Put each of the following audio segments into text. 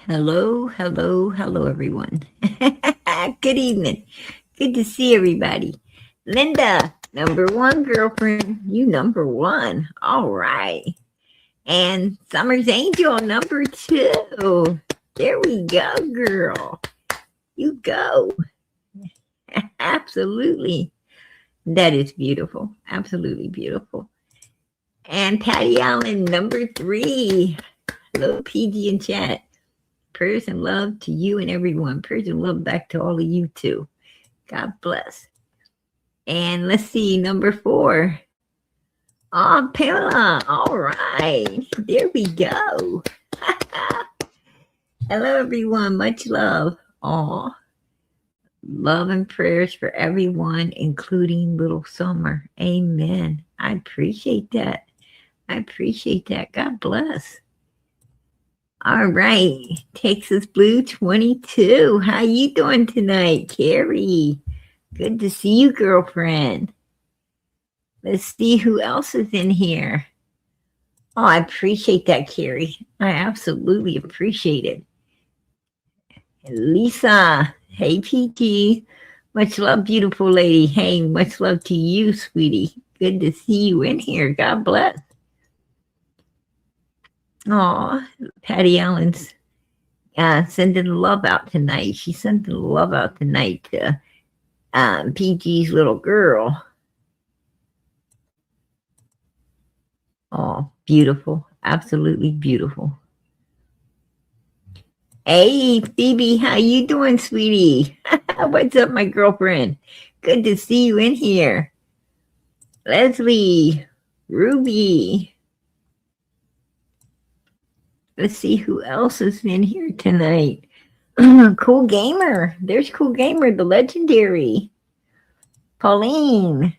Hello, hello, hello, everyone. Good evening. Good to see everybody. Linda, number one girlfriend, you number one. All right. And Summer's Angel, number two. There we go, girl. You go. Absolutely. That is beautiful. Absolutely beautiful. And Patty Allen, number three. Hello, PG and chat. Prayers and love to you and everyone. Prayers and love back to all of you too. God bless. And let's see, number four. Oh, Pamela. All right. There we go. Hello, everyone. Much love. Oh, love and prayers for everyone, including little Summer. Amen. I appreciate that. I appreciate that. God bless. All right, Texas Blue 22. How you doing tonight, Carrie? Good to see you, girlfriend. Let's see who else is in here. Oh, I appreciate that, Carrie. I absolutely appreciate it. Lisa, hey, PT. Much love, beautiful lady. Hey, much love to you, sweetie. Good to see you in here. God bless. Oh, Patty Allen's sending love out tonight. She's sending love out tonight to PG's little girl. Oh, beautiful. Absolutely beautiful. Hey, Phoebe, how you doing, sweetie? What's up, my girlfriend? Good to see you in here. Leslie, Ruby. Let's see who else is in here tonight. Cool Gamer. There's Cool Gamer, the legendary. Pauline.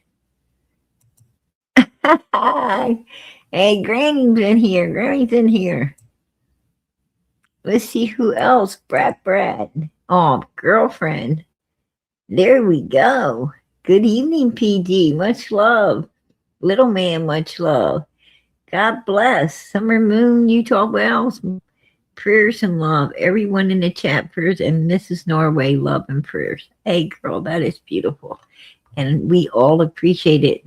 Hey, Granny's in here. Granny's in here. Let's see who else. Brad. Oh, girlfriend. There we go. Good evening, PG. Much love. Little man, much love. God bless. Summer Moon, Utah Wells. Prayers and love. Everyone in the chat, prayers, and Mrs. Norway, love and prayers. Hey, girl, that is beautiful. And we all appreciate it.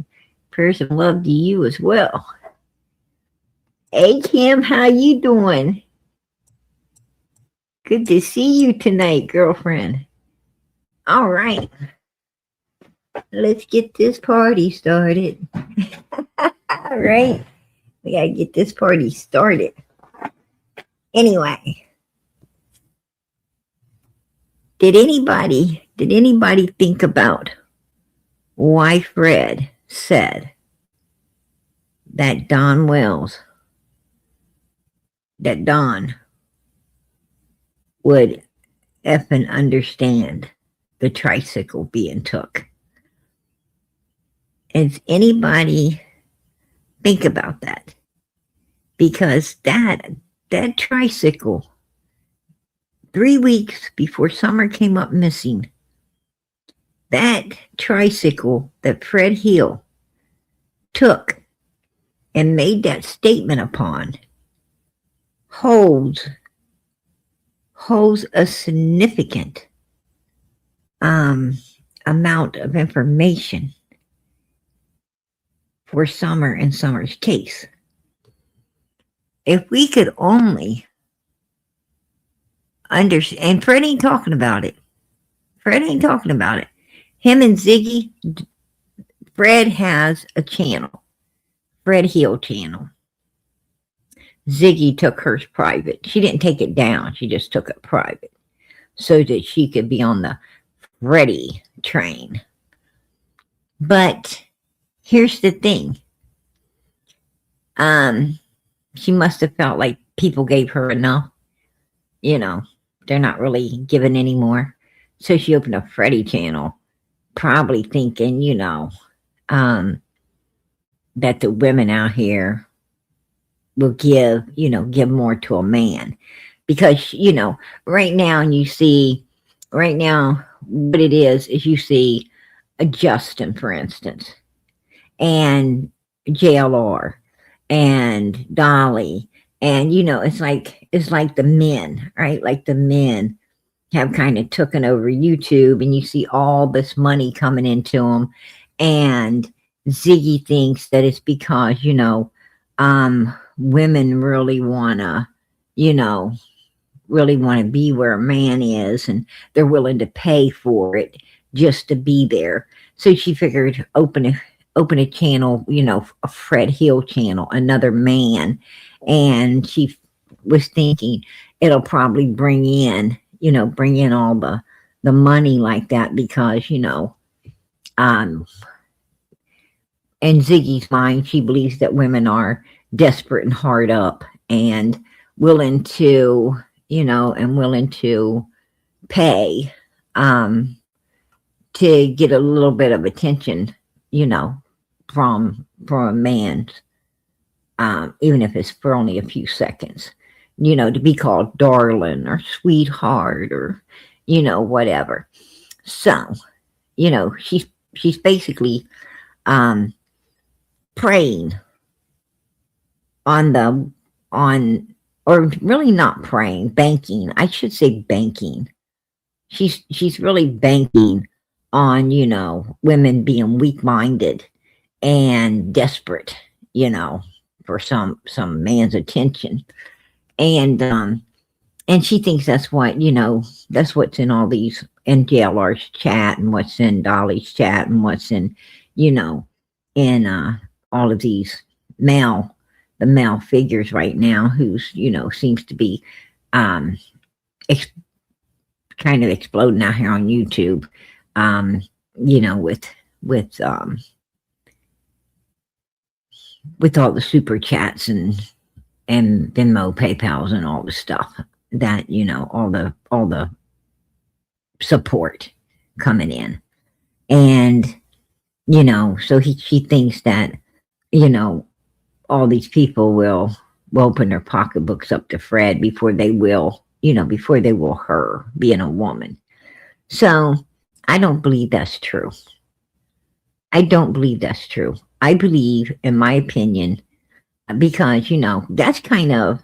Prayers and love to you as well. Hey, Kim, how you doing? Good to see you tonight, girlfriend. All right. Let's get this party started. All right. We got to get this party started. Anyway. Did anybody think about why Fred said that Don would effing understand the tricycle being took? Does anybody think about that? Because that tricycle, 3 weeks before Summer came up missing, that tricycle that Fred Hill took and made that statement upon holds a significant amount of information for Summer and Summer's case. If we could only understand, and Fred ain't talking about it. Him and Ziggy, Fred has a channel, Fred Hill channel. Ziggy took hers private. She didn't take it down. She just took it private so that she could be on the Freddie train. But here's the thing. She must have felt like people gave her enough. You know, they're not really giving anymore. So she opened a Freddie channel, probably thinking, that the women out here will give more to a man. Because, right now what it is you see a Justin, for instance, and JLR and Dolly And it's like the men, right? Like the men have kind of taken over YouTube, and you see all this money coming into them. And Ziggy thinks that it's because, women you know, really want to be where a man is, and they're willing to pay for it just to be there. So she figured open a channel, a Fred Hill channel, another man. And she was thinking it'll probably bring in all the money like that, because um in Ziggy's mind, she believes that women are desperate and hard up, and willing to willing to pay, um to get a little bit of attention, you know from a man, even if it's for only a few seconds, to be called darling or sweetheart, or whatever. So, she's basically um, preying on the on or really not preying, banking. I should say banking. She's really banking on women being weak minded and desperate, you know, for some man's attention. And she thinks that's what's in all these, in JLR's chat, and what's in Dolly's chat, and what's you know in all of these male the male figures right now, who's seems to be um ex- kind of exploding out here on YouTube, um with um with all the super chats and Venmo, PayPal's, and all the stuff, that all the support coming in. And so she thinks that you know all these people will open their pocketbooks up to Fred before they will her, being a woman. So I don't believe that's true. I don't believe that's true. I believe, in my opinion, because that's kind of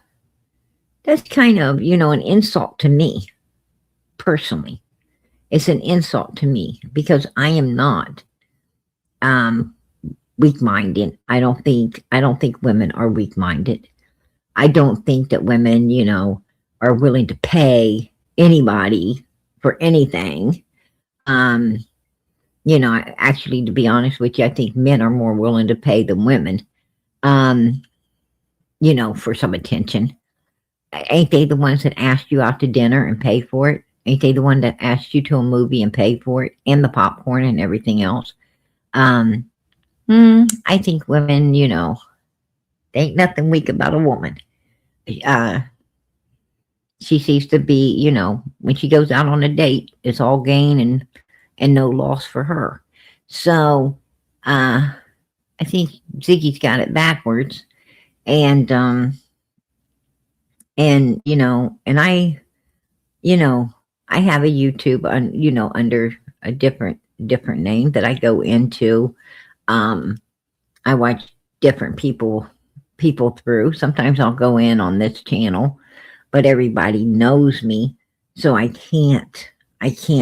an insult to me personally. It's an insult to me, because I am not um weak minded. I don't think women are weak minded. I don't think that women, are willing to pay anybody for anything. Um, actually, to be honest with you, I think men are more willing to pay than women. Um, for some attention. Ain't they the ones that asked you out to dinner and pay for it? Ain't they the one that asked you to a movie and paid for it, and the popcorn and everything else? Um, I think women, there ain't nothing weak about a woman. Uh, she seems to be, when she goes out on a date, it's all gain and no loss for her. So, I think Ziggy's got it backwards, and you know, I have a YouTube under a different name that I go into. Um, I watch different people through. Sometimes I'll go in on this channel, but everybody knows me, so I can't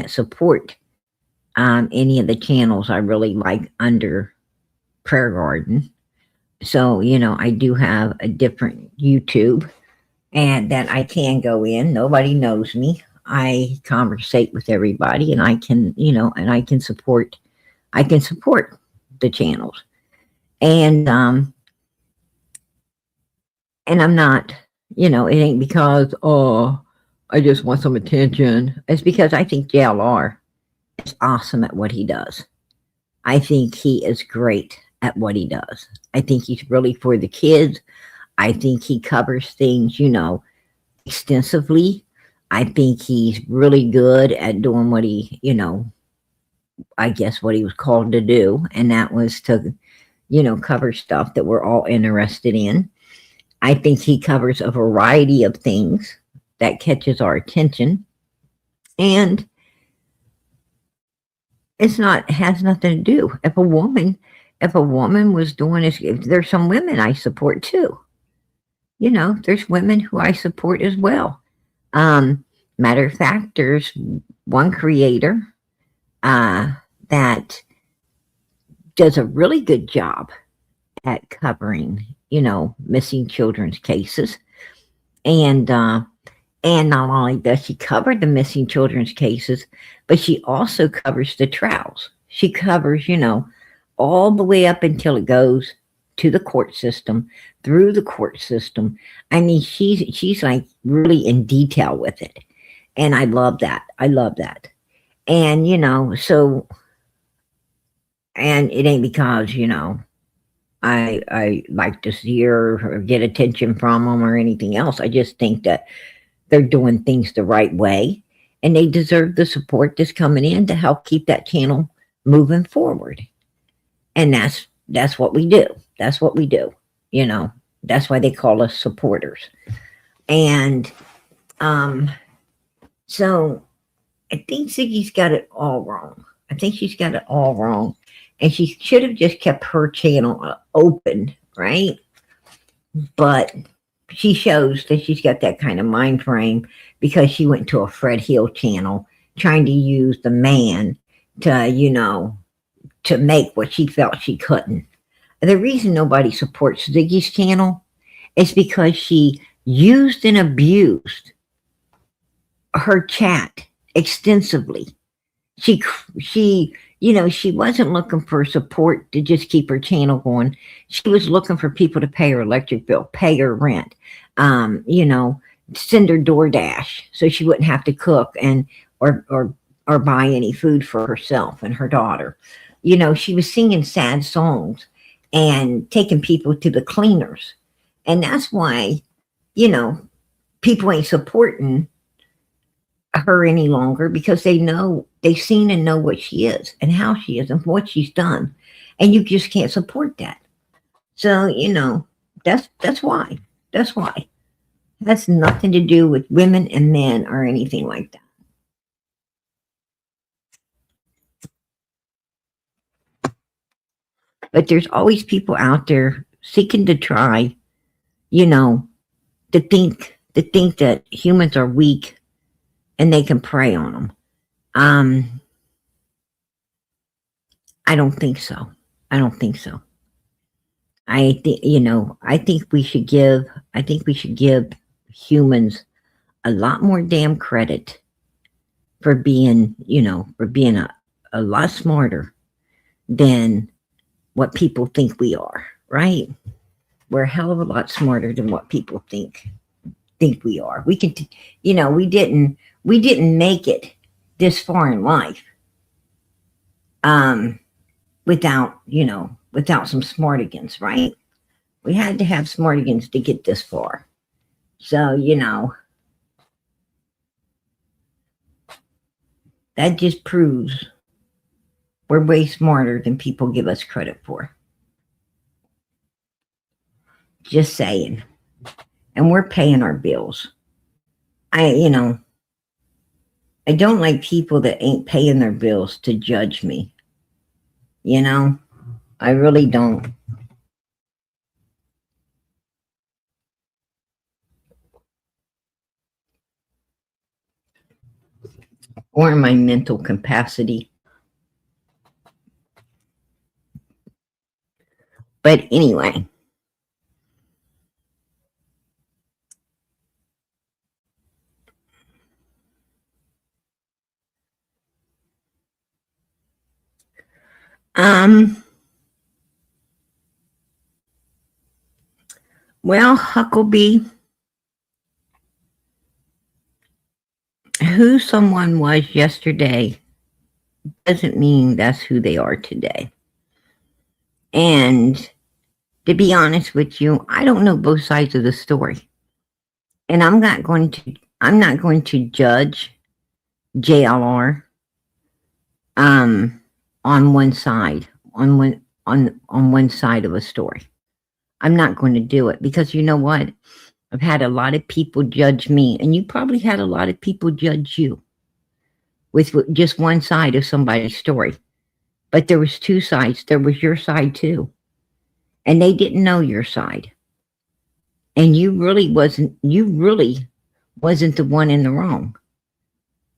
support any of the channels I really like under Prayer Garden. So I do have a different YouTube, and that I can go in. Nobody knows me. I conversate with everybody, and I can support the channels. And I'm not, it ain't because, I just want some attention. It's because I think JLR is awesome at what he does. I think he is great at what he does. I think he's really for the kids. I think he covers things, extensively. I think he's really good at doing what I guess what he was called to do, and that was to, cover stuff that we're all interested in. I think he covers a variety of things that catches our attention, and has nothing to do. If a woman was doing this, there's some women I support too. there's women who I support as well. Matter of fact, there's one creator that does a really good job at covering, missing children's cases. And not only does she cover the missing children's cases, but she also covers the trials. She covers, all the way up until it goes to the court system, through the court system. I mean, she's like really in detail with it. And I love that. I love that. And, and it ain't because, I like to see her or get attention from them or anything else. I just think that they're doing things the right way, and they deserve the support that's coming in to help keep that channel moving forward. And that's what we do. That's what we do. That's why they call us supporters. And so I think Ziggy's got it all wrong. I think she's got it all wrong. And she should have just kept her channel open, right? But she shows that she's got that kind of mind frame because she went to a Fred Hill channel trying to use the man to, to make what she felt she couldn't. The reason nobody supports Ziggy's channel is because she used and abused her chat extensively. She wasn't looking for support to just keep her channel going. She was looking for people to pay her electric bill, pay her rent, send her DoorDash so she wouldn't have to cook or buy any food for herself and her daughter. She was singing sad songs and taking people to the cleaners. And that's why, people ain't supporting her any longer, because they've seen and know what she is and how she is and what she's done. And you just can't support that. So, that's why. That's why. It has nothing to do with women and men or anything like that. But there's always people out there seeking to try, to think that humans are weak and they can prey on them. I don't think so. I don't think so. I think we should give humans a lot more damn credit for being a lot smarter than what people think we are, right? We're a hell of a lot smarter than what people think we are. We can, we didn't make it this far in life without some smartigans, right? We had to have smartigans to get this far. So, that just proves we're way smarter than people give us credit for. Just saying. And we're paying our bills. I don't like people that ain't paying their bills to judge me. I really don't. Or my mental capacity. But anyway. Well, Huckabee, who someone was yesterday doesn't mean that's who they are today. And to be honest with you, I don't know both sides of the story. And I'm not going to judge JLR on one side, on one side of a story. I'm not going to do it, because you know what? I've had a lot of people judge me, and you probably had a lot of people judge you with just one side of somebody's story. But there was two sides. There was your side too. And they didn't know your side. And you really wasn't the one in the wrong.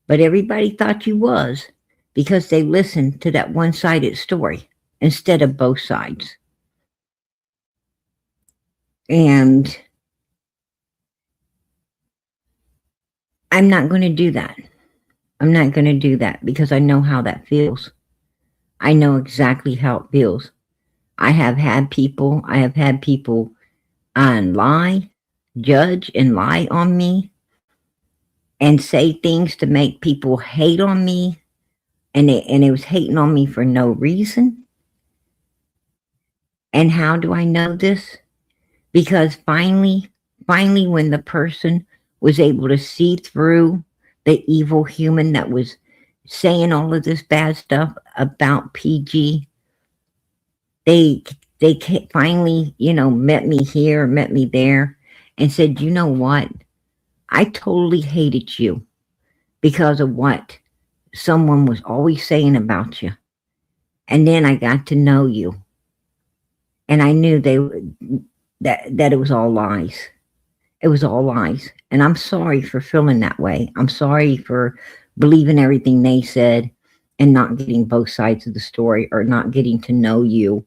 But everybody thought you was because they listened to that one-sided story instead of both sides. And I'm not going to do that. I'm not going to do that because I know how that feels. I know exactly how it feels. I have had people lie, judge and lie on me and say things to make people hate on me, and it was hating on me for no reason. And how do I know this? Because finally when the person was able to see through the evil human that was saying all of this bad stuff about PG, they finally, met me here, met me there, and said, you know what? I totally hated you because of what someone was always saying about you. And then I got to know you. And I knew that it was all lies. It was all lies. And I'm sorry for feeling that way. I'm sorry for believing everything they said and not getting both sides of the story, or not getting to know you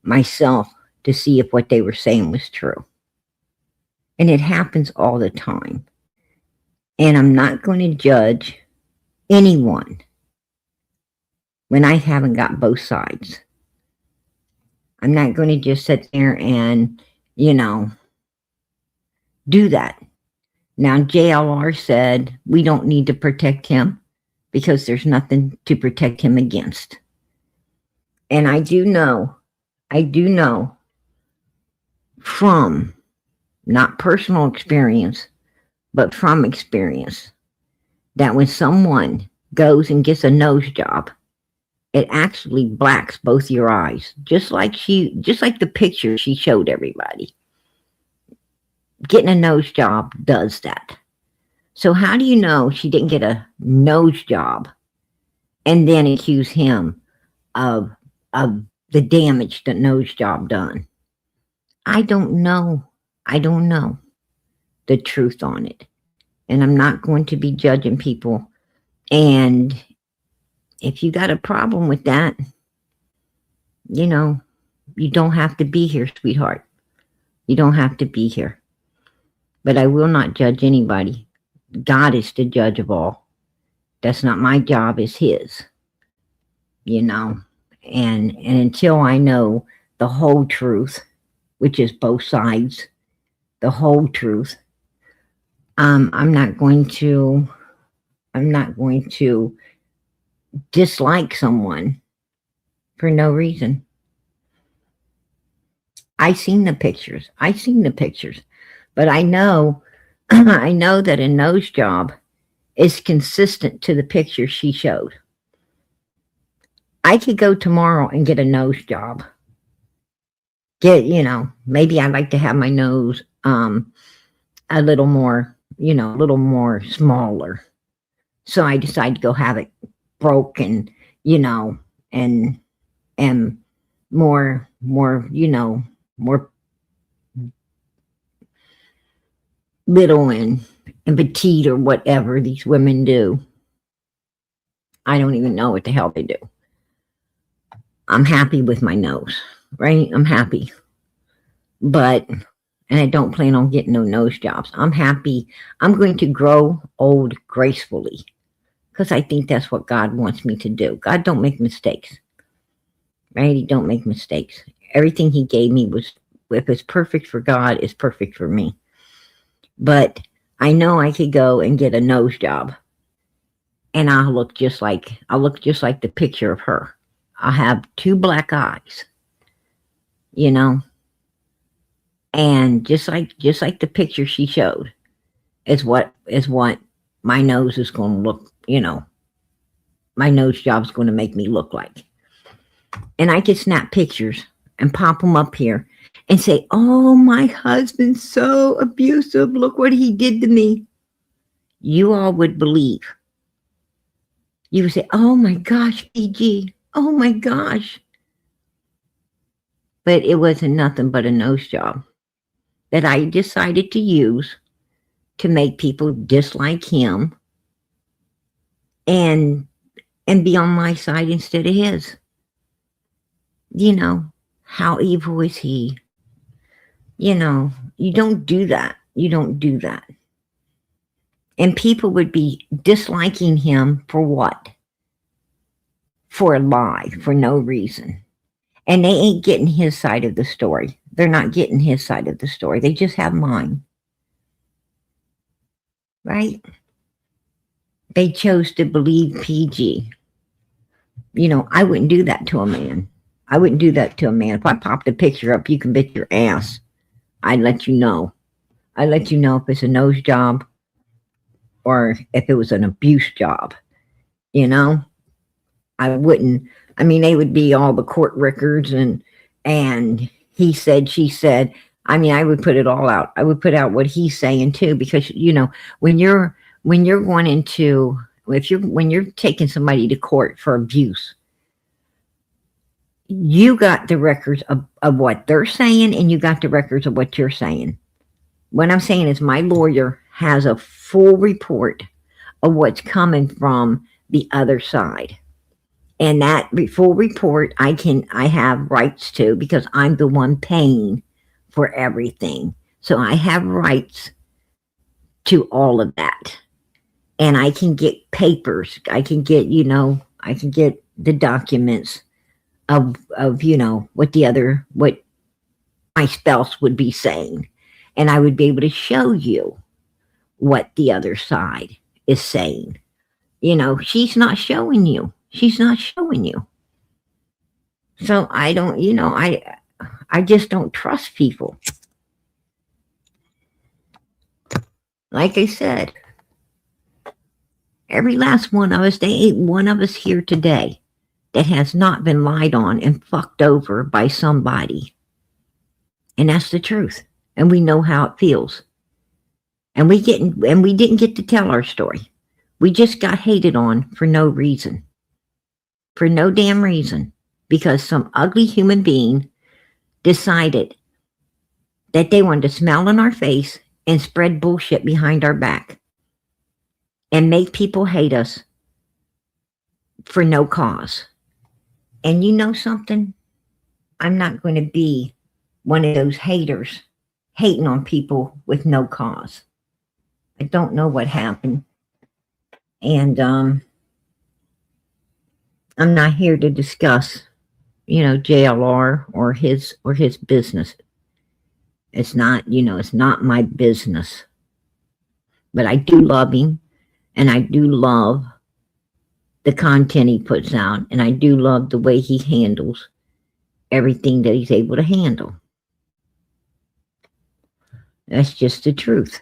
myself to see if what they were saying was true. And it happens all the time. And I'm not going to judge anyone when I haven't got both sides. I'm not going to just sit there and, do that. Now, JLR said we don't need to protect him because there's nothing to protect him against. And I do know from not personal experience, but from experience, that when someone goes and gets a nose job, it actually blacks both your eyes, just like the picture she showed everybody. Getting a nose job does that. So how do you know she didn't get a nose job and then accuse him of the damage that nose job done? I don't know. I don't know the truth on it. And I'm not going to be judging people. And if you got a problem with that, you don't have to be here, sweetheart. You don't have to be here. But I will not judge anybody. God is the judge of all. That's not my job, it's his. And until I know the whole truth, which is both sides, the whole truth, I'm not going to dislike someone for no reason. I seen the pictures, but I know that a nose job is consistent to the picture she showed. I could go tomorrow and get a nose job. Maybe I'd like to have my nose a little more smaller. So I decide to go have it broken, and more little and petite, or whatever these women do. I don't even know what the hell they do. I'm happy with my nose, right? I'm happy. And I don't plan on getting no nose jobs. I'm happy. I'm going to grow old gracefully because I think that's what God wants me to do. God don't make mistakes, right? He don't make mistakes. Everything he gave me was, if it's perfect for God, it's perfect for me. But I know I could go and get a nose job and I'll look just like the picture of her. I'll have 2 black eyes, and just like the picture she showed is what my nose is going to look, my nose job is going to make me look like. And I could snap pictures and pop them up here and say, oh, my husband's so abusive. Look what he did to me. You all would believe. You would say, oh my gosh, PG, oh my gosh. But it wasn't nothing but a nose job. that I decided to use to make people dislike him and be on my side instead of his. You know, how evil is he? You know, you don't do that. You don't do that. And people would be disliking him for what? For a lie, for no reason. And they ain't getting his side of the story. They're not getting his side of the story. They just have mine. Right? They chose to believe PG. You know, I wouldn't do that to a man. I wouldn't do that to a man. If I popped a picture up, you can bet your ass. I'd let you know. I'd let you know if it's a nose job or if it was an abuse job. You know? I wouldn't. I mean, they would be all the court records and he said, she said. I mean, I would put it all out. I would put out what he's saying too, because you know, when you're going into, when you're taking somebody to court for abuse, you got the records of what they're saying, and you got the records of what you're saying. What I'm saying is, my lawyer has a full report of what's coming from the other side. And that full report I have rights to, because I'm the one paying for everything. So I have rights to all of that. And I can get papers. I can get, you know, I can get the documents of you know, what my spouse would be saying. And I would be able to show you what the other side is saying. You know, she's not showing you. She's not showing you. So I don't, you know, I just don't trust people. Like I said, every last one of us, there ain't one of us here today that has not been lied on and fucked over by somebody. And that's the truth. And we know how it feels. And we didn't get to tell our story. We just got hated on for no reason. For no damn reason. Because some ugly human being decided that they wanted to smile in our face and spread bullshit behind our back. And make people hate us for no cause. And you know something? I'm not going to be one of those haters hating on people with no cause. I don't know what happened. And I'm not here to discuss, you know, JLR or his business. It's not, you know, it's not my business. But I do love him, and I do love the content he puts out, and I do love the way he handles everything that he's able to handle. That's just the truth.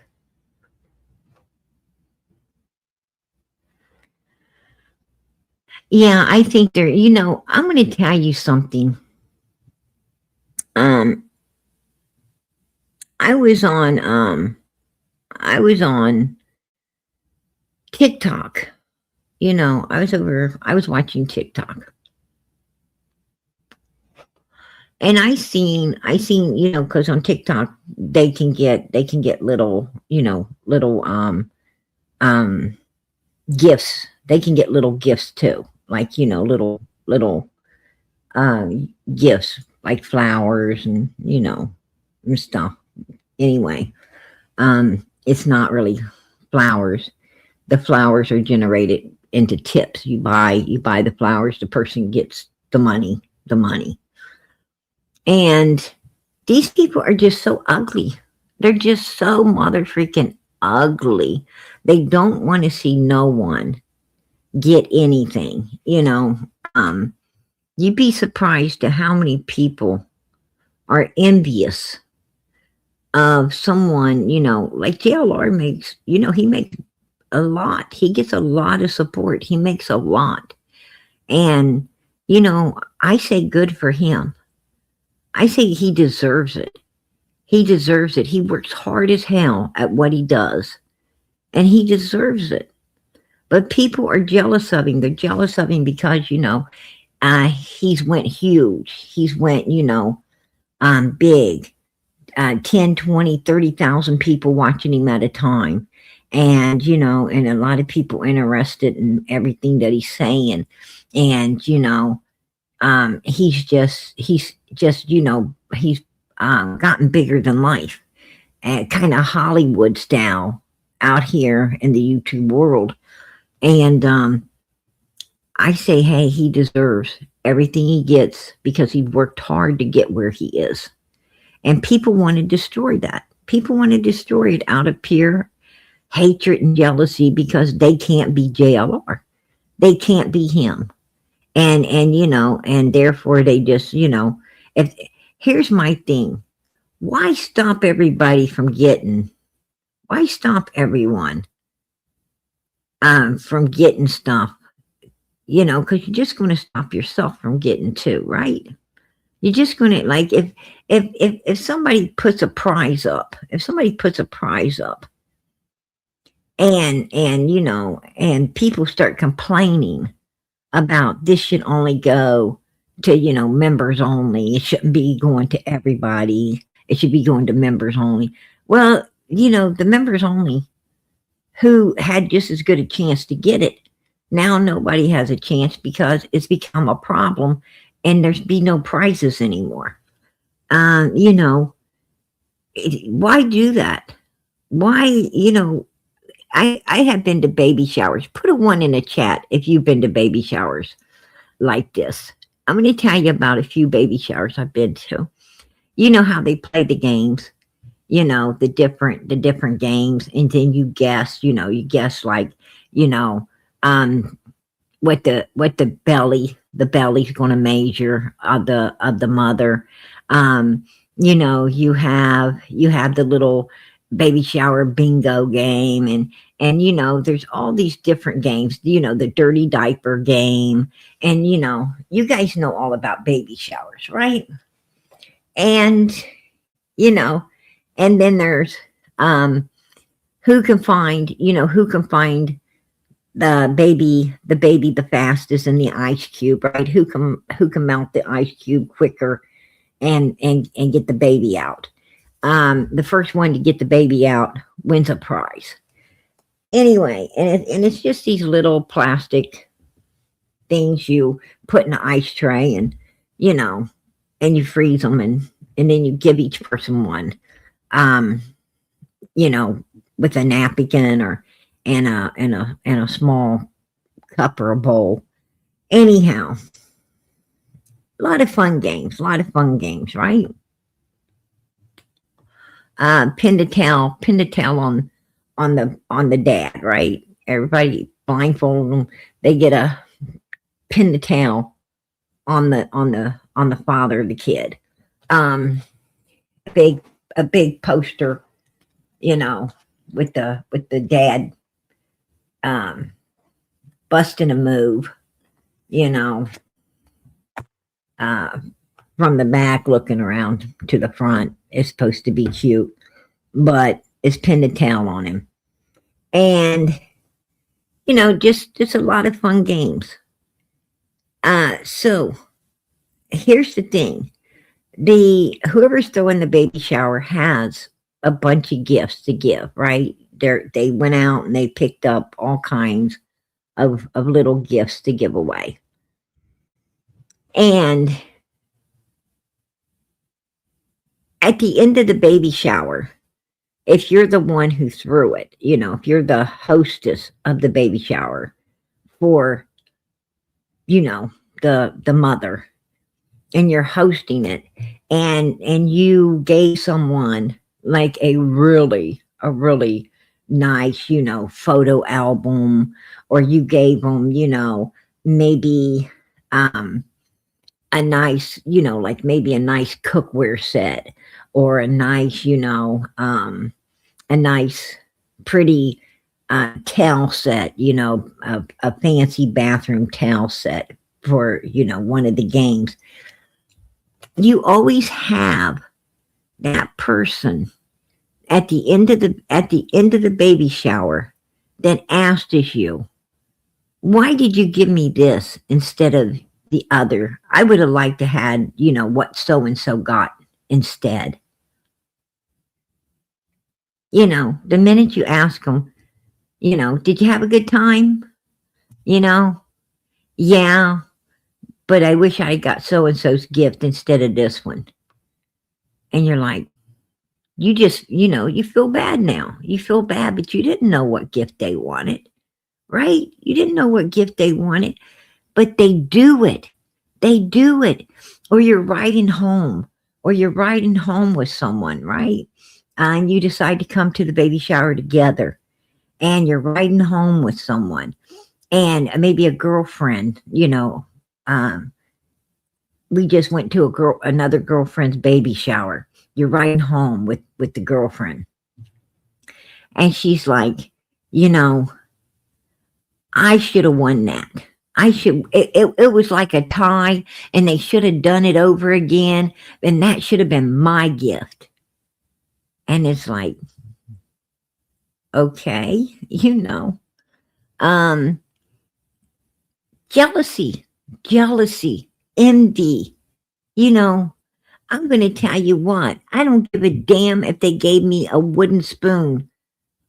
Yeah, I think there, you know, I'm going to tell you something. I was on TikTok. You know, I was watching TikTok. And I seen, you know, because on TikTok they can get little, you know, little gifts. They can get little gifts too, like, you know, little gifts like flowers and, you know, and stuff. Anyway, it's not really flowers. The flowers are generated into tips. You buy the flowers, the person gets the money. And these people are just so ugly. They're just so mother freaking ugly. They don't want to see no one get anything, you know. You'd be surprised at how many people are envious of someone, you know, like JLR makes, you know, he makes a lot. He gets a lot of support. He makes a lot. And, you know, I say good for him. I say he deserves it. He deserves it. He works hard as hell at what he does. And he deserves it. But people are jealous of him. They're jealous of him because, you know, he's went huge. He's went, you know, big. 10, 20, 30,000 people watching him at a time. And, and a lot of people interested in everything that he's saying. And, he's just, he's gotten bigger than life and kind of Hollywood style out here in the YouTube world. And I say, hey, he deserves everything he gets because he worked hard to get where he is. And people want to destroy that. People want to destroy it out of pure hatred and jealousy because they can't be JLR. They can't be him. And therefore they just, if here's my thing. Why stop everybody from getting, why stop everyone from getting stuff? Because you're just going to stop yourself from getting too, right? You're just going to, like, if somebody puts a prize up, and people start complaining about this should only go to, members only. It shouldn't be going to everybody. It should be going to members only. Well, the members only who had just as good a chance to get it, now nobody has a chance because it's become a problem and there's be no prizes anymore. Why do that? Why, I have been to baby showers. Put a 1 in the chat if you've been to baby showers like this. I'm going to tell you about a few baby showers I've been to. You know how they play the games, the different games, and then you guess, like, what the belly's going to measure of the mother. You have the little baby shower bingo game, and there's all these different games, the dirty diaper game, and you guys know all about baby showers, right? And and then there's who can find the baby the fastest in the ice cube, right? Who can melt the ice cube quicker and get the baby out. The first one to get the baby out wins a prize. Anyway, and it's just these little plastic things you put in an ice tray, and and you freeze them, and then you give each person one, with a napkin or and a small cup or a bowl. Anyhow, a lot of fun games, right? Pin the towel on the dad, right? Everybody blindfold them. They get a pin the towel on the father of the kid. A big poster, with the dad busting a move, from the back looking around to the front. It's supposed to be cute, but it's pinned a towel on him. And, just a lot of fun games. So here's the thing. Whoever's throwing the baby shower has a bunch of gifts to give, right? They went out and they picked up all kinds of little gifts to give away. And at the end of the baby shower, if you're the one who threw it, if you're the hostess of the baby shower for, the mother, and you're hosting it, and you gave someone like a really nice, photo album, or you gave them, maybe a nice, like maybe a nice cookware set, or a nice, a nice pretty towel set, a fancy bathroom towel set for, one of the games. You always have that person at the end of the baby shower that asks you, why did you give me this instead of the other? I would have liked to had, what so-and-so got instead. You know, the minute you ask them, you know, did you have a good time? You know, yeah, but I wish I got so and so's gift instead of this one. And you're like, you just, you know, you feel bad now. You feel bad, but you didn't know what gift they wanted, right? You didn't know what gift they wanted, but they do it. They do it. Or you're riding home, or you're riding home with someone, right? And you decide to come to the baby shower together, and you're riding home with someone, and maybe a girlfriend, you know. Um, we just went to another girlfriend's baby shower. You're riding home with the girlfriend, and she's like, you know, I should have won that. It was like a tie, and they should have done it over again, and that should have been my gift. And it's like, okay, you know, um, jealousy, envy, you know, I'm going to tell you what, I don't give a damn if they gave me a wooden spoon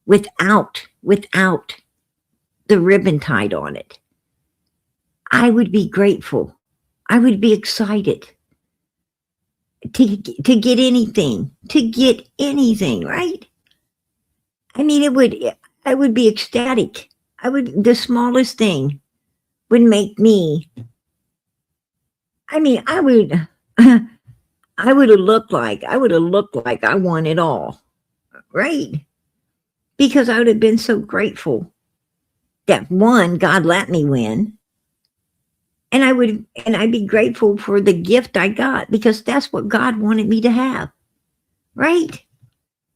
without the ribbon tied on it. I would be grateful. I would be excited to get anything, right? I mean, I would be ecstatic. The smallest thing would make me, I mean, I would I would have looked like I won it all, right? Because I would have been so grateful that one, God let me win. And I'd be grateful for the gift I got, because that's what God wanted me to have. Right?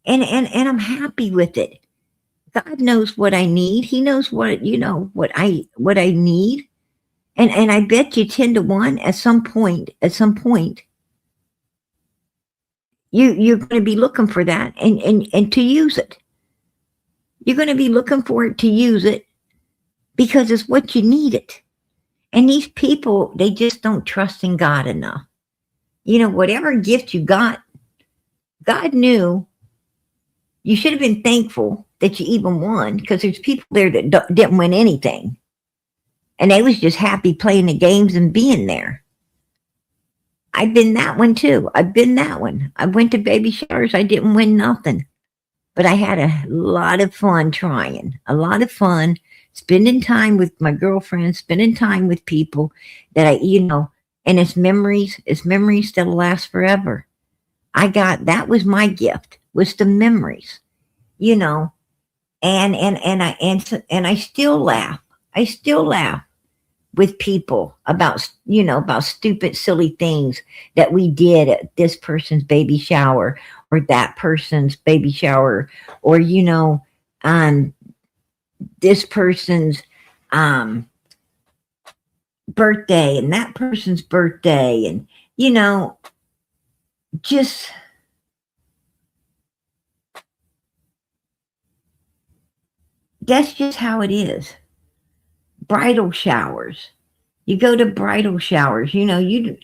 And I'm happy with it. God knows what I need. He knows what, you know, what I need. And I bet you 10 to 1 at some point, you're going to be looking for that and to use it. You're going to be looking for it to use it because it's what you need it. And these people, they just don't trust in God enough. You know, whatever gift you got, God knew you should have been thankful that you even won, because there's people there that didn't win anything. And they was just happy playing the games and being there. I've been that one too. I've been that one. I went to baby showers. I didn't win nothing. But I had a lot of fun trying. A lot of fun spending time with my girlfriend, spending time with people that I, you know, and it's memories that'll last forever. That was my gift, was the memories, you know, and I still laugh. I still laugh with people about, you know, about stupid, silly things that we did at this person's baby shower or that person's baby shower, or, you know, this person's birthday and that person's birthday, and, you know, just that's just how it is. Bridal showers. You go to bridal showers, you know, you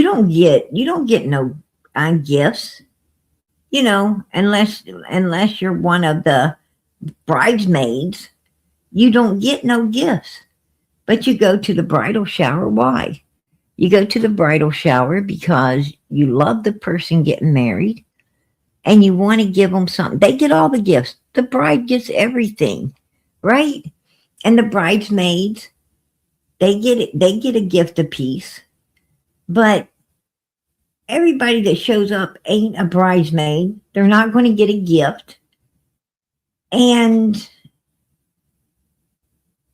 don't get no gifts, you know, unless you're one of the bridesmaids, you don't get no gifts. But you go to the bridal shower. Why? You go to the bridal shower because you love the person getting married and you want to give them something. They get all the gifts. The bride gets everything, right? And the bridesmaids, they get a gift apiece. But everybody that shows up ain't a bridesmaid. They're not going to get a gift. And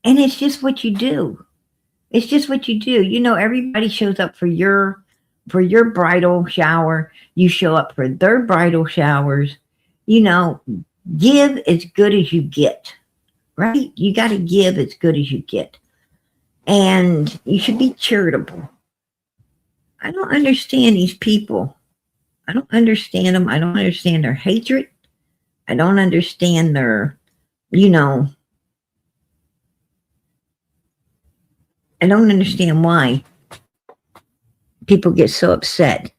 it's just what you do. It's just what you do. You know, everybody shows up for your bridal shower. You show up for their bridal showers. You know, give as good as you get, right? You got to give as good as you get. And you should be charitable. I don't understand these people. I don't understand them. I don't understand their hatred. I don't understand their, you know, I don't understand why people get so upset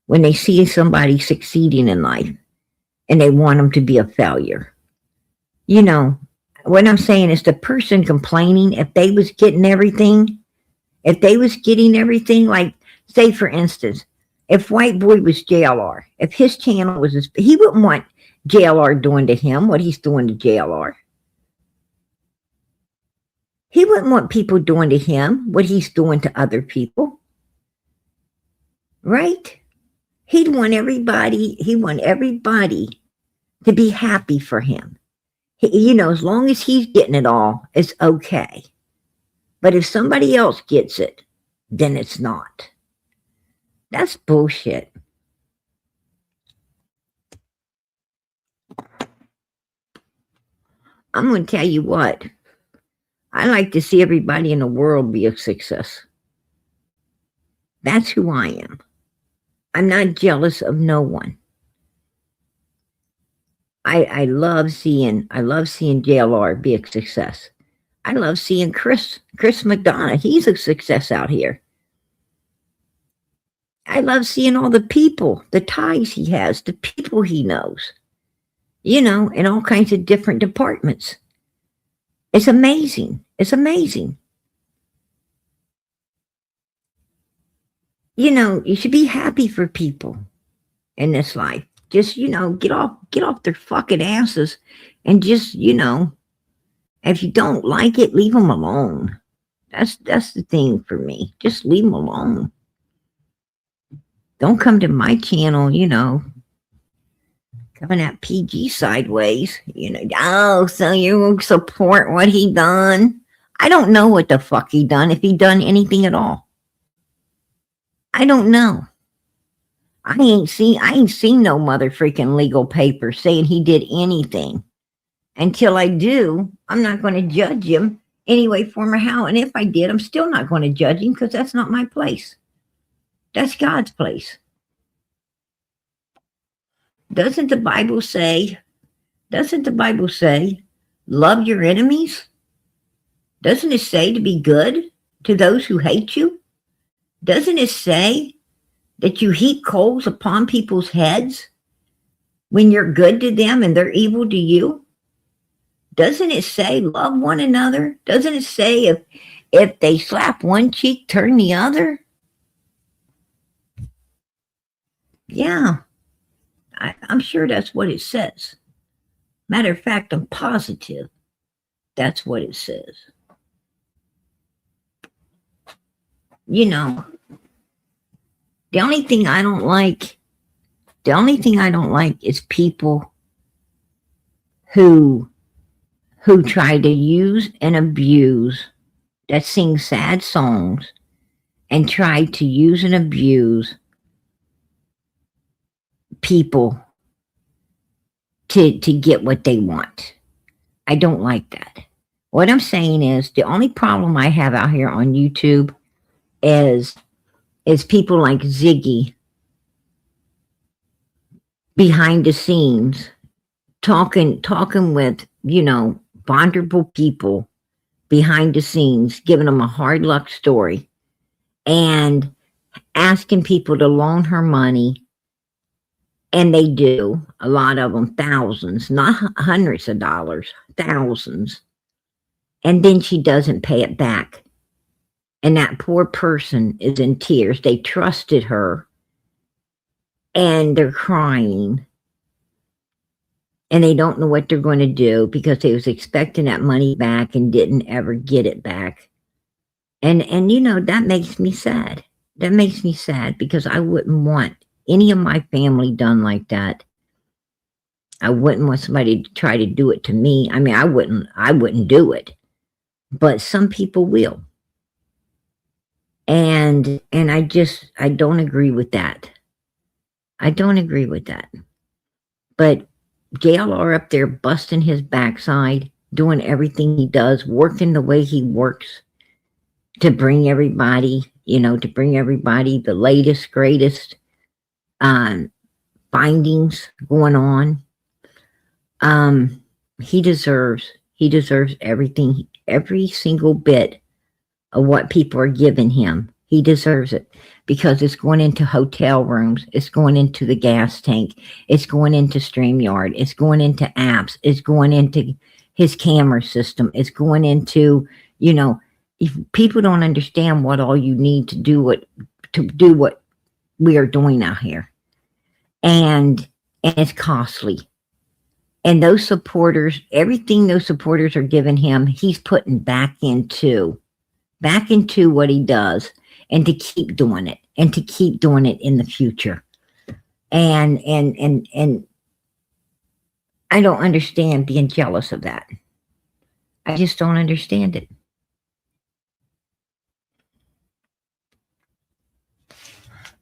when they see somebody succeeding in life and they want him to be a failure. You know, what I'm saying is the person complaining, if they was getting everything, like, say for instance, if White Boy was JLR, if his channel was he wouldn't want JLR doing to him what he's doing to JLR. He wouldn't want people doing to him what he's doing to other people. Right? He'd want everybody to be happy for him. You know, as long as he's getting it all, it's okay. But if somebody else gets it, then it's not. That's bullshit. I'm going to tell you what. I like to see everybody in the world be a success. That's who I am. I'm not jealous of no one. I love seeing JLR be a success. I love seeing Chris McDonough. He's a success out here. I love seeing all the people, the ties he has, the people he knows, you know, in all kinds of different departments. It's amazing. It's amazing. You know, you should be happy for people in this life. Just, you know, get off their fucking asses and just, you know, if you don't like it, leave them alone. That's the thing for me. Just leave them alone. Don't come to my channel, you know, coming at PG sideways, you know. Oh, so you support what he done? I don't know what the fuck he done, if he done anything at all. I don't know. I ain't seen no mother freaking legal paper saying he did anything. Until I do, I'm not going to judge him anyway, form or how. And if I did, I'm still not going to judge him because that's not my place. That's God's place. Doesn't the Bible say, love your enemies? Doesn't it say to be good to those who hate you? Doesn't it say that you heap coals upon people's heads when you're good to them and they're evil to you? Doesn't it say love one another? Doesn't it say if they slap one cheek, turn the other? Yeah, I'm sure that's what it says. Matter of fact, I'm positive that's what it says. You know, the only thing I don't like is people who try to use and abuse, that sing sad songs and try to use and abuse people to get what they want. I don't like that. What I'm saying is the only problem I have out here on YouTube is people like Ziggy behind the scenes talking with, you know, vulnerable people behind the scenes, giving them a hard luck story and asking people to loan her money. And they do, a lot of them, thousands, not hundreds of dollars, thousands. And then she doesn't pay it back. And that poor person is in tears. They trusted her and they're crying. And they don't know what they're going to do because they was expecting that money back and didn't ever get it back. And you know, that makes me sad. That makes me sad because I wouldn't want any of my family done like that. I wouldn't want somebody to try to do it to me. I mean, I wouldn't do it. But some people will. And I don't agree with that. I don't agree with that. But JLR up there busting his backside, doing everything he does, working the way he works to bring everybody, you know, the latest, greatest findings going on. He deserves everything, every single bit of what people are giving him. He deserves it because it's going into hotel rooms. It's going into the gas tank. It's going into StreamYard. It's going into apps. It's going into his camera system. It's going into, if people don't understand what all you need to do what we are doing out here. And it's costly. And those supporters, everything those supporters are giving him, he's putting back into what he does, and to keep doing it, and to keep doing it in the future. And I don't understand being jealous of that. I just don't understand it.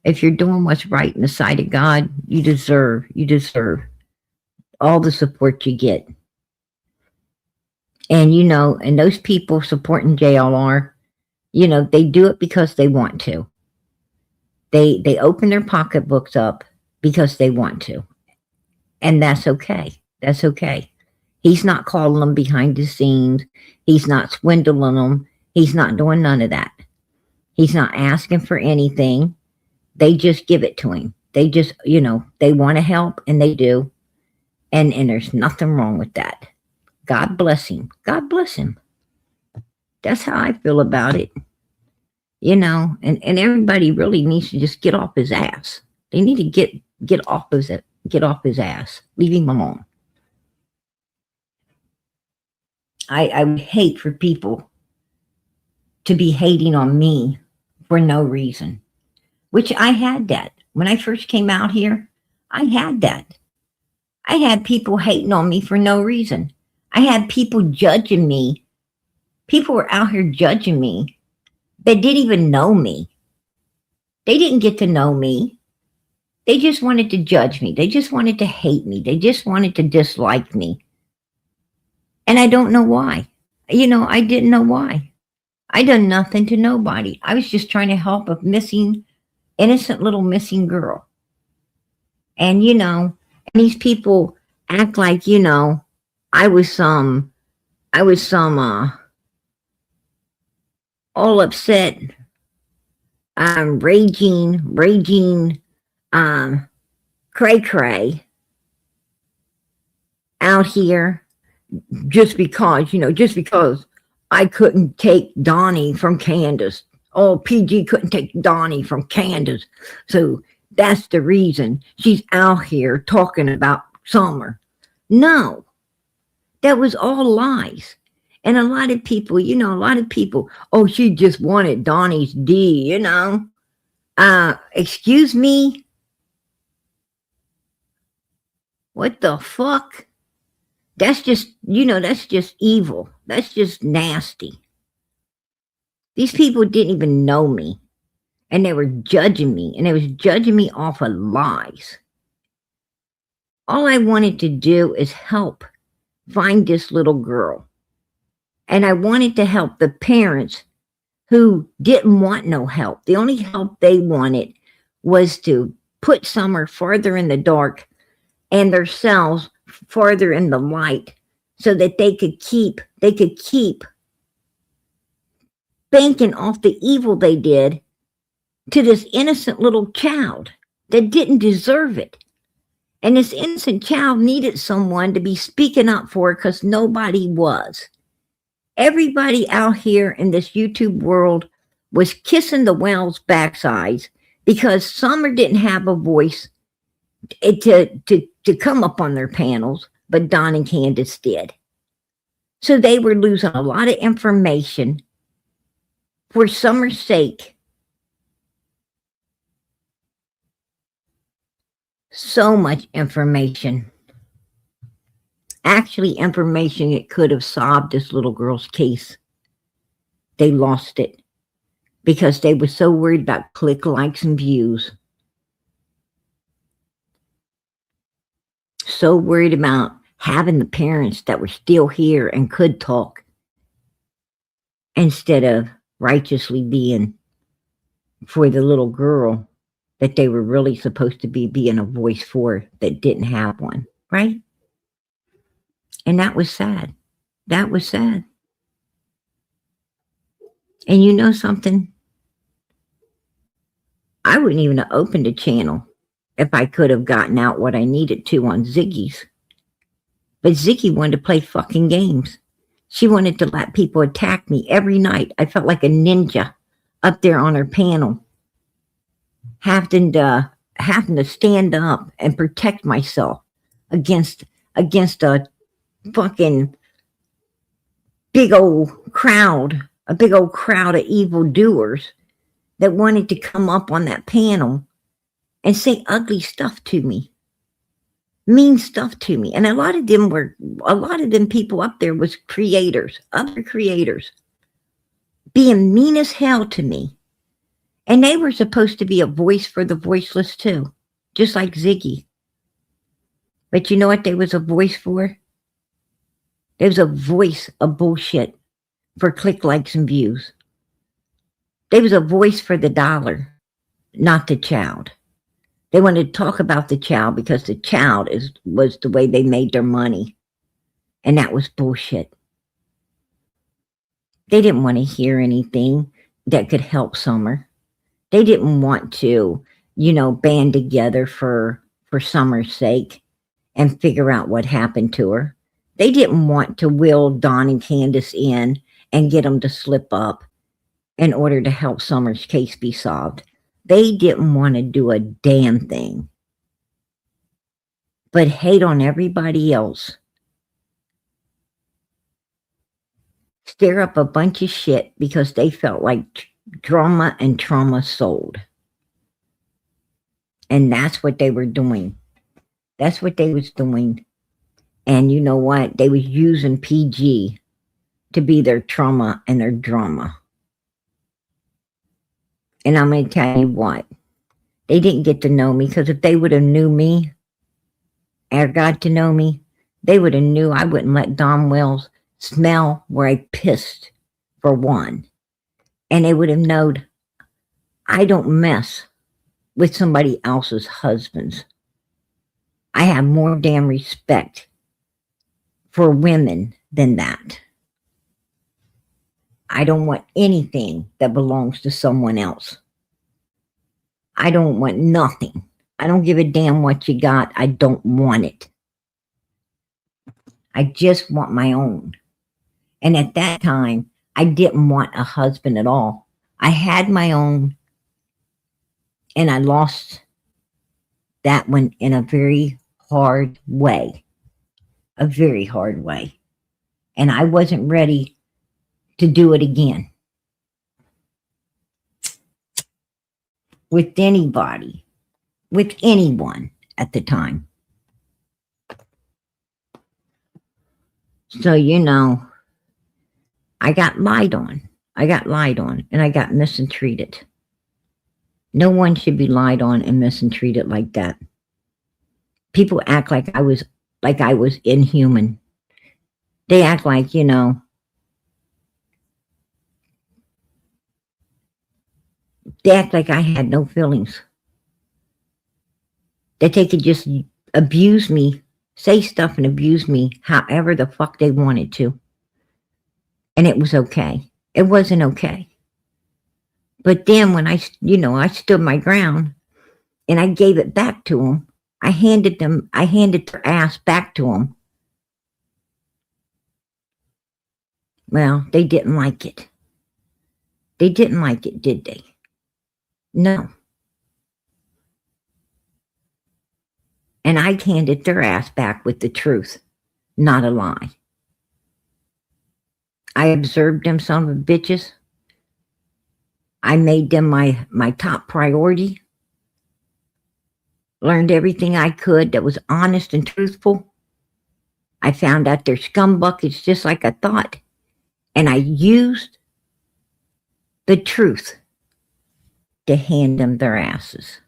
If you're doing what's right in the sight of God, you deserve all the support you get. And and those people supporting JLR, they do it because they want to. They open their pocketbooks up because they want to. And that's okay. That's okay. He's not calling them behind the scenes. He's not swindling them. He's not doing none of that. He's not asking for anything. They just give it to him. They just, they want to help, and they do. And there's nothing wrong with that. God bless him. God bless him. That's how I feel about it. And everybody really needs to just get off his ass. They need to get off his ass. Leave him alone. I would hate for people to be hating on me for no reason, which I had that. When I first came out here, I had that. I had people hating on me for no reason. I had people judging me. People were out here judging me that didn't even know me. They didn't get to know me. They just wanted to judge me. They just wanted to hate me. They just wanted to dislike me. And I don't know why. I didn't know why. I done nothing to nobody. I was just trying to help a innocent little missing girl. And, these people act like, I was some all upset, raging, cray out here just because I couldn't take Donnie from Candace. Oh, PG couldn't take Donnie from Candace. So that's the reason she's out here talking about Summer. No, that was all lies. And a lot of people, oh, she just wanted Donnie's D, excuse me? What the fuck? That's just evil. That's just nasty. These people didn't even know me. And they were judging me. And they was judging me off of lies. All I wanted to do is help find this little girl. And I wanted to help the parents who didn't want no help. The only help they wanted was to put Summer farther in the dark and themselves farther in the light, so that they could keep banking off the evil they did to this innocent little child that didn't deserve it. And this innocent child needed someone to be speaking up for her, because nobody was. Everybody out here in this YouTube world was kissing the whale's backsides because Summer didn't have a voice to come up on their panels, but Don and Candace did. So they were losing a lot of information for Summer's sake. So much information. Actually, information that could have solved this little girl's case. They lost it because they were so worried about click, likes, and views. So worried about having the parents that were still here and could talk, instead of righteously being for the little girl that they were really supposed to be being a voice for, that didn't have one, right? And that was sad. That was sad. And you know something? I wouldn't even have opened a channel if I could have gotten out what I needed to on Ziggy's. But Ziggy wanted to play fucking games. She wanted to let people attack me every night. I felt like a ninja up there on her panel, having to stand up and protect myself against a fucking big old crowd, a big old crowd of evildoers that wanted to come up on that panel and say ugly stuff to me, mean stuff to me. And a lot of them people up there was creators, other creators, being mean as hell to me. And they were supposed to be a voice for the voiceless too, just like Ziggy. But you know what they was a voice for? There was a voice of bullshit for click, likes, and views. There was a voice for the dollar, not the child. They wanted to talk about the child because the child was the way they made their money. And that was bullshit. They didn't want to hear anything that could help Summer. They didn't want to, band together for Summer's sake and figure out what happened to her. They didn't want to will Don and Candace in and get them to slip up in order to help Summer's case be solved. They didn't want to do a damn thing but hate on everybody else. Stir up a bunch of shit because they felt like drama and trauma sold. And that's what they were doing. That's what they was doing. And you know what? They was using PG to be their trauma and their drama. And I'm going to tell you what. They didn't get to know me because if they would have knew me or got to know me, they would have knew I wouldn't let Don Wells smell where I pissed, for one. And they would have known I don't mess with somebody else's husbands. I have more damn respect for women than that. I don't want anything that belongs to someone else. I don't want nothing. I don't give a damn what you got. I don't want it. I just want my own. And at that time, I didn't want a husband at all. I had my own, and I lost that one in a very hard way. A very hard way. And I wasn't ready to do it again. With anybody. With anyone at the time. So, I got lied on. And I got mistreated. No one should be lied on and mistreated like that. People act like I was inhuman. They act like, they act like I had no feelings. That they could just abuse me, say stuff and abuse me however the fuck they wanted to. And it was okay. It wasn't okay. But then when I stood my ground and I gave it back to them, I handed their ass back to them. Well, they didn't like it. They didn't like it, did they? No. And I handed their ass back with the truth, not a lie. I observed them son of bitches. I made them my top priority. Learned everything I could that was honest and truthful. I found out they're scumbuckets just like I thought. And I used the truth to hand them their asses.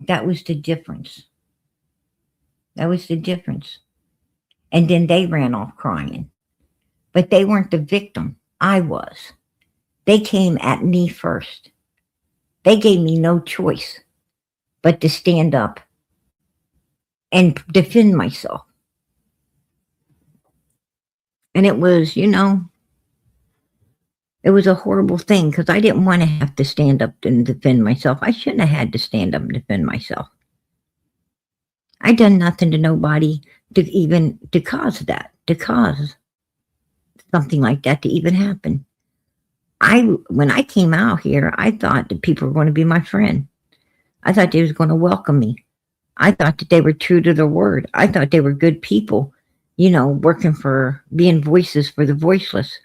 That was the difference. That was the difference. And then they ran off crying. But they weren't the victim. I was. They came at me first. They gave me no choice but to stand up and defend myself. And it was, It was a horrible thing because I didn't want to have to stand up and defend myself. I shouldn't have had to stand up and defend myself. I done nothing to nobody to cause that, to cause something like that to even happen. When I came out here, I thought that people were going to be my friend. I thought they was going to welcome me. I thought that they were true to their word. I thought they were good people, working for being voices for the voiceless.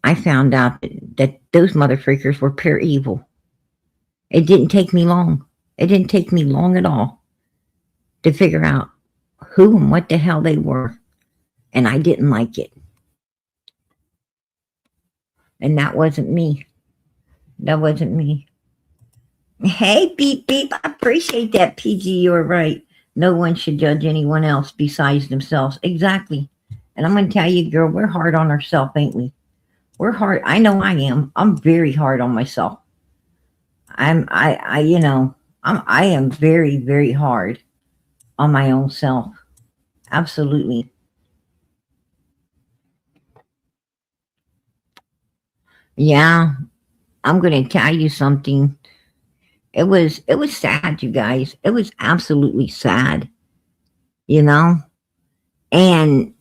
I found out that those motherfuckers were pure evil. It didn't take me long. It didn't take me long at all to figure out who and what the hell they were. And I didn't like it. And that wasn't me. That wasn't me. Hey, beep, beep. I appreciate that, PG. You're right. No one should judge anyone else besides themselves. Exactly. And I'm going to tell you, girl, we're hard on ourselves, ain't we? We're hard. I know I am. I'm very hard on myself. I am very, very hard on my own self. Absolutely. Yeah. I'm going to tell you something. It was sad, you guys. It was absolutely sad. And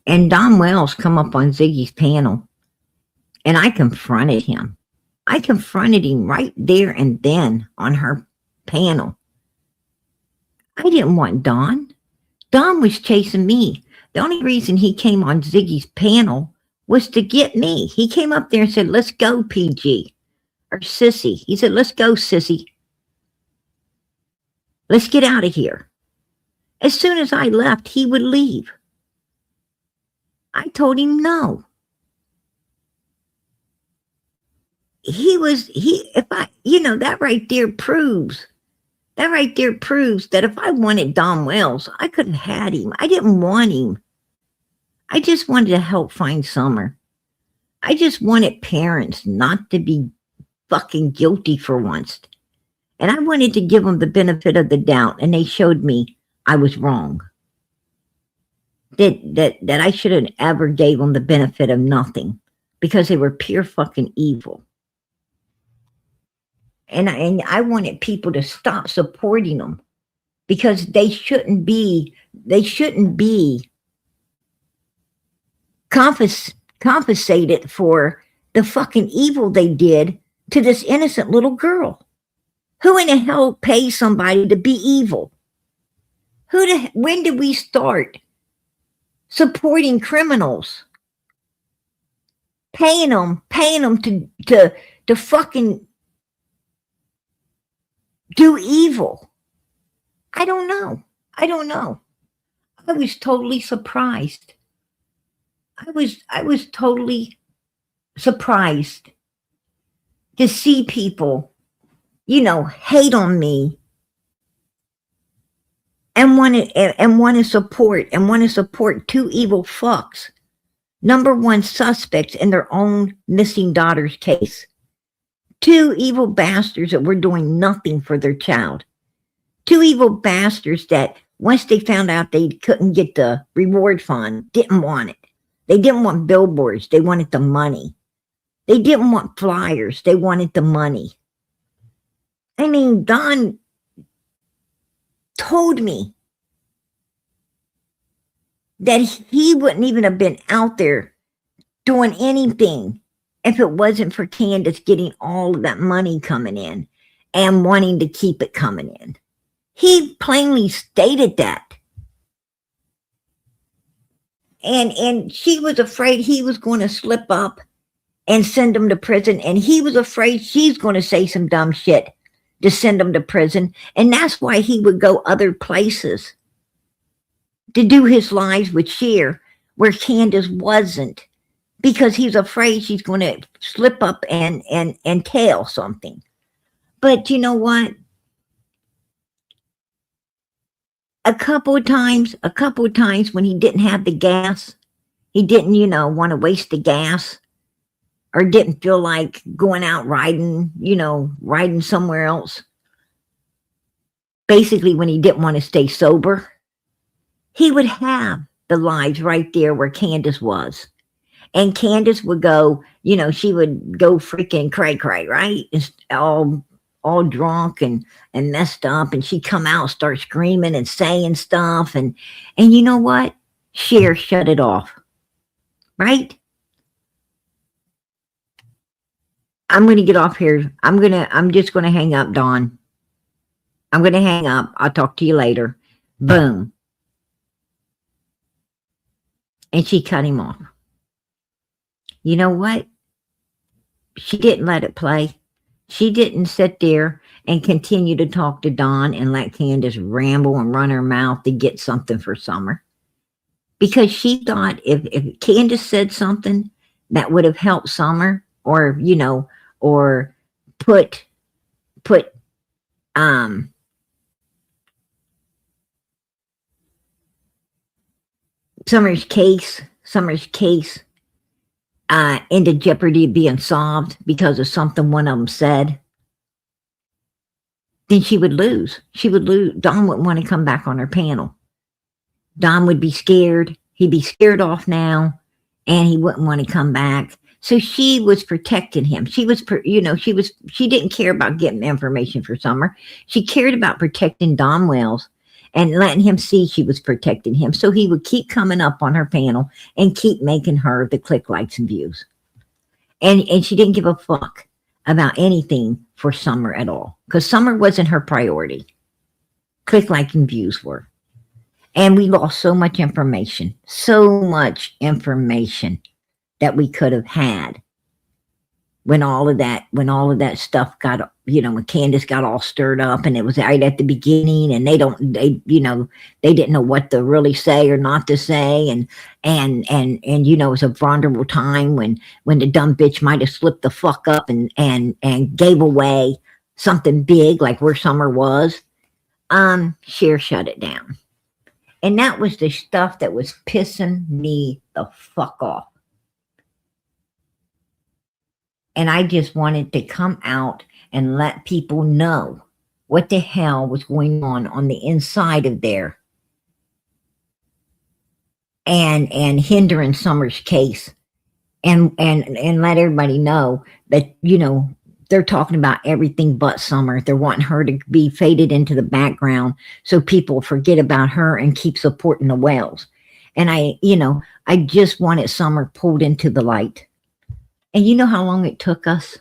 Don Wells come up on Ziggy's panel, and I confronted him. I confronted him right there and then on her panel. I didn't want Don. Don was chasing me. The only reason he came on Ziggy's panel was to get me. He came up there and said, "Let's go, PG." Or Sissy. He said, "Let's go, Sissy. Let's get out of here." As soon as I left, he would leave. I told him no. That right there proves that if I wanted Don Wells, I could have had him. I didn't want him. I just wanted to help find Summer. I just wanted parents not to be fucking guilty for once. And I wanted to give them the benefit of the doubt, and they showed me I was wrong. That I shouldn't ever gave them the benefit of nothing because they were pure fucking evil. And I wanted people to stop supporting them because they shouldn't be compensated for the fucking evil they did to this innocent little girl. Who in the hell pays somebody to be evil? When did we start supporting criminals? Paying them to fucking do evil. I don't know. I was totally surprised. I was totally surprised to see people, hate on me and want to support two evil fucks, number one suspects in their own missing daughter's case. Two evil bastards that were doing nothing for their child. Two evil bastards that once they found out they couldn't get the reward fund, didn't want it. They didn't want billboards. They wanted the money. They didn't want flyers. They wanted the money. I mean, Don told me that he wouldn't even have been out there doing anything if it wasn't for Candace getting all of that money coming in and wanting to keep it coming in. He plainly stated that. And she was afraid he was going to slip up and send him to prison. And he was afraid she's going to say some dumb shit to send him to prison. And that's why he would go other places to do his lives with Cher where Candace wasn't. Because he's afraid she's going to slip up and tell something. But you know what? A couple of times when he didn't have the gas, he didn't, want to waste the gas or didn't feel like going out riding somewhere else. Basically, when he didn't want to stay sober, he would have the lives right there where Candace was. And Candace would go, she would go freaking cray cray, right? It's all drunk and messed up, and she'd come out, start screaming and saying stuff, and you know what? Cher shut it off, right? I'm gonna get off here. I'm just gonna hang up, Dawn. I'm gonna hang up. I'll talk to you later. Boom. And she cut him off. You know what? She didn't let it play. She didn't sit there and continue to talk to Dawn and let Candace ramble and run her mouth to get something for Summer. Because she thought if Candace said something that would have helped Summer, or or put um Summer's case into jeopardy of being solved because of something one of them said, then she would lose. Dawn wouldn't want to come back on her panel. Dawn would be scared. He'd be scared off now, and he wouldn't want to come back. So she was protecting him. She didn't care about getting information for Summer. She cared about protecting Don Wells and letting him see she was protecting him. So he would keep coming up on her panel and keep making her the click, likes, and views. And she didn't give a fuck about anything for Summer at all, because Summer wasn't her priority. Click, like, and views were. And we lost so much information that we could have had when all of that stuff got, when Candace got all stirred up, and it was right at the beginning, and they didn't know what to really say or not to say. And it was a vulnerable time when the dumb bitch might have slipped the fuck up and gave away something big, like where Summer was. Cher shut it down. And that was the stuff that was pissing me the fuck off. And I just wanted to come out and let people know what the hell was going on the inside of there, and hindering Summer's case, and let everybody know that, they're talking about everything but Summer. They're wanting her to be faded into the background so people forget about her and keep supporting the Wells. And I just wanted Summer pulled into the light. And you know how long it took us?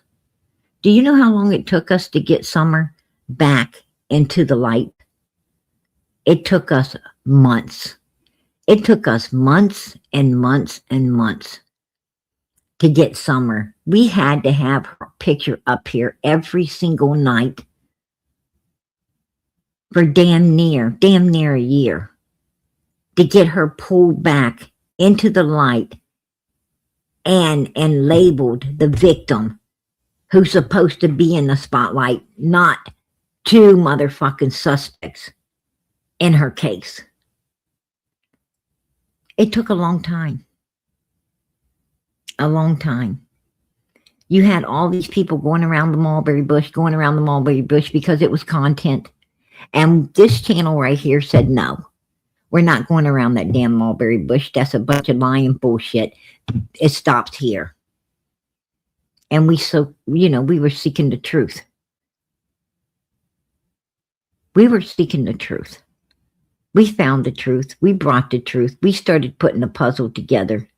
Do you know how long it took us to get Summer back into the light? It took us months. It took us months and months and months to get Summer. We had to have her picture up here every single night for damn near a year to get her pulled back into the light and labeled the victim who's supposed to be in the spotlight, not two motherfucking suspects in her case. It took a long time. A long time. You had all these people going around the mulberry bush because it was content. And this channel right here said, no, we're not going around that damn mulberry bush. That's a bunch of lying bullshit. It stops here. And we were seeking the truth. We were seeking the truth. We found the truth. We brought the truth. We started putting the puzzle together.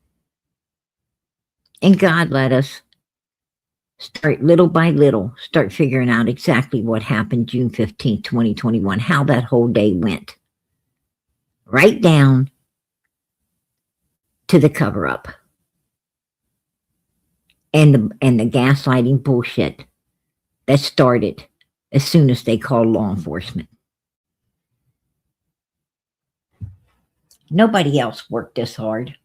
And God let us start little by little, start figuring out exactly what happened June 15th, 2021, how that whole day went. Right down to the cover-up. And the gaslighting bullshit that started as soon as they called law enforcement. Nobody else worked this hard,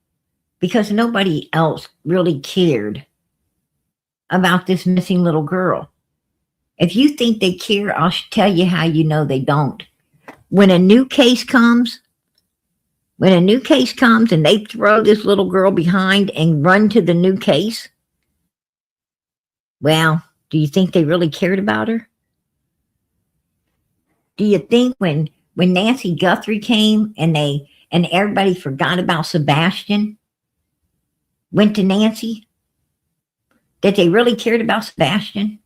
because nobody else really cared about this missing little girl. If you think they care, I'll tell you how you know they don't. When a new case comes, and they throw this little girl behind and run to the new case, well, do you think they really cared about her? Do you think when Nancy Guthrie came and everybody forgot about Sebastian, went to Nancy, that they really cared about Sebastian?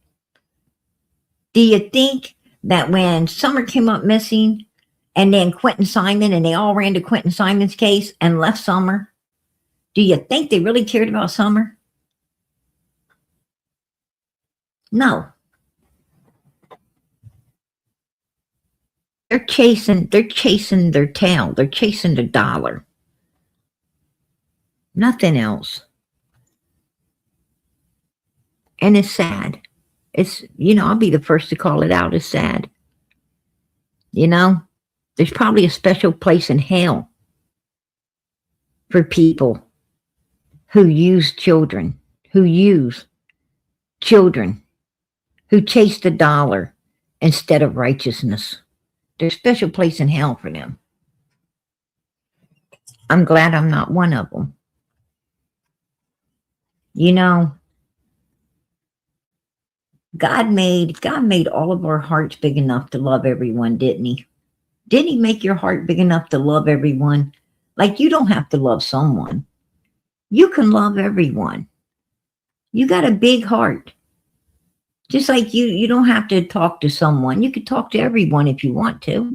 Do you think that when Summer came up missing and then Quentin Simon and they all ran to Quentin Simon's case and left Summer, do you think they really cared about Summer? No. They're chasing their tail. They're chasing the dollar. Nothing else. And it's sad. It's, I'll be the first to call it out. It's sad. There's probably a special place in hell for people who use children, who chase the dollar instead of righteousness. There's a special place in hell for them. I'm glad I'm not one of them. God made all of our hearts big enough to love everyone, didn't he? Didn't he make your heart big enough to love everyone? Like, you don't have to love someone. You can love everyone. You got a big heart. Just like you don't have to talk to someone. You could talk to everyone if you want to.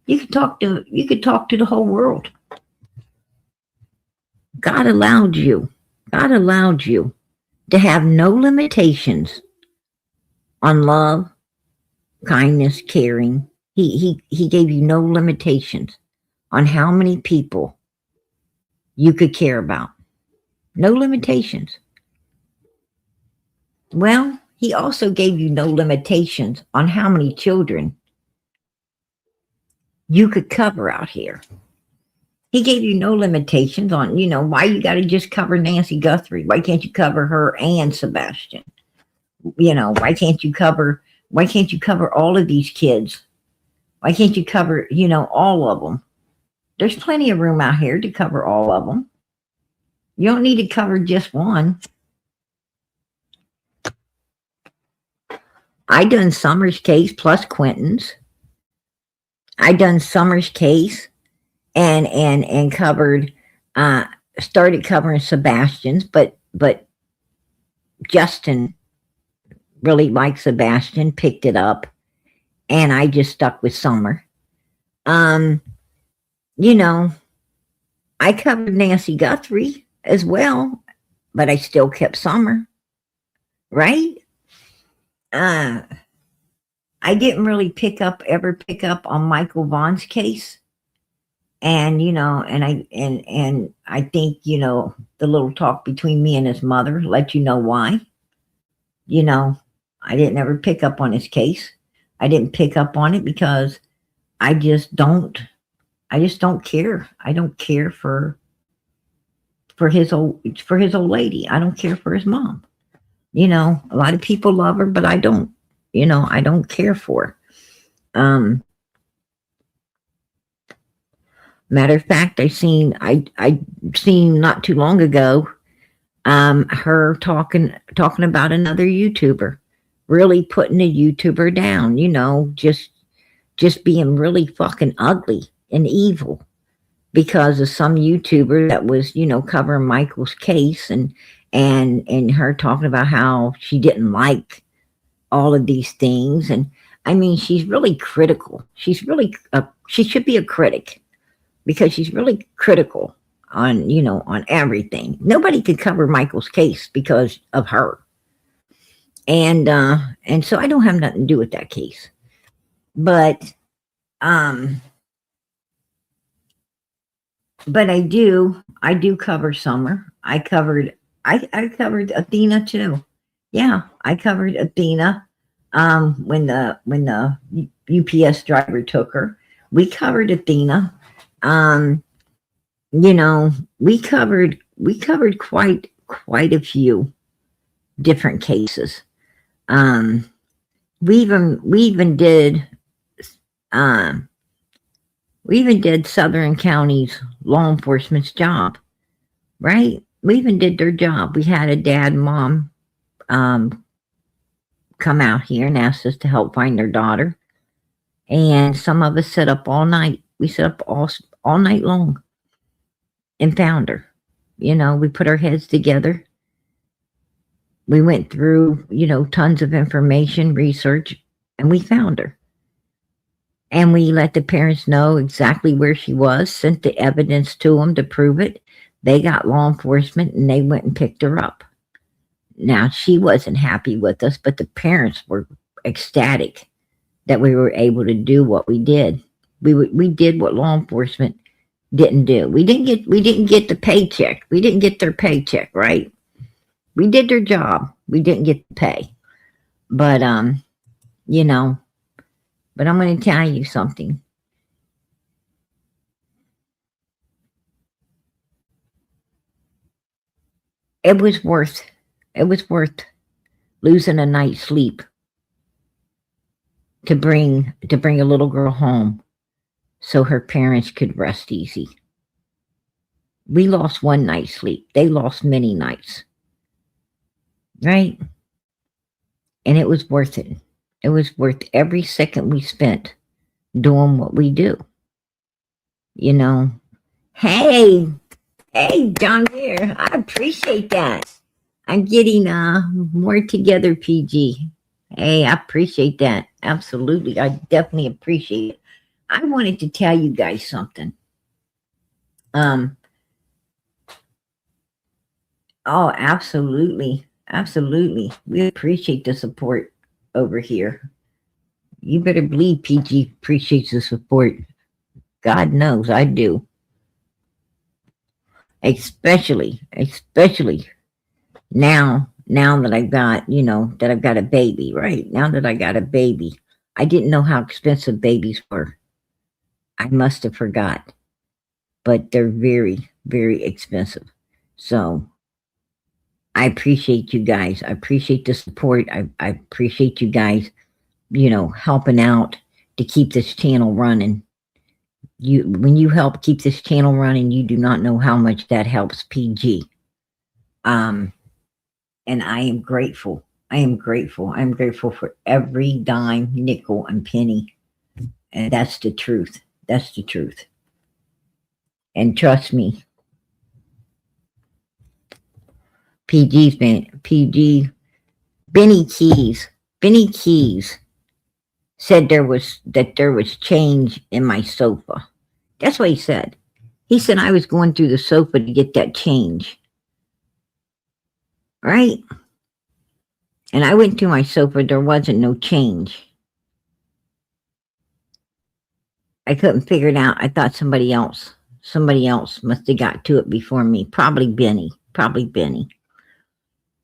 You could talk to the whole world. God allowed you to have no limitations on love, kindness, caring. He gave you no limitations on how many people you could care about. No limitations. Well, he also gave you no limitations on how many children you could cover out here. He gave you no limitations on, why you got to just cover Nancy Guthrie. Why can't you cover her and Sebastian? Why can't you cover all of these kids? Why can't you cover, all of them? There's plenty of room out here to cover all of them. You don't need to cover just one. I done Summer's case plus Quentin's. I done Summer's case and covered, started covering Sebastian's, but Justin really liked Sebastian, picked it up, and I just stuck with Summer. I covered Nancy Guthrie as well, but I still kept Summer, right? I didn't really ever pick up on Michael Vaughn's case. And, I think, the little talk between me and his mother let you know why. I didn't ever pick up on his case. I didn't pick up on it because I just don't care. I don't care for his old lady. I don't care for his mom. A lot of people love her, but I don't. I don't care for her. Matter of fact, I seen not too long ago, her talking about another YouTuber, really putting a YouTuber down, just being really fucking ugly and evil because of some YouTuber that was, covering Michael's case and her talking about how she didn't like all of these things. And I mean, she's really critical. She should be a critic because she's really critical on, on everything. Nobody could cover Michael's case because of her. And so I don't have nothing to do with that case. But I do cover Summer. I covered Athena too. Yeah, I covered Athena when the UPS driver took her. We covered Athena. We covered quite a few different cases. We even did Southern County's law enforcement's job, right? We even did their job. We had a dad and mom come out here and asked us to help find their daughter. And some of us set up all night. We set up all night long and found her. We put our heads together. We went through, tons of information, research, and we found her. And we let the parents know exactly where she was, sent the evidence to them to prove it. They got law enforcement and they went and picked her up. Now, she wasn't happy with us, but the parents were ecstatic that we were able to do what we did. We did what law enforcement didn't do. We didn't get the paycheck. We didn't get their paycheck, right? We did their job. We didn't get the pay. But you know, but I'm going to tell you something. It was worth it was worth losing a night's sleep to bring a little girl home so her parents could rest easy. We lost one night's sleep. They lost many nights. Right? And it was worth it. It was worth every second we spent doing what we do. You know. Hey, hey, John Deere, I appreciate that. I'm getting more together, PG. Hey, I appreciate that. Absolutely. I definitely appreciate it. I wanted to tell you guys something. Um, oh, absolutely. Absolutely. We appreciate the support over here. You better believe PG appreciates the support. God knows I do. Especially now that I've got a baby, right? Now that I got a baby. I didn't know how expensive babies were. I must have forgot. But they're very, very expensive. So I appreciate you guys. I appreciate the support. I appreciate you guys, helping out to keep this channel running. When you help keep this channel running, you do not know how much that helps PG. And I am grateful. I am grateful. I'm grateful for every dime, nickel, and penny. And that's the truth. That's the truth. And trust me, Benny Keys said there was change in my sofa. That's what he said. He said I was going through the sofa to get that change. Right? And I went to my sofa, there wasn't no change. I couldn't figure it out. I thought somebody else must have got to it before me. Probably Benny.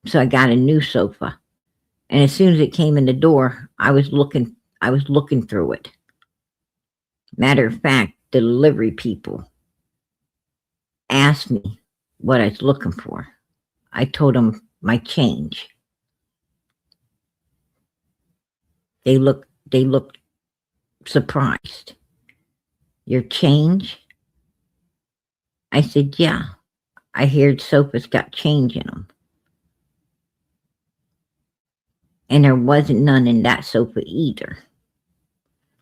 So I got a new sofa. And as soon as it came in the door, I was looking through it. Matter of fact, the delivery people asked me what I was looking for. I told them my change. They looked surprised. Your change? I said, yeah. I heard sofas got change in them. And there wasn't none in that sofa either.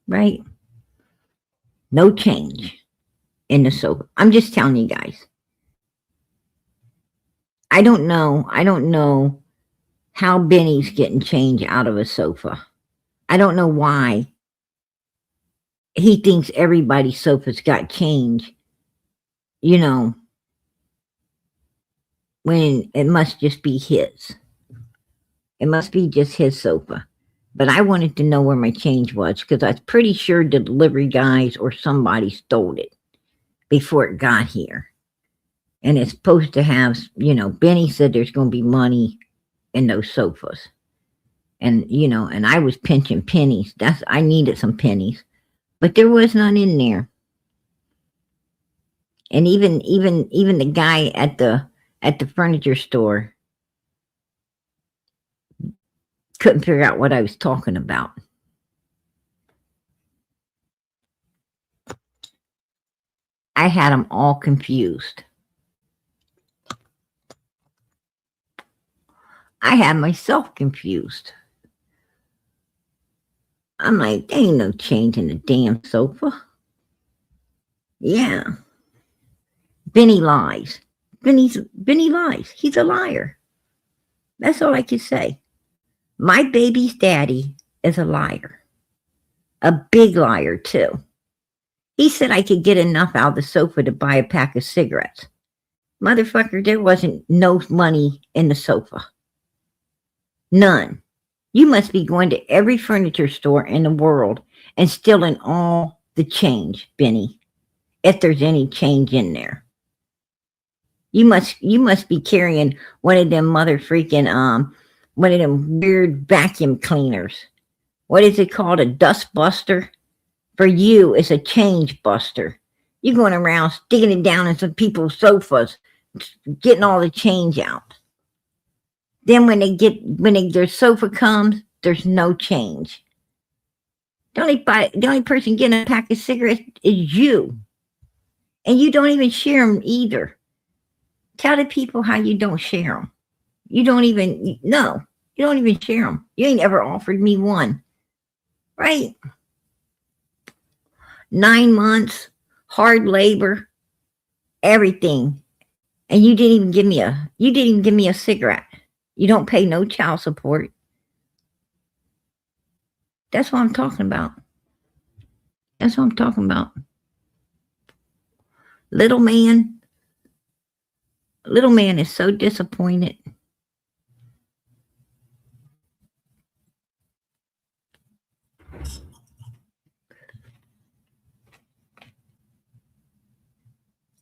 Right? No change in the sofa. I'm just telling you guys. I don't know how Benny's getting change out of a sofa. I don't know why he thinks everybody's sofa's got change, when it must just be his. It must be just his sofa. But I wanted to know where my change was because I was pretty sure the delivery guys or somebody stole it before it got here. And it's supposed to have, Benny said there's going to be money in those sofas. And, and I was pinching pennies. I needed some pennies. But there was none in there. And even the guy at the furniture store couldn't figure out what I was talking about. I had them all confused. I had myself confused. I'm like, there ain't no change in the damn sofa. Yeah. Benny lies. Benny lies. He's a liar. That's all I can say. My baby's daddy is a liar. A big liar, too. He said I could get enough out of the sofa to buy a pack of cigarettes. Motherfucker, there wasn't no money in the sofa. None. You must be going to every furniture store in the world and stealing all the change, Benny, if there's any change in there. You must be carrying one of them mother freaking one of them weird vacuum cleaners. What is it called? A dust buster? For you, it's a change buster. You going around sticking it down in some people's sofas, getting all the change out. Then when their sofa comes, there's no change. The only person getting a pack of cigarettes is you. And you don't even share them either. Tell the people how you don't share them. You don't even share them. You ain't ever offered me one. Right? 9 months, hard labor, everything. And you didn't even give me a cigarette. You don't pay no child support. That's what I'm talking about. That's what I'm talking about. Little man is so disappointed.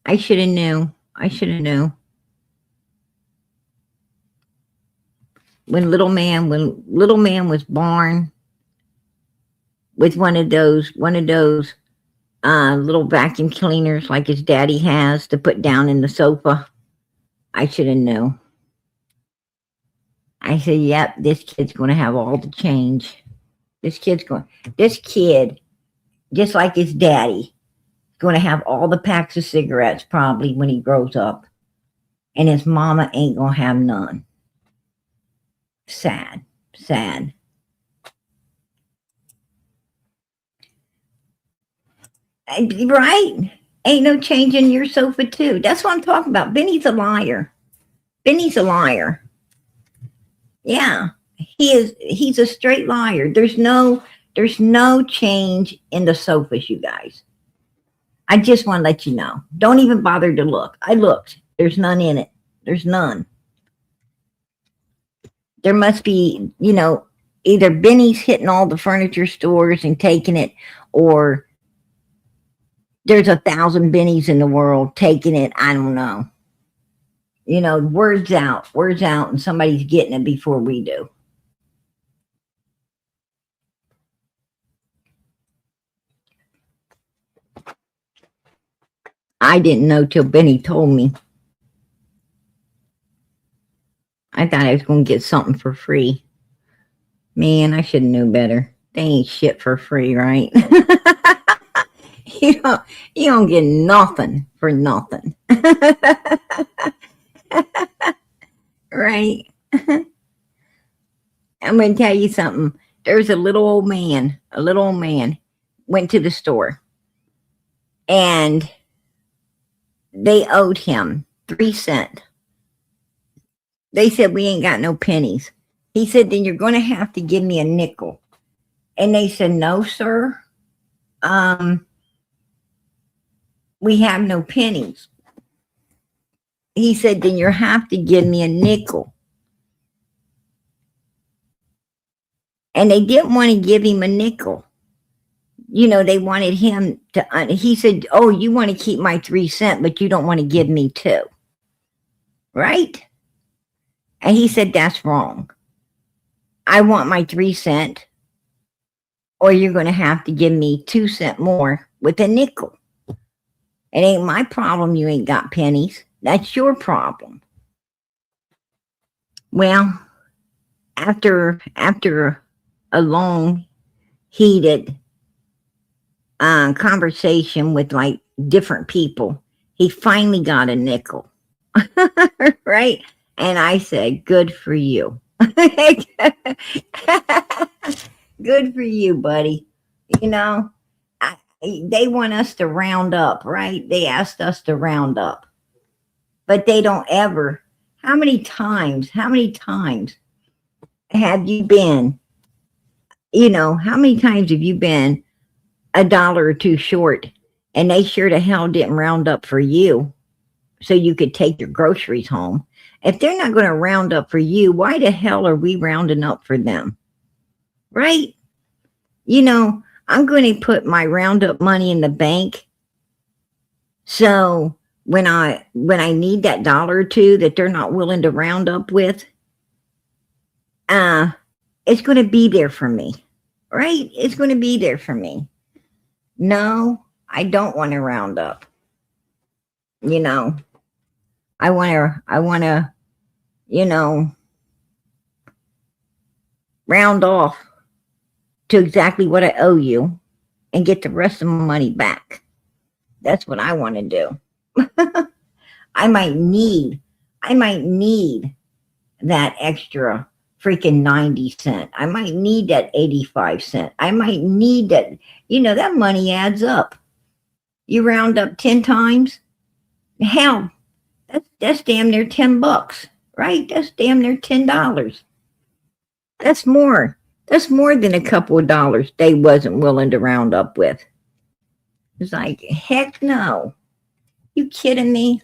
I should have knew. When little man was born with one of those little vacuum cleaners like his daddy has to put down in the sofa, I should have known. I said, yep, this kid's going to have all the change. This kid, just like his daddy, going to have all the packs of cigarettes probably when he grows up. And his mama ain't going to have none. Sad. Right? Ain't no change in your sofa too. That's what I'm talking about. Benny's a liar. Yeah. He's a straight liar. There's no change in the sofas, you guys. I just want to let you know. Don't even bother to look. I looked. There's none in it. There's none. There must be, either Benny's hitting all the furniture stores and taking it, or there's 1,000 Bennies in the world taking it. I don't know. Words out, and somebody's getting it before we do. I didn't know till Benny told me. I thought I was going to get something for free. Man, I should have known better. They ain't shit for free, right? You don't get nothing for nothing. Right? I'm going to tell you something. There's a little old man went to the store, and they owed him 3 cents. They said, we ain't got no pennies. He said, then you're going to have to give me a nickel. And they said, no, sir. We have no pennies. He said, then you have to give me a nickel. And they didn't want to give him a nickel. They wanted him to, he said, oh, you want to keep my 3 cents, but you don't want to give me 2. Right? And he said, that's wrong. I want my 3 cents, or you're going to have to give me 2 cents more with a nickel. It ain't my problem you ain't got pennies. That's your problem. Well, after a long, heated conversation with like different people, he finally got a nickel. Right? And I said, good for you. Good for you, buddy. They want us to round up, right? They asked us to round up. but they don't ever. How many times have you been, how many times have you been a dollar or two short and they sure to hell didn't round up for you so you could take your groceries home? If they're not going to round up for you, why the hell are we rounding up for them? Right? I'm going to put my roundup money in the bank. So when I need that dollar or two that they're not willing to round up with, it's going to be there for me. Right? It's going to be there for me. No, I don't want to round up. I want to, round off to exactly what I owe you and get the rest of my money back. That's what I want to do. I might need that extra freaking 90 cent. I might need that 85 cent. I might need that. That money adds up. You round up 10 times. Hell, that's damn near $10, right? That's damn near $10. That's more. That's more than a couple of dollars they wasn't willing to round up with. It's like, heck no. You kidding me?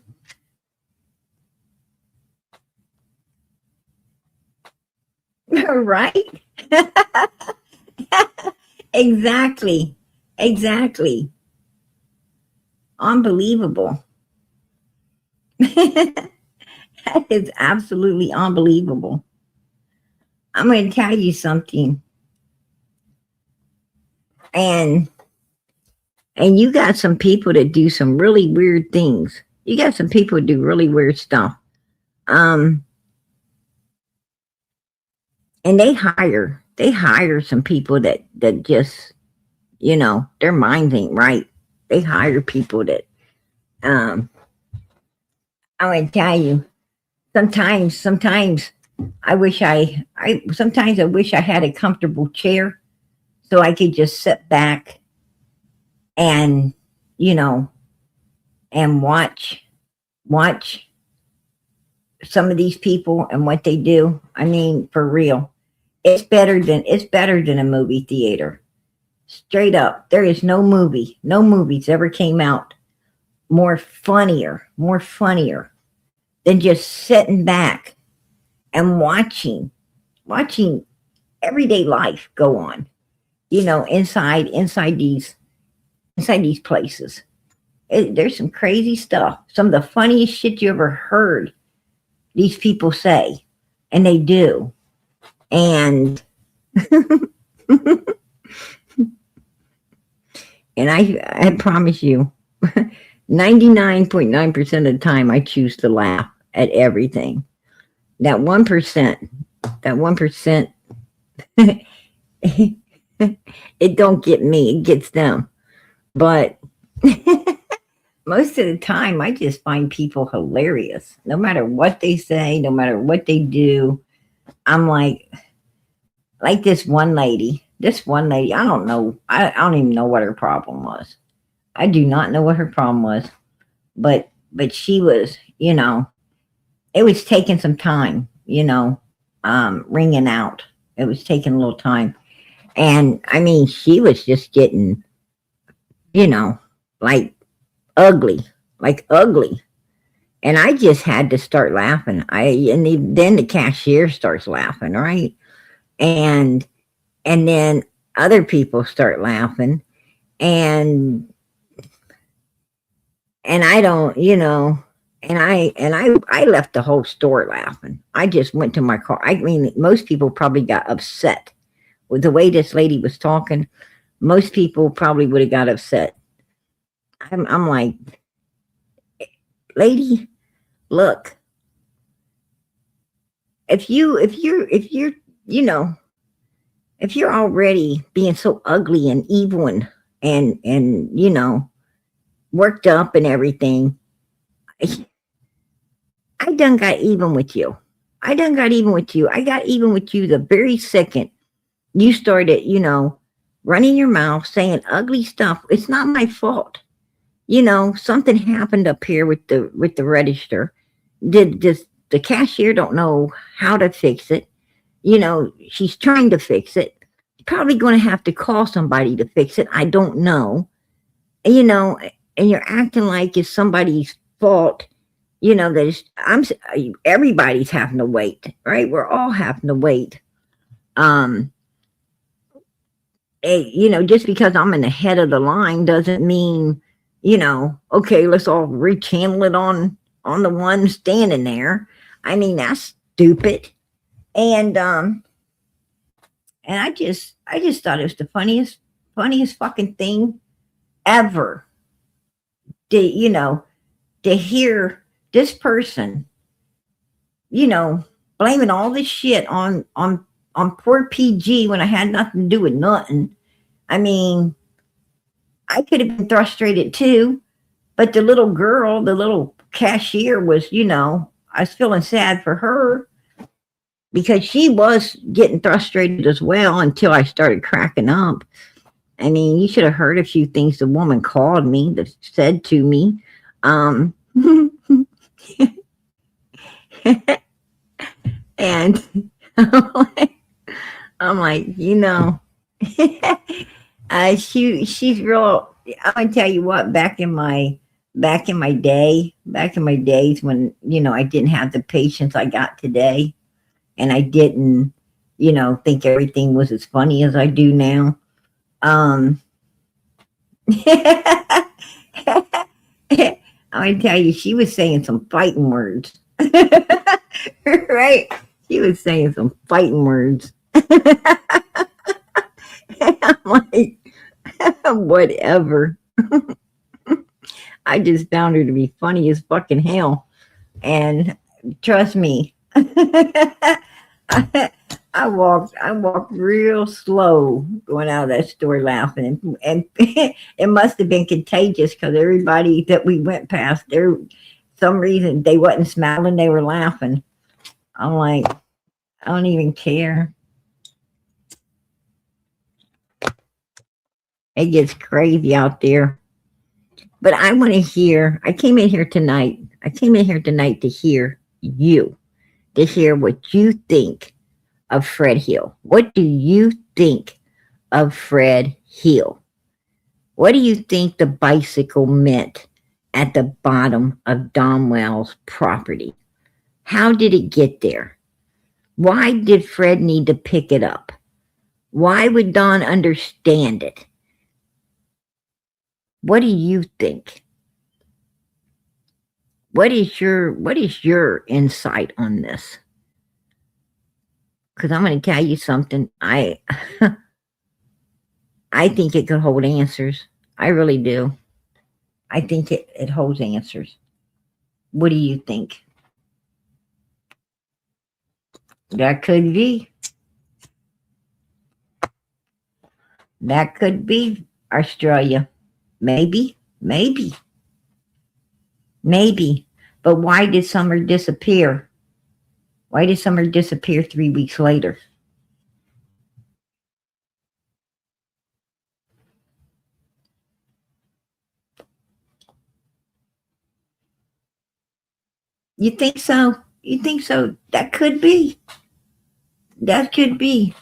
Right? Exactly. Unbelievable. That is absolutely unbelievable. I'm going to tell you something. And you got some people that do some really weird things. You got some people that do really weird stuff. And they hire some people that just, their minds ain't right. They hire people that, I'm going to tell you, sometimes I wish I had a comfortable chair so I could just sit back and, and watch some of these people and what they do. I mean, for real, it's better than a movie theater. Straight up, there is no movies ever came out more funnier than just sitting back and watching everyday life go on, inside these places. There's some crazy stuff. Some of the funniest shit you ever heard these people say, and they do. And and I promise you, 99.9% of the time I choose to laugh at everything. That 1%, it don't get me, it gets them. But most of the time, I just find people hilarious. No matter what they say, no matter what they do, I'm like this one lady, I don't know. I don't even know what her problem was. I do not know what her problem was. But she was, it was taking some time, ringing out. It was taking a little time. And I mean, she was just getting, like ugly. And I just had to start laughing. Then the cashier starts laughing, right? And then other people start laughing, and I don't, and I left the whole store laughing. I just went to my car. I mean, most people probably got upset with the way this lady was talking. Most people probably would have got upset. I'm like, lady, look, if you're already being so ugly and evil and worked up and everything, I done got even with you. I got even with you the very second you started, running your mouth, saying ugly stuff. It's not my fault. Something happened up here with the register. The cashier don't know how to fix it. You know, she's trying to fix it. Probably going to have to call somebody to fix it. I don't know. You know, and you're acting like it's somebody's fault. You know, everybody's having to wait, right? We're all having to wait. Um, you know, just because I'm in the head of the line doesn't mean, you know, okay, let's all rechannel it on the one standing there. I mean, that's stupid. And I just thought it was the funniest fucking thing ever. You know, to hear this person, you know, blaming all this shit on poor PG when I had nothing to do with nothing. I mean, I could have been frustrated too, but the little girl, the little cashier was, you know, I was feeling sad for her because she was getting frustrated as well until I started cracking up. I mean, you should have heard a few things the woman called me, that said to me. Um, and I'm like, you know, she's real. I'm gonna tell you what. Back in my days when you know I didn't have the patience I got today, and I didn't, you know, think everything was as funny as I do now. Um, I'm gonna tell you, she was saying some fighting words, right? She was saying some fighting words. I'm like, whatever. I just found her to be funny as fucking hell. And trust me, I, I walked real slow going out of that store laughing. And it must have been contagious because everybody that we went past, there, some reason they wasn't smiling, they were laughing. I'm like, I don't even care. It gets crazy out there. But I want to hear, I came in here tonight to hear you, to hear what you think of Fred Hill. What do you think of Fred Hill? What do you think the bicycle meant at the bottom of Domwell's property? How did it get there? Why did Fred need to pick it up? Why would Don understand it? What do you think? What is your insight on this? Because I'm going to tell you something. I think it could hold answers. I really do. I think it holds answers. What do you think? That could be. That could be Australia. Maybe. Maybe. Maybe. But why did Summer disappear? Why did Summer disappear 3 weeks later? You think so? You think so? That could be. That could be.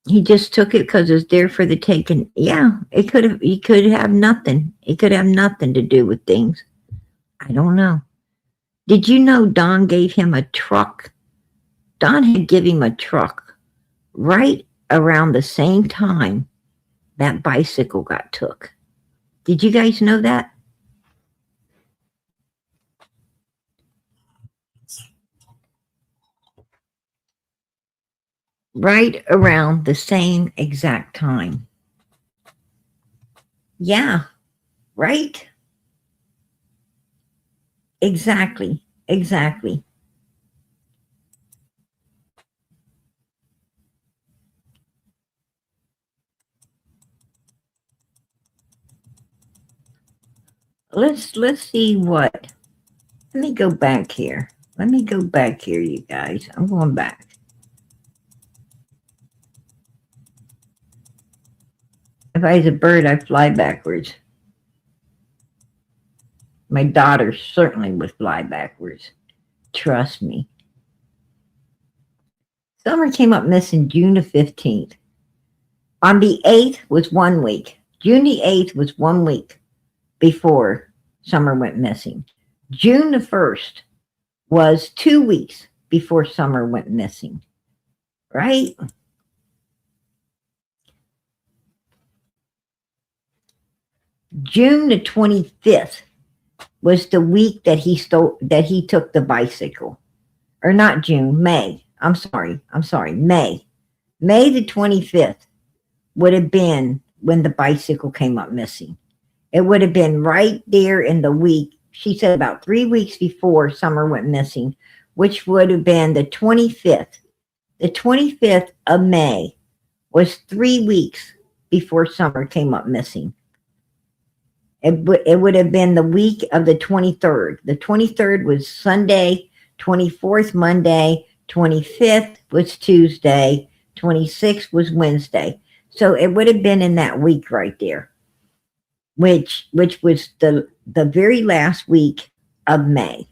He just took it because it's there for the taking. Yeah, it could have. He could have nothing. It could have nothing to do with things. I don't know. Did you know Don gave him a truck? Don had given him a truck right around the same time that bicycle got took. Did you guys know that? Right around the same exact time. Yeah, right? Exactly. Exactly. Let's see what. Let me go back here. Let me go back here, you guys. I'm going back. If I was a bird, I'd fly backwards. My daughter certainly would fly backwards. Trust me. Summer came up missing June the 15th. On the 8th was 1 week. June the 8th was 1 week before Summer went missing. June the 1st was 2 weeks before Summer went missing. Right? June the 25th was the week that he took the bicycle. Or not June, May. I'm sorry, May. May the 25th would have been when the bicycle came up missing. It would have been right there in the week, she said about 3 weeks before Summer went missing, which would have been the 25th. The 25th of May was 3 weeks before Summer came up missing. It would have been the week of the 23rd. The 23rd was Sunday, 24th Monday, 25th was Tuesday, 26th was Wednesday. So it would have been in that week right there, which was the very last week of May.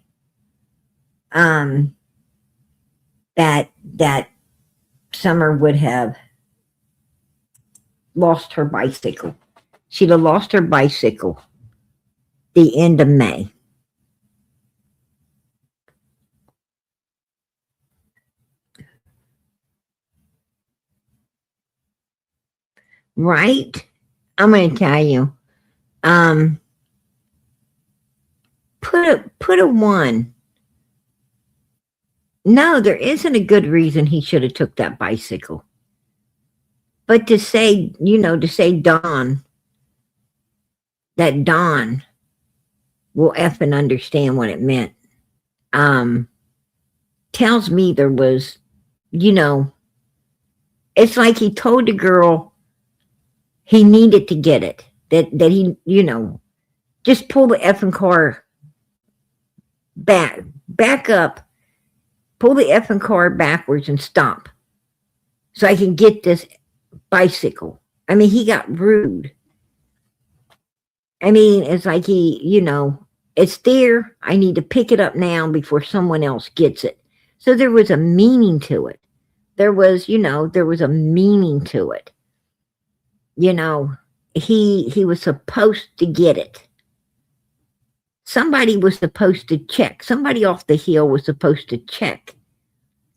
That Summer would have lost her bicycle. She'd have lost her bicycle the end of May. Right? I'm going to tell you. Put a 1. No, there isn't a good reason he should have took that bicycle. But to say Dawn, that Dawn will effing understand what it meant, tells me there was, it's like he told the girl he needed to get it. That he, just pull the effing car back up, pull the effing car backwards and stop so I can get this bicycle. I mean, he got rude. I mean, it's like he, it's there. I need to pick it up now before someone else gets it. So there was a meaning to it. There was a meaning to it. He was supposed to get it. Somebody was supposed to check. Somebody off the hill was supposed to check.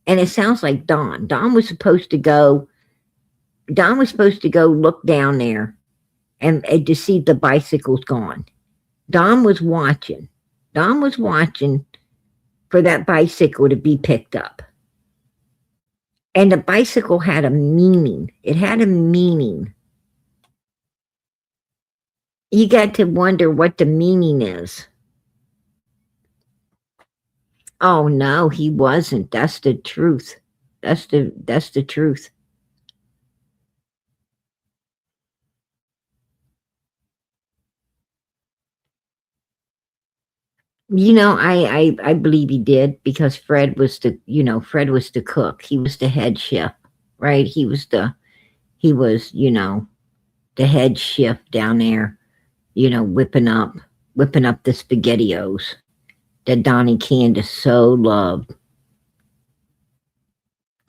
And it sounds like Dawn. Dawn was supposed to go look down there and to see if the bicycle's gone. Dawn was watching for that bicycle to be picked up. And the bicycle had a meaning. It had a meaning. You got to wonder what the meaning is. Oh no, he wasn't. That's the truth. That's the truth. I believe he did because Fred was the cook. He was the head chef, right? He was the head chef down there, whipping up the SpaghettiOs that Donnie Candace so loved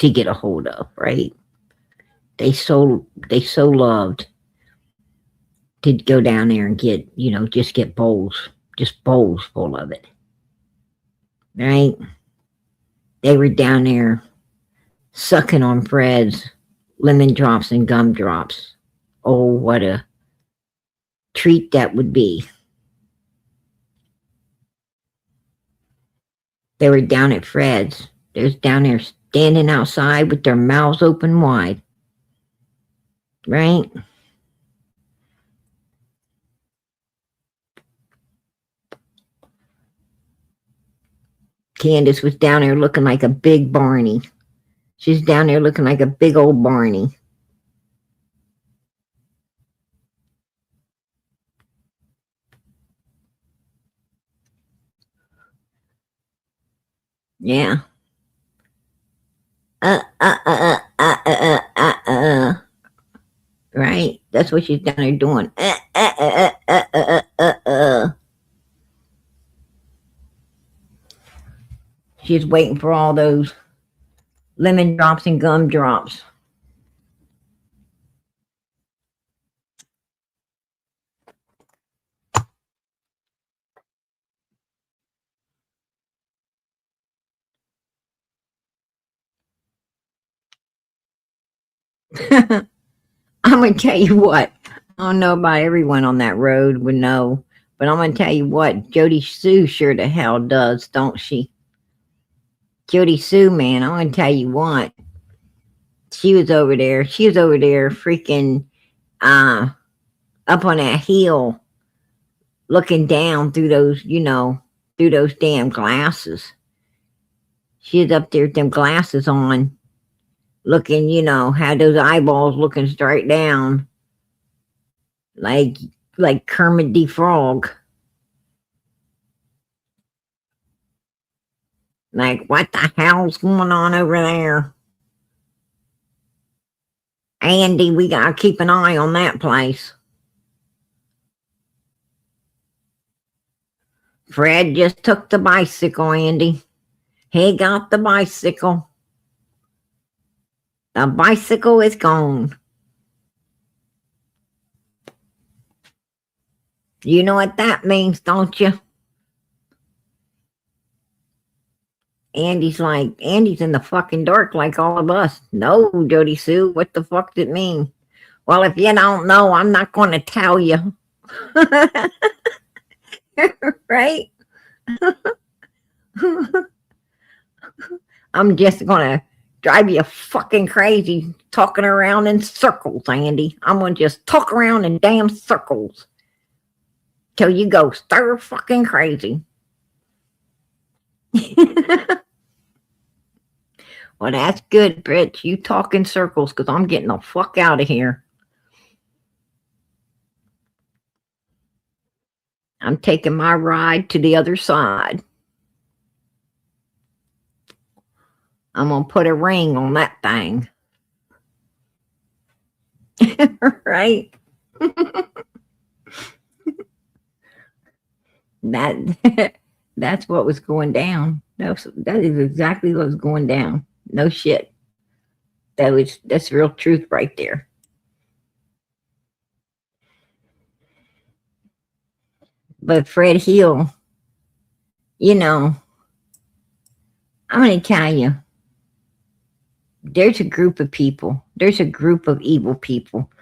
to get a hold of, right? They so loved to go down there and get, just get bowls full of it, right? They were down there sucking on Fred's lemon drops and gumdrops. Oh, what a treat that would be. They were down at Fred's. They was down there standing outside with their mouths open wide, right? Candace was down there looking like a big Barney. She's down there looking like a big old Barney. Yeah. Right? That's what she's down there doing. she's waiting for all those lemon drops and gumdrops. I'm gonna tell you what. I don't know about everyone on that road would know, but I'm gonna tell you what. Jody Sue sure the hell does, don't she? Jody Sue, man, I'm gonna tell you what. She was over there. She was over there, freaking up on that hill, looking down through those, through those damn glasses. She was up there with them glasses on, looking, had those eyeballs looking straight down, like Kermit the Frog. Like, what the hell's going on over there? Andy, we gotta keep an eye on that place. Fred just took the bicycle, Andy. He got the bicycle. The bicycle is gone. You know what that means, don't you? Andy's in the fucking dark like all of us. No, Jody Sue, what the fuck does it mean? Well, if you don't know, I'm not going to tell you. Right? I'm just going to drive you fucking crazy talking around in circles, Andy. I'm going to just talk around in damn circles till you go stir fucking crazy. Well, that's good, Rich. You talk in circles because I'm getting the fuck out of here. I'm taking my ride to the other side. I'm going to put a ring on that thing. Right? That's what was going down. That is exactly what was going down. No shit. That's real truth right there. But Fred Hill, I'm going to tell you, there's a group of people. There's a group of evil people.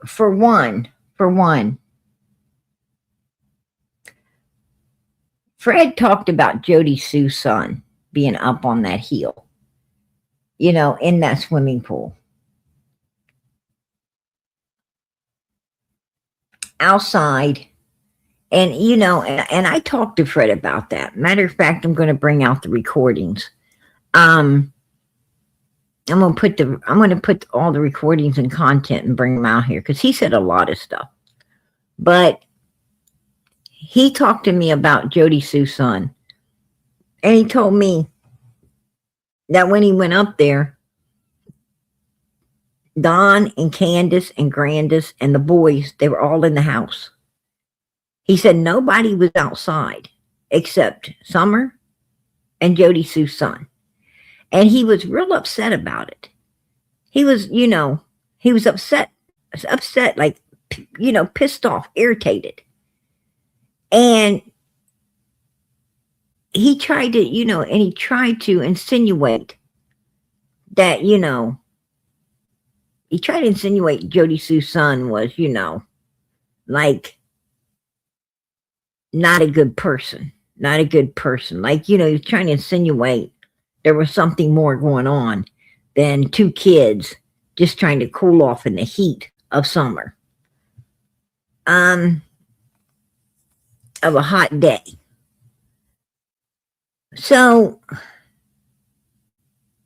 For one, Fred talked about Jody Sue's son being up on that hill, in that swimming pool. Outside. And, and I talked to Fred about that. Matter of fact, I'm going to bring out the recordings. I'm going to put all the recordings and content and bring them out here because he said a lot of stuff. But he talked to me about Jody Sue's son. And he told me that when he went up there, Don and Candace and Grandis and the boys, they were all in the house. He said nobody was outside except Summer and Jody Sue's son. And he was real upset about it. He was, he was upset, like, pissed off, irritated. And he tried to, insinuate that, he tried to insinuate Jody Sue's son was, like, not a good person. Like, he was trying to insinuate there was something more going on than two kids just trying to cool off in the heat of summer. Of a hot day. So,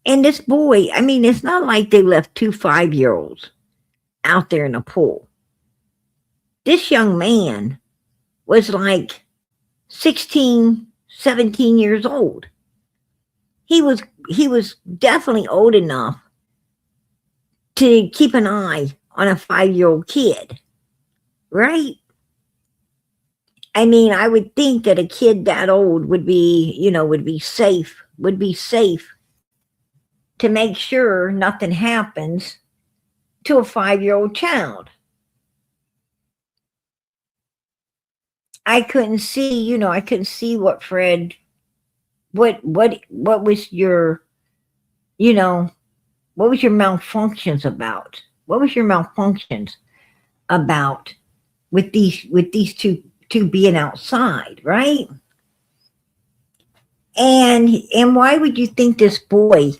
and this boy, it's not like they left 2 5-year-olds out there in a pool. This young man was like 16, 17 years old. He was definitely old enough to keep an eye on a 5-year-old kid, right? I mean, I would think that a kid that old would be, would be safe to make sure nothing happens to a 5-year-old child. I couldn't see, I couldn't see what Fred, what was your, what was your malfunctions about? What was your malfunctions about with these two being outside, right? And why would you think this boy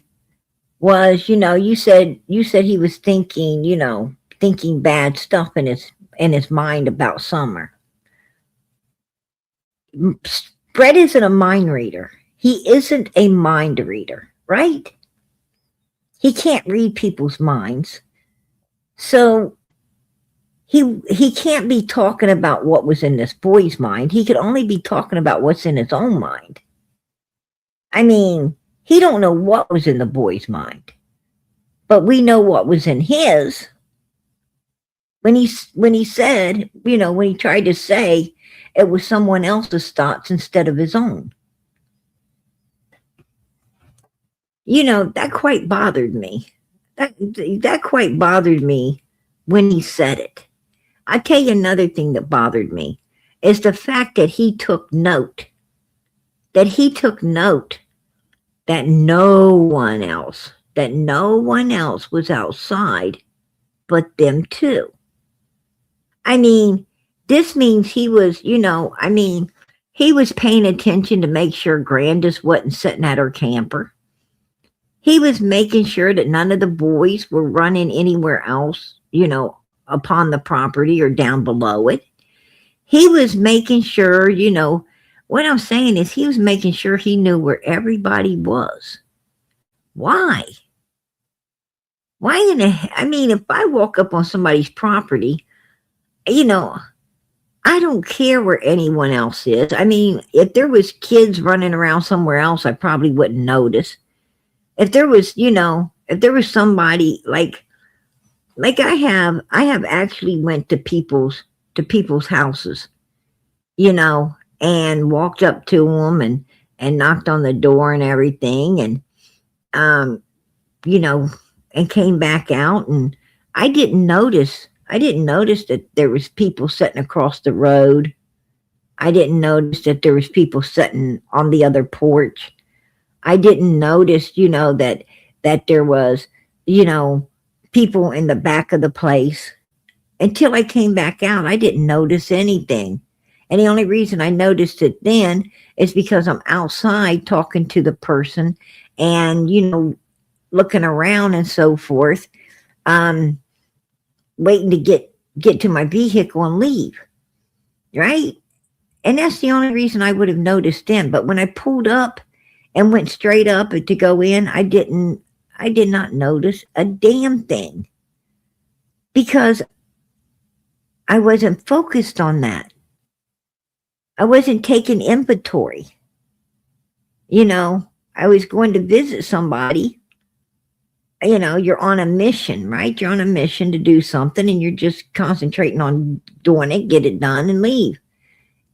was, you said he was thinking, thinking bad stuff in his mind about Summer. Brett isn't a mind reader. He isn't a mind reader, right? He can't read people's minds. So he can't be talking about what was in this boy's mind. He could only be talking about what's in his own mind. I mean, he don't know what was in the boy's mind, but we know what was in his. When he said, when he tried to say it was someone else's thoughts instead of his own. That quite bothered me. That quite bothered me when he said it. I tell you another thing that bothered me is the fact that he took note. That no one else was outside but them two. I mean, this means he was, he was paying attention to make sure Grandis wasn't sitting at her camper. He was making sure that none of the boys were running anywhere else, upon the property or down below it. He was making sure, what I'm saying is he was making sure he knew where everybody was. Why? If I walk up on somebody's property, I don't care where anyone else is. I mean, if there was kids running around somewhere else, I probably wouldn't notice. If there was, somebody like I have actually went to people's houses, and walked up to them and knocked on the door and everything, and and came back out, and I didn't notice that there was people sitting across the road. I didn't notice that there was people sitting on the other porch. I didn't notice, that there was, people in the back of the place. Until I came back out, I didn't notice anything. And the only reason I noticed it then is because I'm outside talking to the person and, looking around and so forth, waiting to get to my vehicle and leave, right? And that's the only reason I would have noticed then. But when I pulled up and went straight up to go in, I did not notice a damn thing because I wasn't focused on that. I wasn't taking inventory. I was going to visit somebody. You're on a mission, right? You're on a mission to do something and you're just concentrating on doing it, get it done and leave.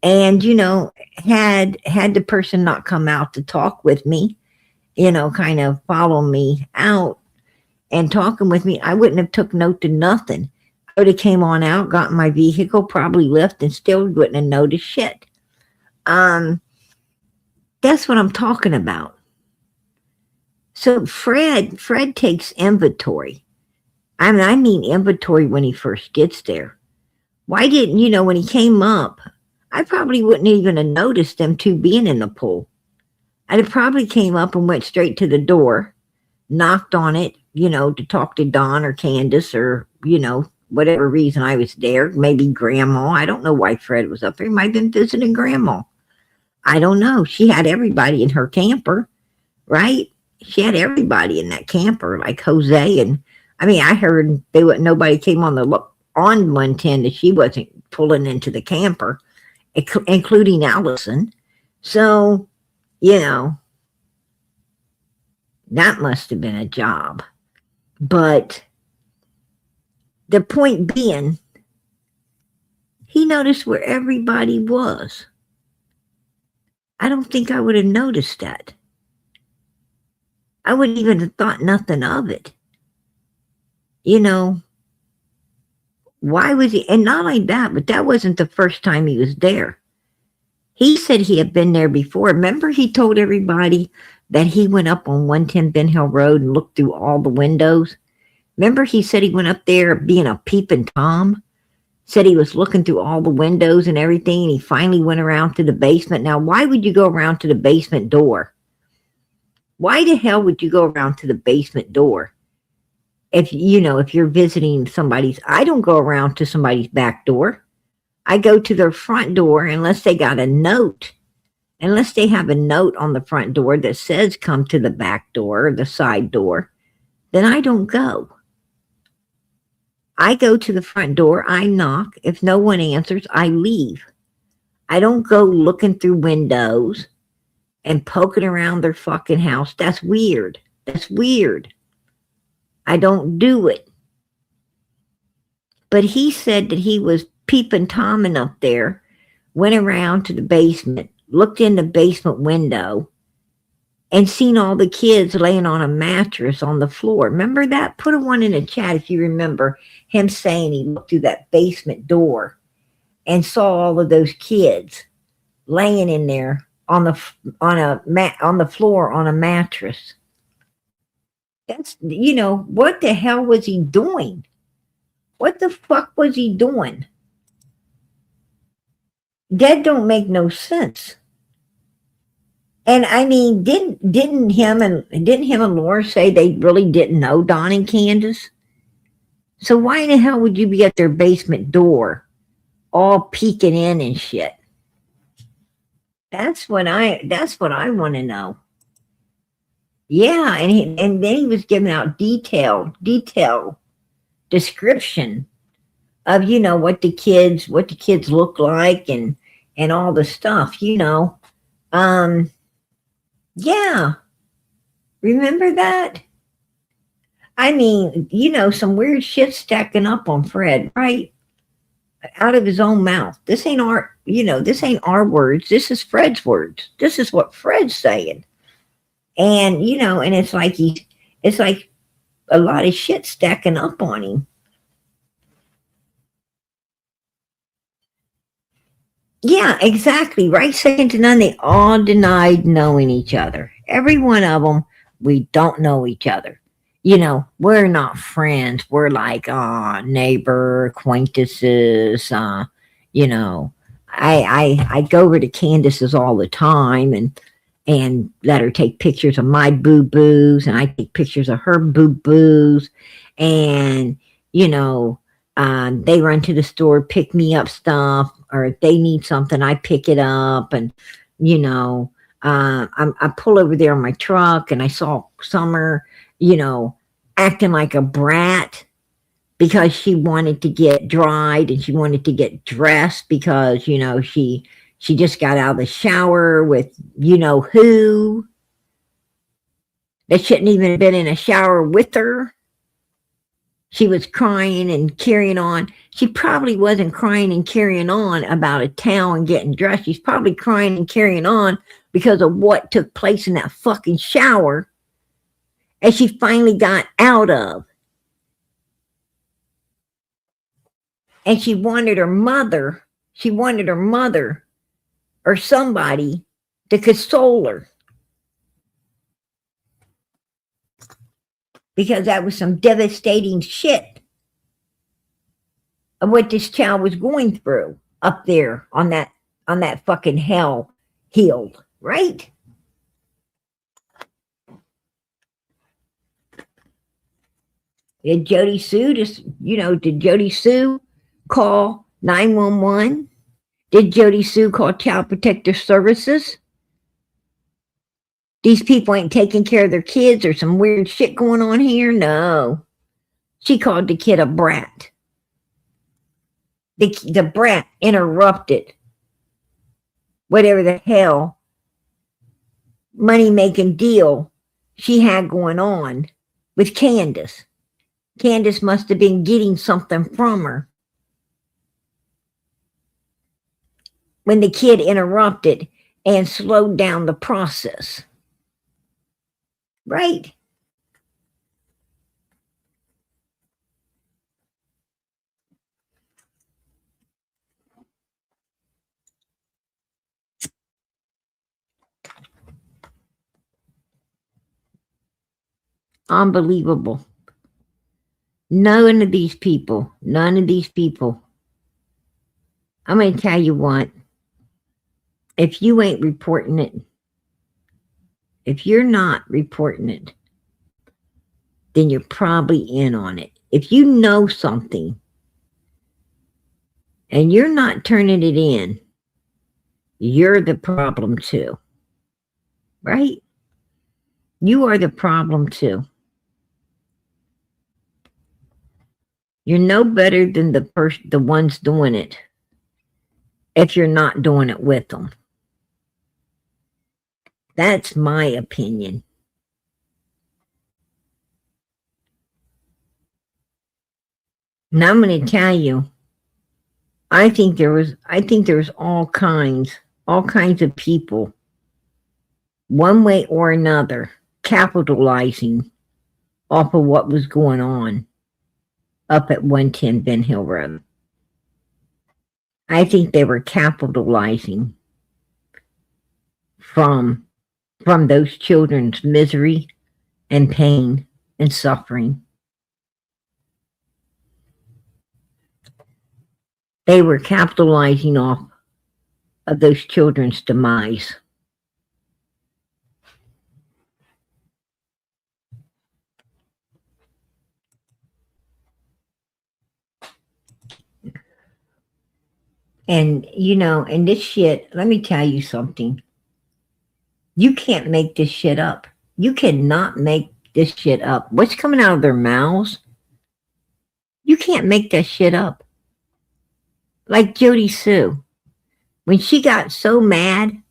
And, had the person not come out to talk with me, kind of follow me out and talking with me, I wouldn't have took note to nothing. I would have came on out, got in my vehicle, probably left and still wouldn't have noticed shit. That's what I'm talking about. So Fred takes inventory. I mean inventory when he first gets there. Why didn't, when he came up, I probably wouldn't even have noticed them two being in the pool. I'd have probably came up and went straight to the door, knocked on it, to talk to Don or Candace or, whatever reason I was there. Maybe Grandma. I don't know why Fred was up there. He might have been visiting Grandma. I don't know. She had everybody in her camper, right? She had everybody in that camper, like Jose. And I heard nobody came on 110 that she wasn't pulling into the camper, including Allison. So, that must have been a job. But the point being, He noticed where everybody was. I don't think I would have noticed that. I wouldn't even have thought nothing of it. You know, why was he? And not like that, but that wasn't the first time he was there. He said he had been there before. Remember, he told everybody that he went up on 110 Ben Hill Road and looked through all the windows. Remember, he said he went up there being a peeping Tom? Said he was looking through all the windows and everything, and he finally went around to the basement. Now, why would you go around to the basement door? Why the hell would you go around to the basement door? If you're visiting somebody's, I don't go around to somebody's back door. I go to their front door unless they got a note. Unless they have a note on the front door that says come to the back door or the side door, then I don't go. I go to the front door, I knock. If no one answers, I leave. I don't go looking through windows and poking around their fucking house. That's weird. That's weird. I don't do it. But he said that he was peeping Tomming up there, went around to the basement, looked in the basement window, and seen all the kids laying on a mattress on the floor. Remember that? Put a one in the chat if you remember him saying he looked through that basement door and saw all of those kids laying in there on the floor on a mattress. That's, what the hell was he doing? What the fuck was he doing? That don't make no sense. And I mean, didn't him and Laura say they really didn't know Don and Candace? So why in the hell would you be at their basement door, all peeking in and shit? That's what I want to know. Yeah, and then he was giving out detailed description of what the kids look like and all the stuff. Yeah. Remember that? I mean, some weird shit stacking up on Fred, right? Out of his own mouth. This ain't our words. This is Fred's words. This is what Fred's saying. And, and it's like a lot of shit stacking up on him. Yeah, exactly. Right second to none, they all denied knowing each other. Every one of them, we don't know each other. We're not friends. We're like neighbor, acquaintances. I go over to Candace's all the time and let her take pictures of my boo-boos, and I take pictures of her boo-boos, and they run to the store, pick me up stuff, or if they need something, I pick it up, and I pull over there on my truck, and I saw Summer, acting like a brat because she wanted to get dried and she wanted to get dressed because she just got out of the shower with who that shouldn't even have been in a shower with her. She was crying and carrying on. She probably wasn't crying and carrying on about a towel and getting dressed. She's probably crying and carrying on because of what took place in that fucking shower as she finally got out of. And she wanted her mother or somebody to console her. Because that was some devastating shit of what this child was going through up there on that fucking hell hill, right? Did Jody Sue call 911? Did Jody Sue call Child Protective Services? These people ain't taking care of their kids or some weird shit going on here? No. She called the kid a brat. The brat interrupted whatever the hell money-making deal she had going on with Candace. Candace must have been getting something from her. when the kid interrupted and slowed down the process. Right? Unbelievable. None of these people, I'm going to tell you what, if you ain't reporting it, if you're not reporting it, then you're probably in on it. If you know something and you're not turning it in, you're the problem too. Right? You are the problem too. You're no better than the ones doing it if you're not doing it with them. That's my opinion. And I'm going to tell you, I think there was all kinds of people, one way or another, capitalizing off of what was going on up at 110 Ben Hill Road. I think they were capitalizing from those children's misery and pain and suffering. They were capitalizing off of those children's demise. And, and this shit, let me tell you something. You can't make this shit up. You cannot make this shit up. What's coming out of their mouths? You can't make that shit up. Like Jody Sue, when she got so mad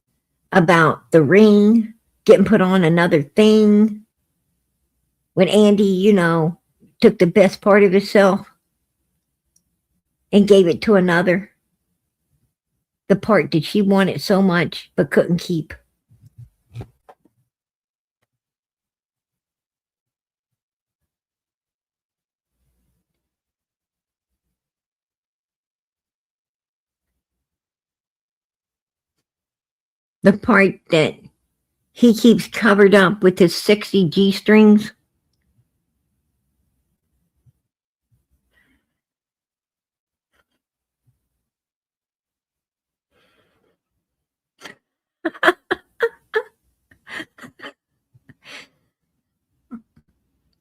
about the ring getting put on another thing, when Andy, took the best part of himself and gave it to another, the part that she wanted so much but couldn't keep. The part that he keeps covered up with his 60 G strings.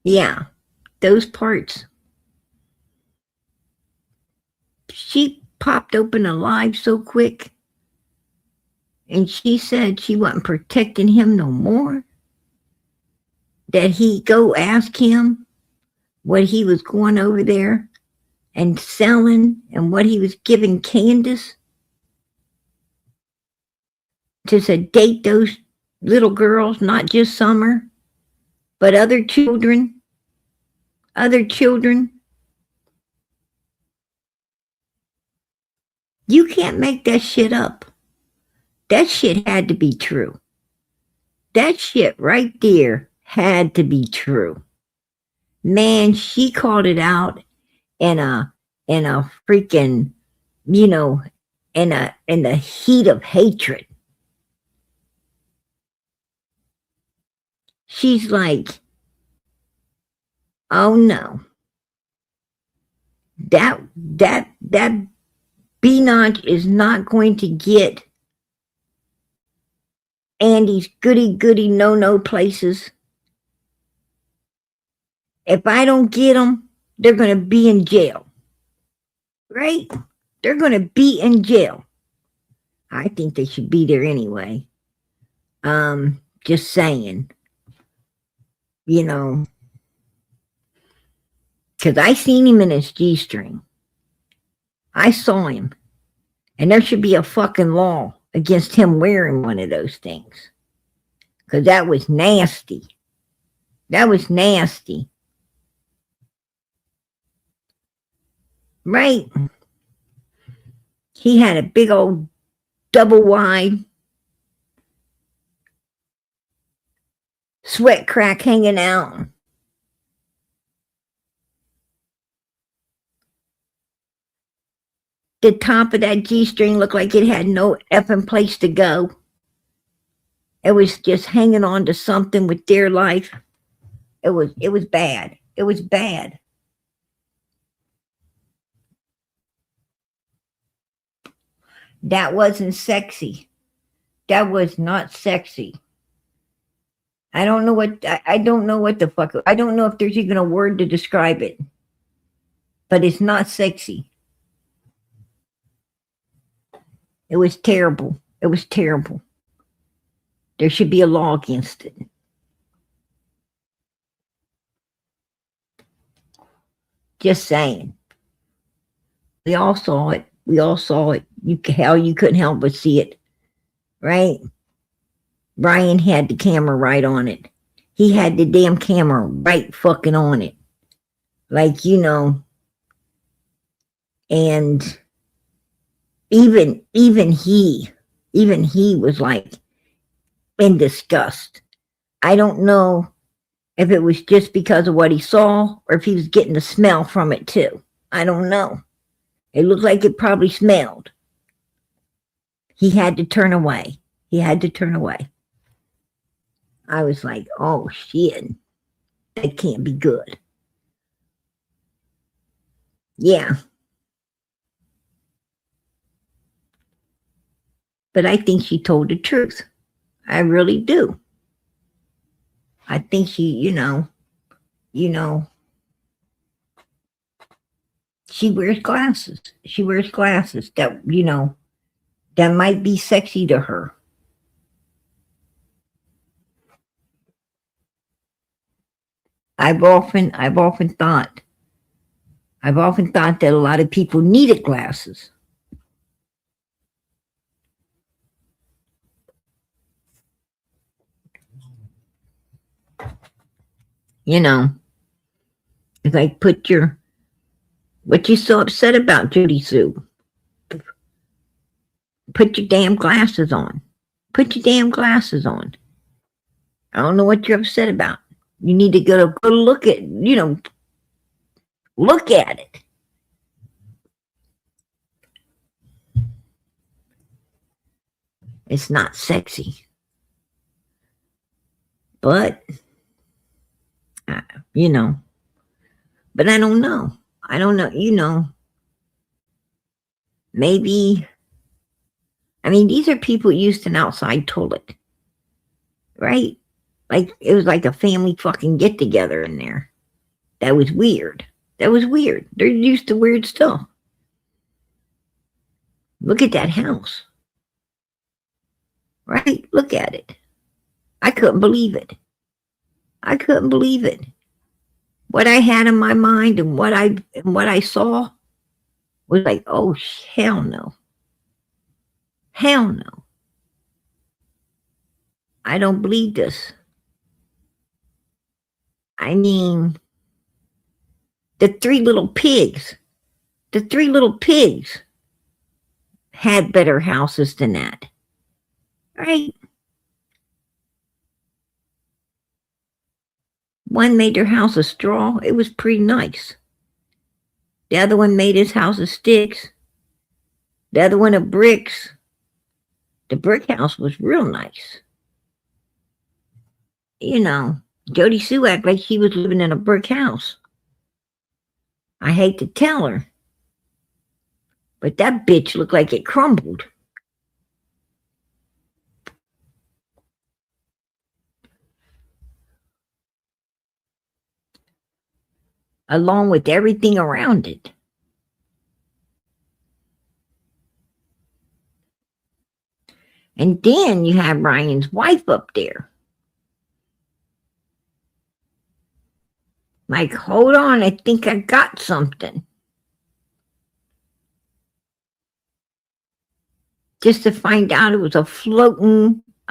Yeah, those parts. She popped open alive so quick, and she said she wasn't protecting him no more. That he go ask him what he was going over there and selling and what he was giving Candace to sedate those little girls, not just Summer, but other children. Other children. You can't make that shit up. That shit had to be true. That shit right there had to be true. Man, she called it out in a freaking, in the heat of hatred. She's like, oh no. That B-Notch is not going to get Andy's goody no places. If I don't get them, they're going to be in jail. Right? They're going to be in jail. I think they should be there anyway. Just saying. Because I seen him in his G-string. I saw him. And there should be a fucking law against him wearing one of those things. Because that was nasty. That was nasty. Right? He had a big old double wide, sweat crack hanging out. The top of that G-string looked like it had no effing place to go. It was just hanging on to something with dear life. It was bad. It was bad. That wasn't sexy. That was not sexy. I don't know what I don't know what the fuck. I don't know if there's even a word to describe it. But it's not sexy. It was terrible. It was terrible. There should be a law against it. Just saying. We all saw it. We all saw it. You couldn't help but see it. Right? Brian had the camera right on it. He had the damn camera right fucking on it. Like, you know. And even he was like in disgust. I don't know if it was just because of what he saw or if he was getting the smell from it too. I don't know. It looked like it probably smelled. He had to turn away. He had to turn away. I was like, oh shit, that can't be good. Yeah. But I think she told the truth. I really do. I think she, she wears glasses. She wears glasses that, that might be sexy to her. I've often thought that a lot of people needed glasses. It's like what you so upset about, Judy Sue? Put your damn glasses on. Put your damn glasses on. I don't know what you're upset about. You need to go look at, look at it. It's not sexy. But, but I don't know. I don't know, maybe, these are people used to an outside toilet, right? Like, it was like a family fucking get together in there. That was weird. They're used to weird stuff. Look at that house. Right? Look at it. I couldn't believe it. What I had in my mind and what I saw was like, oh, hell no. Hell no. I don't believe this. The three little pigs had better houses than that. Right? One made their house of straw. It was pretty nice. The other one made his house of sticks. The other one of bricks. The brick house was real nice. Jody Sue acted like she was living in a brick house. I hate to tell her, but that bitch looked like it crumbled. Along with everything around it. And then you have Ryan's wife up there. Like, hold on, I think I got something. Just to find out it was a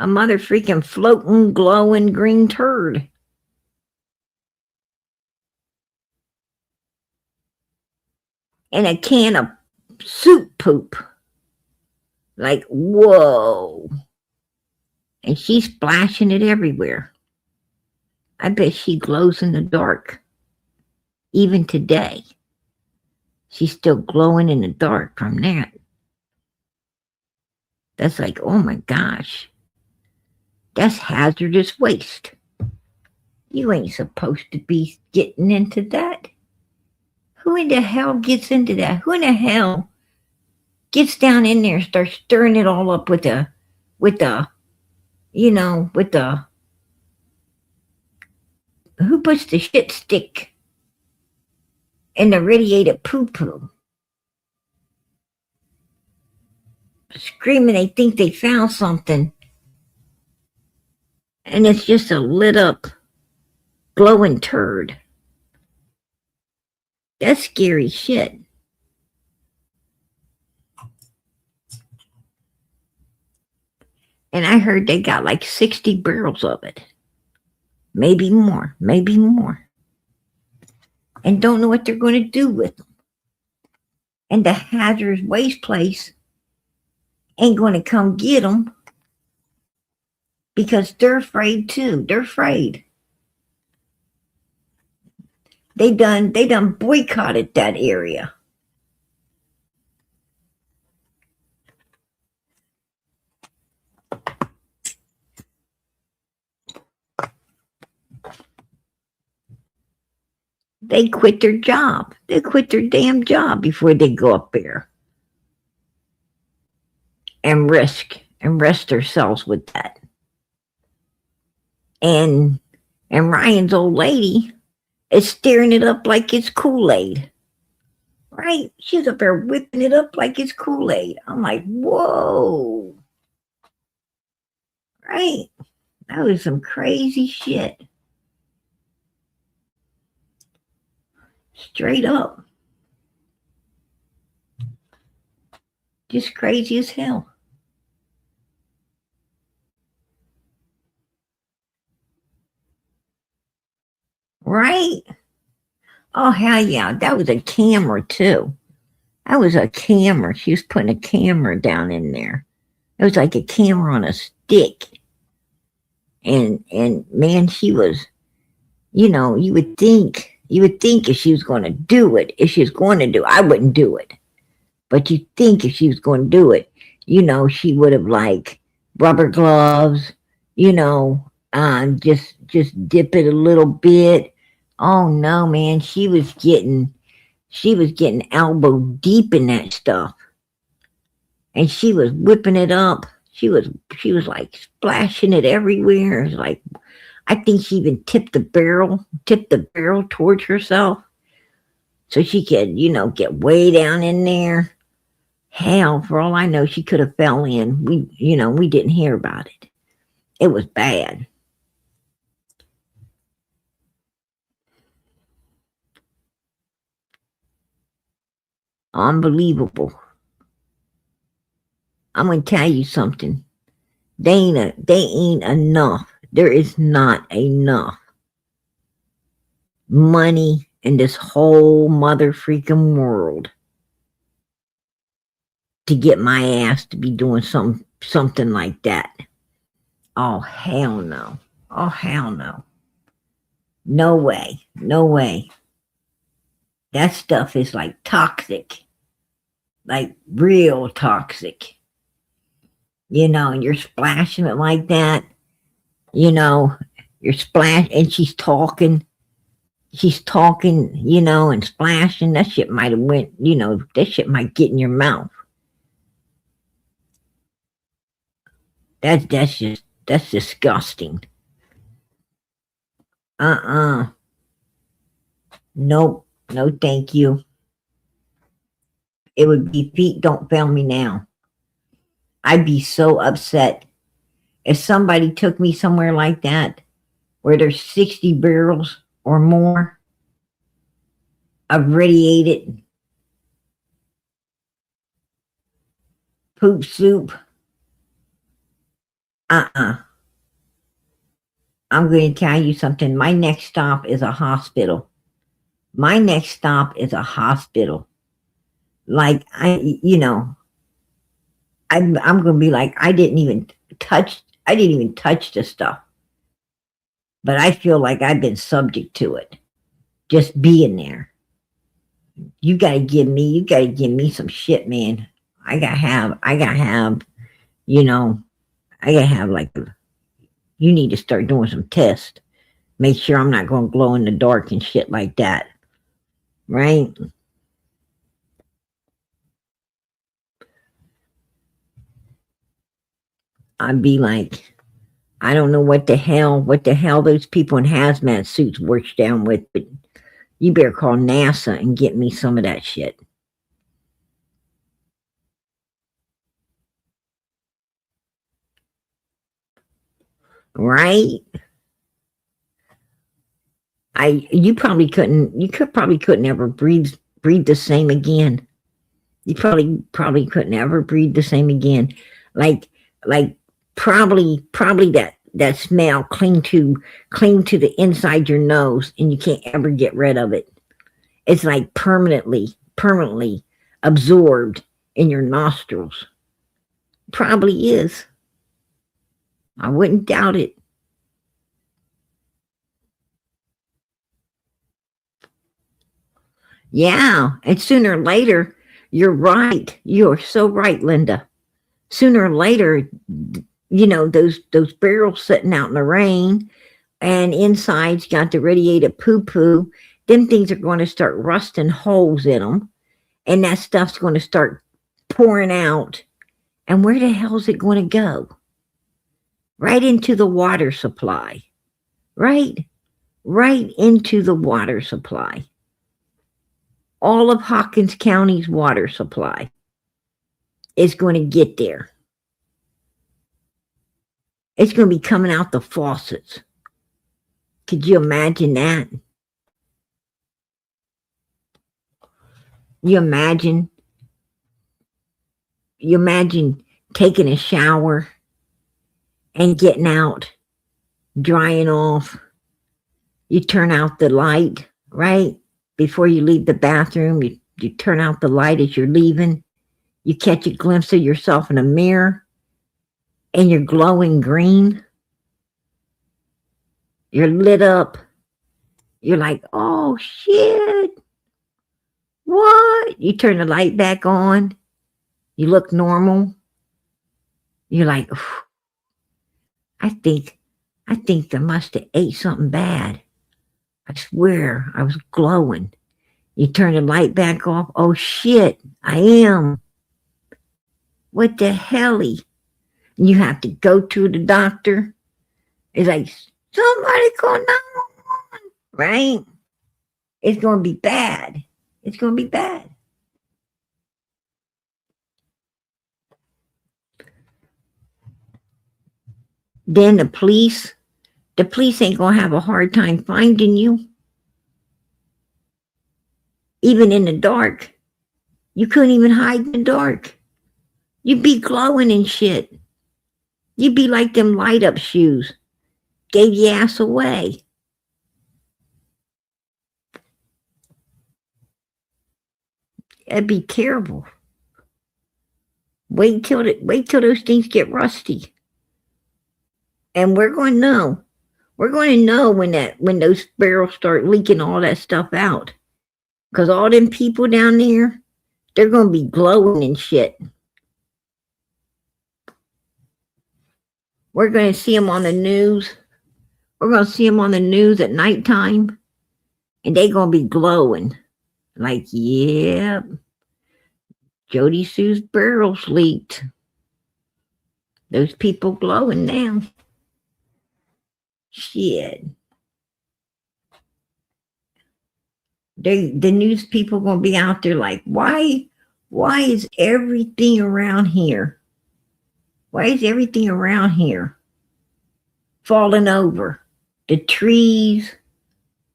mother freaking floating, glowing green turd. And a can of soup poop. Like, whoa. And she's splashing it everywhere. I bet she glows in the dark. Even today. She's still glowing in the dark from that. That's like, oh my gosh. That's hazardous waste. You ain't supposed to be getting into that. Who in the hell gets into that? Who in the hell gets down in there and starts stirring it all up with the, with the, who puts the shit stick in the radiated poo-poo? Screaming they think they found something. And it's just a lit up, glowing turd. That's scary shit. And I heard they got like 60 barrels of it. Maybe more, maybe more. And don't know what they're going to do with them. And the hazardous waste place ain't going to come get them because they're afraid too. They're afraid. They done boycotted that area. They quit their job. They quit their damn job before they go up there and rest themselves with that. And Ryan's old lady is stirring it up like it's Kool-Aid. Right? She's up there whipping it up like it's Kool-Aid. I'm like, whoa. Right? That was some crazy shit. Straight up. Just crazy as hell. Right? Oh, hell yeah. That was a camera, too. That was a camera. She was putting a camera down in there. It was like a camera on a stick. And man, she was, you would think if she was going to do it, I wouldn't do it. But you think if she was going to do it, she would have like rubber gloves, just dip it a little bit. Oh no, man, she was getting elbow deep in that stuff. And she was whipping it up. She was like splashing it everywhere. It was like, I think she even tipped the barrel towards herself so she could, get way down in there. Hell, for all I know, she could have fell in. We didn't hear about it. It was bad. Unbelievable. I'm going to tell you something. They ain't enough. There is not enough money in this whole mother freaking world to get my ass to be doing something like that. Oh, hell no. Oh, hell no. No way. No way. That stuff is like toxic. Like real toxic. And you're splashing it like that. You're splashing, and she's talking, and splashing. That shit might have went, that shit might get in your mouth. That's disgusting. Nope. No, thank you. It would be feet don't fail me now. I'd be so upset if somebody took me somewhere like that where there's 60 barrels or more of radiated poop soup. I'm going to tell you something. My next stop is a hospital. Like, I'm going to be like, I didn't even touch the stuff, but I feel like I've been subject to it. Just being there. You got to give me some shit, man. I got to have, you know, I got to have like, you need to start doing some tests. Make sure I'm not going to glow in the dark and shit like that. Right? I'd be like, I don't know what the hell those people in hazmat suits works down with, but you better call NASA and get me some of that shit. Right? You probably couldn't ever breathe the same again. You probably couldn't ever breathe the same again. Like probably that smell cling to the inside your nose, and you can't ever get rid of it. It's like permanently absorbed in your nostrils. Probably is. I wouldn't doubt it. Yeah, and sooner or later, you're right. You're so right, Linda. Sooner or later, those barrels sitting out in the rain, and inside's got the radiated poo poo. Them things are going to start rusting holes in them, and that stuff's going to start pouring out. And where the hell is it going to go? Right into the water supply. Right into the water supply. All of Hawkins County's water supply is going to get there. It's going to be coming out the faucets. Could you imagine that? You imagine taking a shower and getting out, drying off. You turn out the light, right? Before you leave the bathroom, you turn out the light as you're leaving. You catch a glimpse of yourself in a mirror, and you're glowing green. You're lit up. You're like, oh shit. What? You turn the light back on. You look normal. You're like, I think I must have ate something bad. I swear I was glowing. You turn the light back off. Oh shit, I am. What the helly? You have to go to the doctor. It's like, somebody call 911, right? It's going to be bad. It's going to be bad. Then the police ain't going to have a hard time finding you. Even in the dark. You couldn't even hide in the dark. You'd be glowing and shit. You'd be like them light up shoes. Gave your ass away. That'd be terrible. Wait till those things get rusty. And we're going to know. We're going to know when those barrels start leaking all that stuff out. Because all them people down there, they're going to be glowing and shit. We're going to see them on the news. We're going to see them on the news at nighttime. And they're going to be glowing. Like, yeah, Jody Sue's barrels leaked. Those people glowing now. Shit. The news people going to be out there like, why is everything around here? Why is everything around here falling over? The trees,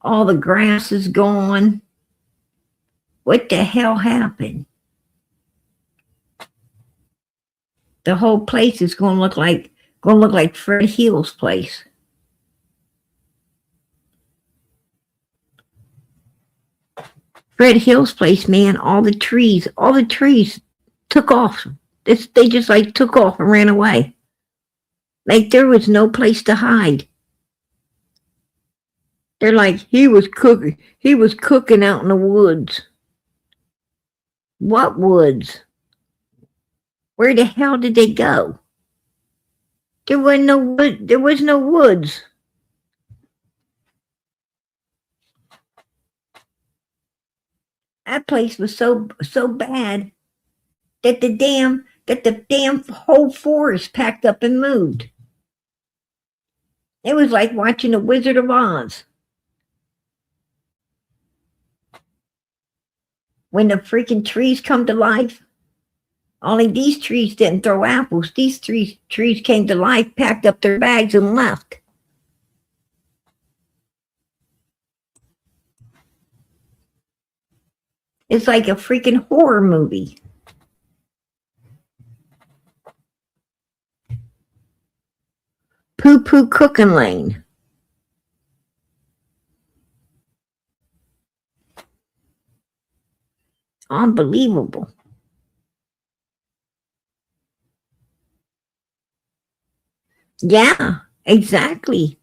all the grass is gone. What the hell happened? The whole place is going to look like Fred Hill's place. Fred Hill's place, man, all the trees took off. They just like took off and ran away. Like there was no place to hide. They're like, he was cooking out in the woods. What woods? Where the hell did they go? There was no wood. There was no woods. That place was so bad that the damn whole forest packed up and moved. It was like watching the Wizard of Oz. When the freaking trees come to life, only these trees didn't throw apples. These trees came to life, packed up their bags, and left. It's like a freaking horror movie. Poo Poo Cooking Lane. Unbelievable. Yeah, exactly.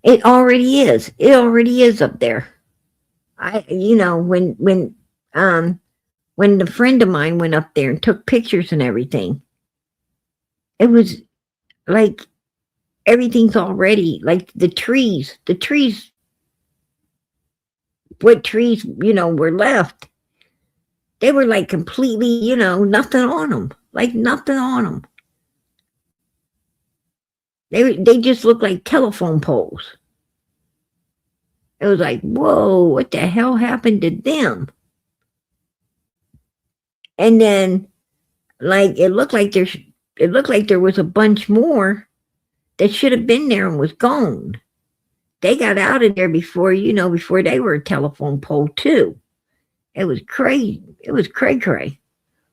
It already is. It already is up there. When the friend of mine went up there and took pictures and everything, it was like everything's already like the trees, what trees, were left. They were like completely, nothing on them, like nothing on them. They just looked like telephone poles. It was like, whoa, what the hell happened to them? And then, like, it looked like there was a bunch more that should have been there and was gone. They got out of there before they were a telephone pole too. It was crazy. It was cray-cray.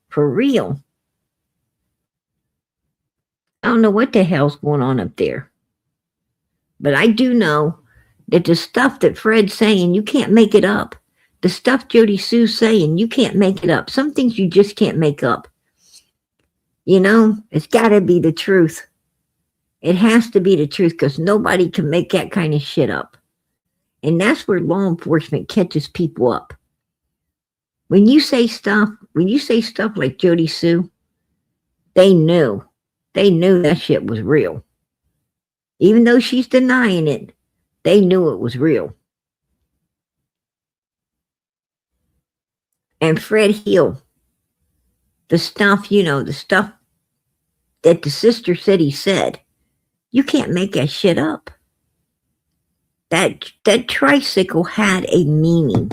For real. I don't know what the hell's going on up there. But I do know that the stuff that Fred's saying, you can't make it up. The stuff Jody Sue's saying, you can't make it up. Some things you just can't make up. It's got to be the truth. It has to be the truth because nobody can make that kind of shit up. And that's where law enforcement catches people up. When you say stuff like Jody Sue, they knew that shit was real. Even though she's denying it, they knew it was real. And Fred Hill, the stuff that the sister said he said, you can't make that shit up. That tricycle had a meaning.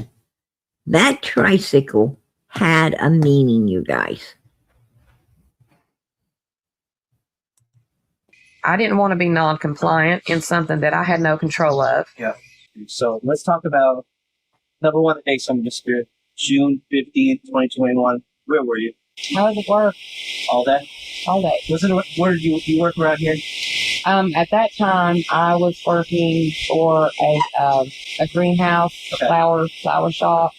That tricycle had a meaning, you guys. I didn't want to be non-compliant in something that I had no control of. Yeah. So let's talk about number one, the dates on the spirit. June 15th, 2021. Where were you? How does it work? All day? All day. Where did you work around here? At that time, I was working for a greenhouse, Okay. flower shop.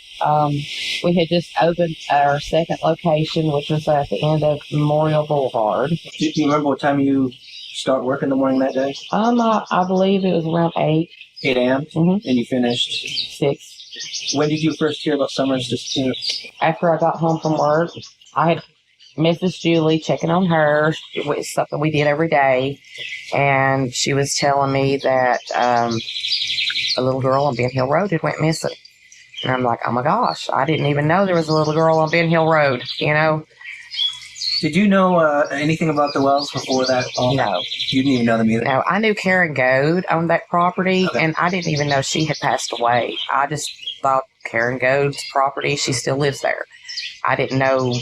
We had just opened our second location, which was at the end of Memorial Boulevard. Do you remember what time you start work in the morning that day? I believe it was around 8. 8 a.m.? Mm-hmm. And you finished? 6. When did you first hear about Summer's disappearance? After I got home from work, I had Mrs. Julie checking on her. It was something we did every day. And she was telling me that a little girl on Ben Hill Road had went missing. And I'm like, oh my gosh, I didn't even know there was a little girl on Ben Hill Road, Did you know anything about the Wells before that? No. You didn't even know them either? No, I knew Karen Goad owned that property, Okay. and I didn't even know she had passed away. I just thought Karen Goad's property, she still lives there. I didn't know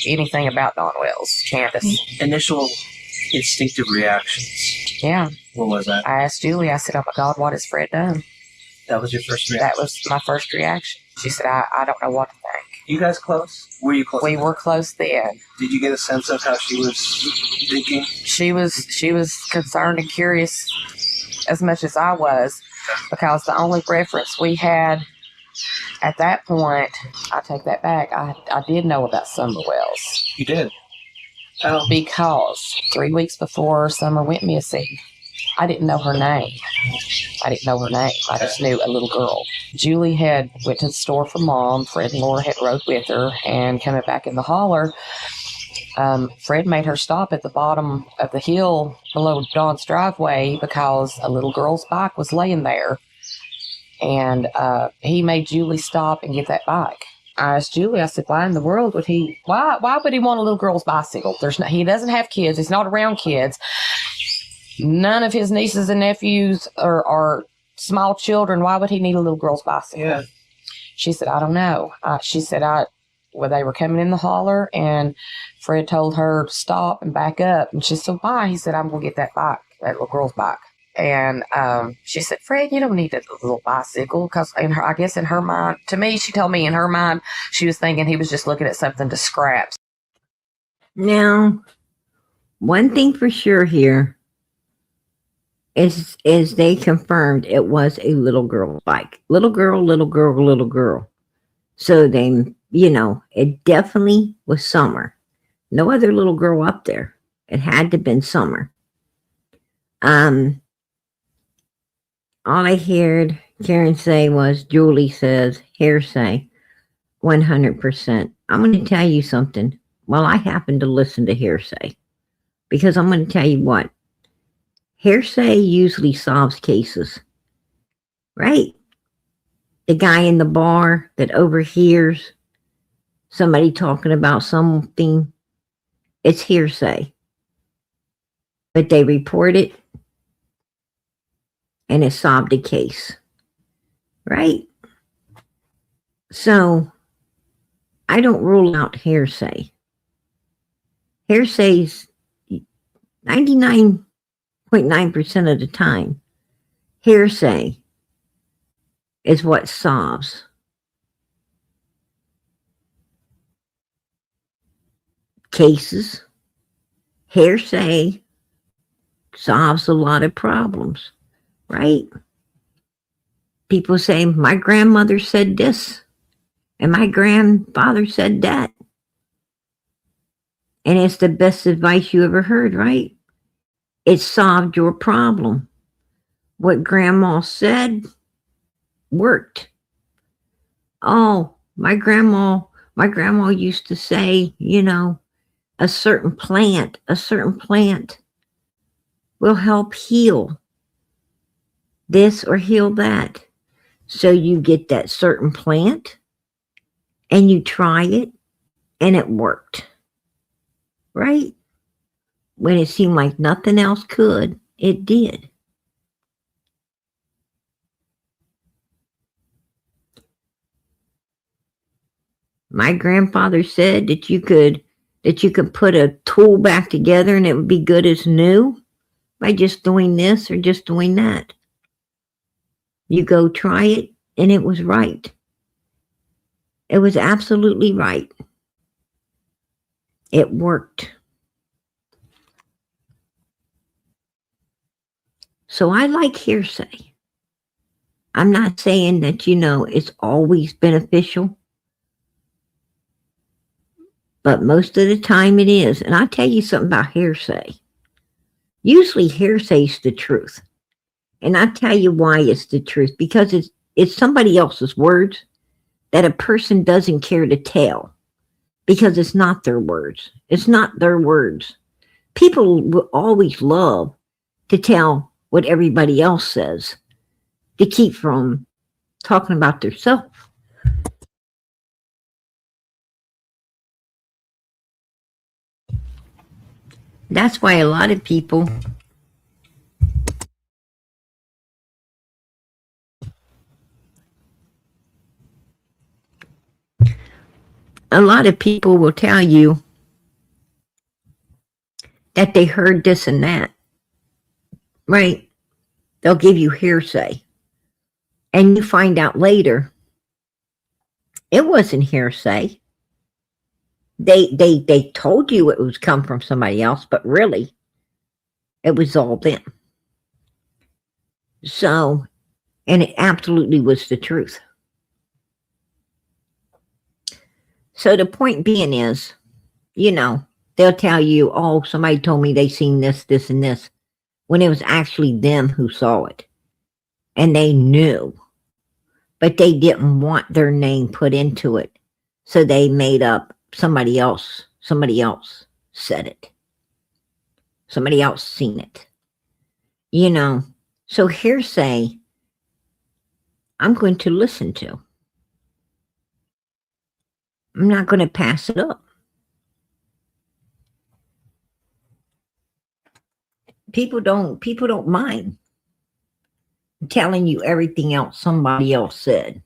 anything about Dawn Wells, Candace. Initial instinctive reactions. Yeah. What was that? I asked Julie, I said, oh my God, what has Fred done? That was your first reaction? That was my first reaction. She said, I don't know what to think. You guys close? Were you close? We were close then. Did you get a sense of how she was thinking? She was concerned and curious as much as I was, because the only reference we had At that point, I take that back. I did know about Summer Wells. You did? Oh. Because 3 weeks before Summer went missing, I didn't know her name. I just knew a little girl. Julie had went to the store for Mom. Fred and Laura had rode with her, and coming back in the holler, Fred made her stop at the bottom of the hill below Dawn's driveway because a little girl's bike was laying there. And he made Julie stop and get that bike. I asked Julie, I said, why in the world would why would he want a little girl's bicycle? He doesn't have kids. He's not around kids. None of his nieces and nephews are small children. Why would he need a little girl's bicycle? Yeah. She said, I don't know. She said, they were coming in the holler, and Fred told her to stop and back up. And she said, why? He said, I'm going to get that bike, that little girl's bike. And she said, Fred, you don't need that little bicycle. Because I guess in her mind, to me, she told me in her mind, she was thinking he was just looking at something to scrap. Now, one thing for sure here is they confirmed it was a little girl bike. Little girl. So they, it definitely was Summer. No other little girl up there. It had to have been Summer. All I heard Karen say was, Julie says, hearsay, 100%. I'm going to tell you something. Well, I happen to listen to hearsay. Because I'm going to tell you what. Hearsay usually solves cases. Right? The guy in the bar that overhears somebody talking about something, it's hearsay. But they report it, and it solved the case. Right? So, I don't rule out hearsay. Hearsay's 99.9% of the time. Hearsay is what solves cases. Hearsay solves a lot of problems. Right? People say, my grandmother said this, and my grandfather said that. And it's the best advice you ever heard, right? It solved your problem. What grandma said worked. Oh, my grandma used to say, a certain plant will help heal this or heal that. So you get that certain plant and you try it and it worked. Right? When it seemed like nothing else could, it did. My grandfather said that you could put a tool back together and it would be good as new by just doing this or just doing that. You go try it, and it was right. It was absolutely right. It worked. So I like hearsay. I'm not saying that, it's always beneficial. But most of the time it is. And I'll tell you something about hearsay. Usually hearsay's the truth. And I'll tell you why it's the truth. Because it's somebody else's words that a person doesn't care to tell. Because it's not their words. It's not their words. People will always love to tell what everybody else says to keep from talking about themselves. That's why a lot of people will tell you that they heard this and that. Right? They'll give you hearsay. And you find out later it wasn't hearsay. They told you it was come from somebody else, but really it was all them. So, and it absolutely was the truth. So the point being is, they'll tell you, oh, somebody told me they seen this, this, and this, when it was actually them who saw it. And they knew, but they didn't want their name put into it. So they made up somebody else said it. Somebody else seen it. So hearsay, I'm going to listen to. I'm not going to pass it up. People don't mind telling you everything else somebody else said,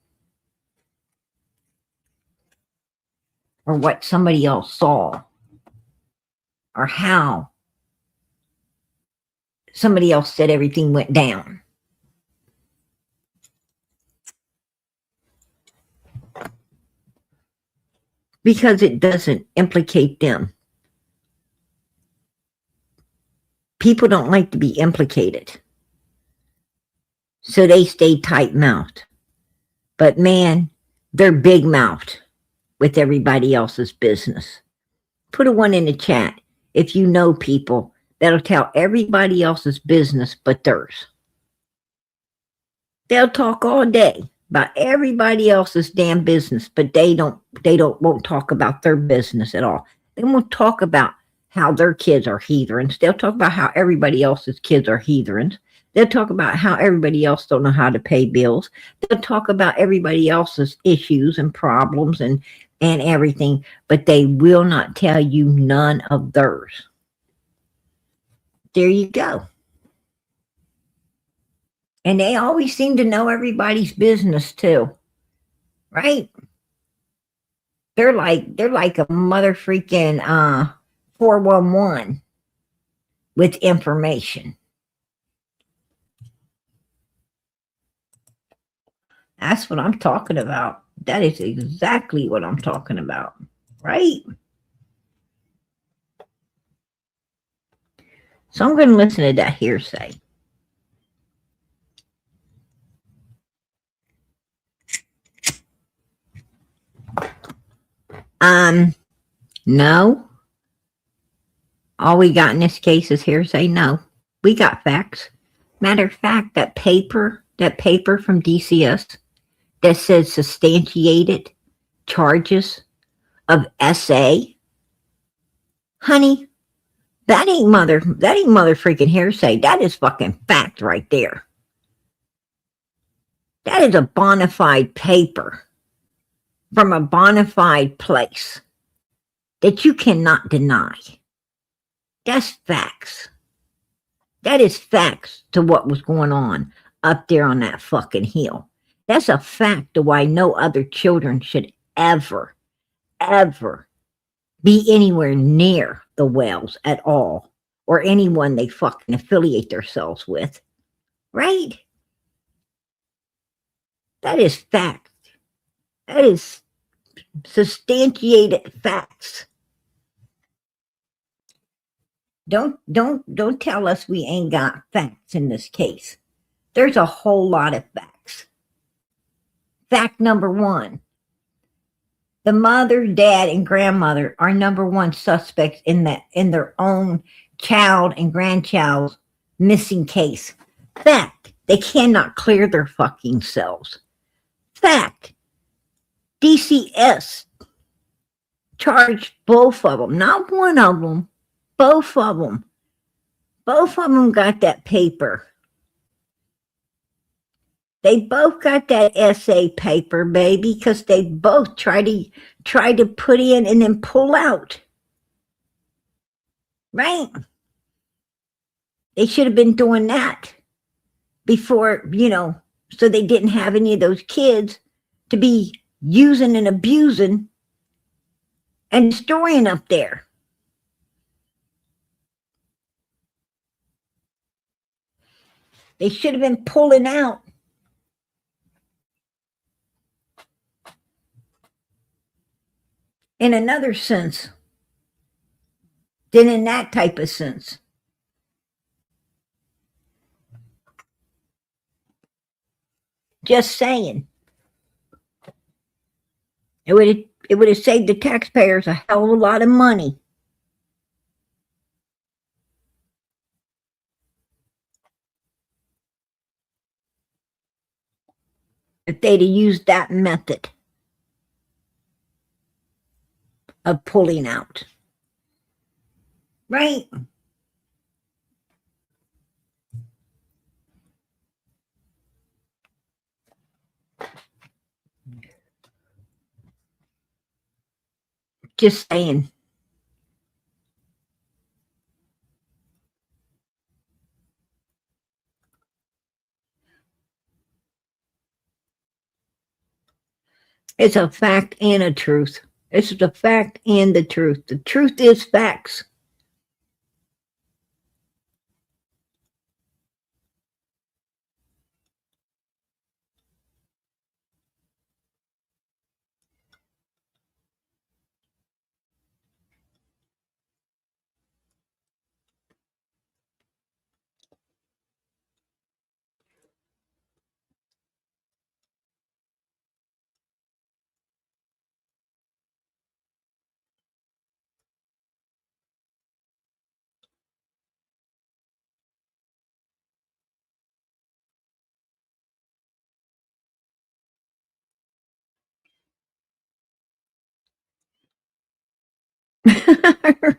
or what somebody else saw, or how somebody else said everything went down. Because it doesn't implicate them. People don't like to be implicated. So they stay tight-mouthed. But man, they're big-mouthed with everybody else's business. Put a 1 in the chat if you know people that'll tell everybody else's business but theirs. They'll talk all day about everybody else's damn business, but they won't talk about their business at all. They won't talk about how their kids are heathens. They'll talk about how everybody else's kids are heathens. They'll talk about how everybody else don't know how to pay bills. They'll talk about everybody else's issues and problems and everything, but they will not tell you none of theirs. There you go. And they always seem to know everybody's business too. Right? They're like a mother freaking 411 with information. That's what I'm talking about. That is exactly what I'm talking about. Right? So I'm going to listen to that hearsay. No. All we got in this case is hearsay. No, we got facts. Matter of fact, that paper from DCS that says substantiated charges of SA, honey, that ain't mother freaking hearsay. That is fucking fact right there. That is a bona fide paper from a bona fide place that you cannot deny. That's facts. That is facts to what was going on up there on that fucking hill. That's a fact to why no other children should ever be anywhere near the wells at all, or anyone they fucking affiliate themselves with. Right? That is fact. That is substantiated facts. Don't tell us we ain't got facts in this case. There's a whole lot of facts. Fact number 1. The mother, dad, and grandmother are number 1 suspects in their own child and grandchild's missing case. Fact. They cannot clear their fucking selves. Fact. DCS charged both of them, not one of them. Both of them. Both of them got that paper. They both got that essay paper, baby, because they both try to put in and then pull out. Right? They should have been doing that before, so they didn't have any of those kids to be using and abusing and destroying up there. They should have been pulling out. In another sense than in that type of sense. Just saying. It It would have saved the taxpayers a hell of a lot of money. If they'd have used that method of pulling out. Right? Just saying. It's a fact and a truth. It's the fact and the truth. The truth is facts.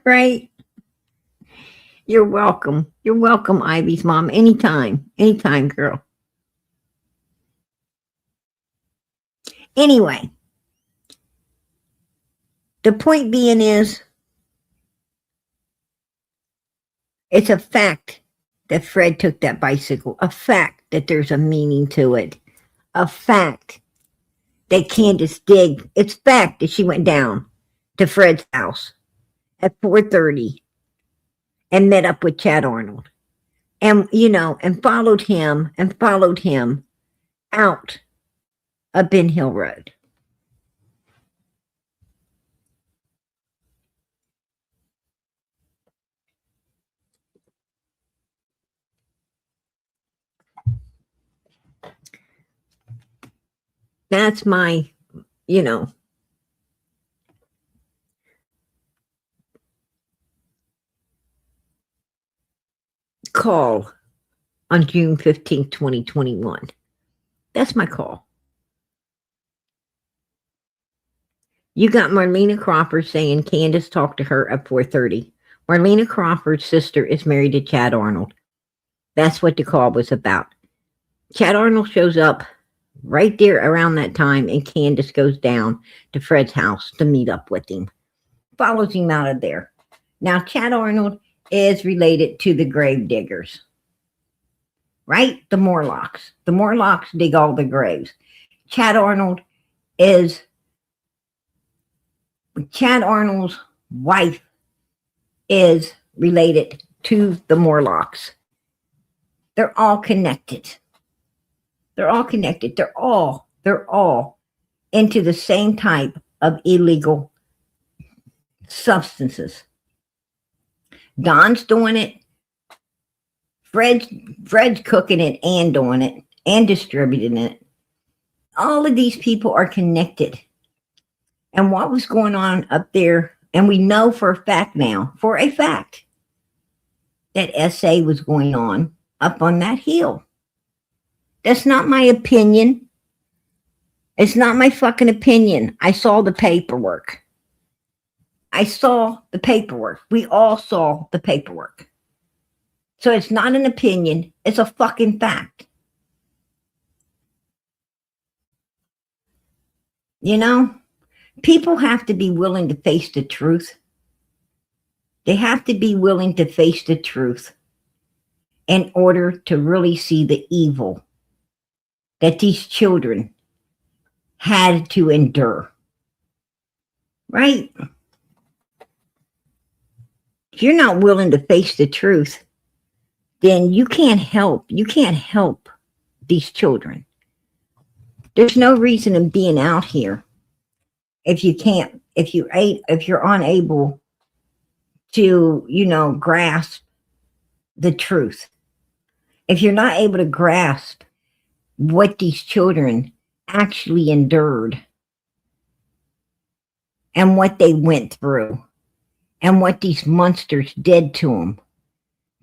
Right? You're welcome. You're welcome, Ivy's mom. Anytime. Anytime, girl. Anyway, the point being is, it's a fact that Fred took that bicycle. A fact that there's a meaning to it. A fact that Candace did. It's fact that she went down to Fred's house at 4:30 and met up with Chad Arnold. And, and followed him out of Ben Hill Road. That's my, call on June 15th, 2021. That's my call. You got Marlena Crawford saying Candace talked to her at 4:30. Marlena Crawford's sister is married to Chad Arnold. That's what the call was about. Chad Arnold shows up right there around that time, and Candace goes down to Fred's house to meet up with him. Follows him out of there. Now, Chad Arnold is related to the grave diggers. Right? The Morlocks. The Morlocks dig all the graves. Chad Arnold's wife is related to the Morlocks. They're all connected. They're all connected. They're all into the same type of illegal substances. Don's doing it. Fred's cooking it and doing it and distributing it. All of these people are connected. And what was going on up there, and we know for a fact now, that SA was going on up on that hill. That's not my opinion. It's not my fucking opinion. I saw the paperwork. We all saw the paperwork. So it's not an opinion. It's a fucking fact. People have to be willing to face the truth. They have to be willing to face the truth in order to really see the evil that these children had to endure. Right? If you're not willing to face the truth, then you can't help these children. There's no reason in being out here if you're unable to, grasp the truth. If you're not able to grasp what these children actually endured, and what they went through and what these monsters did to them,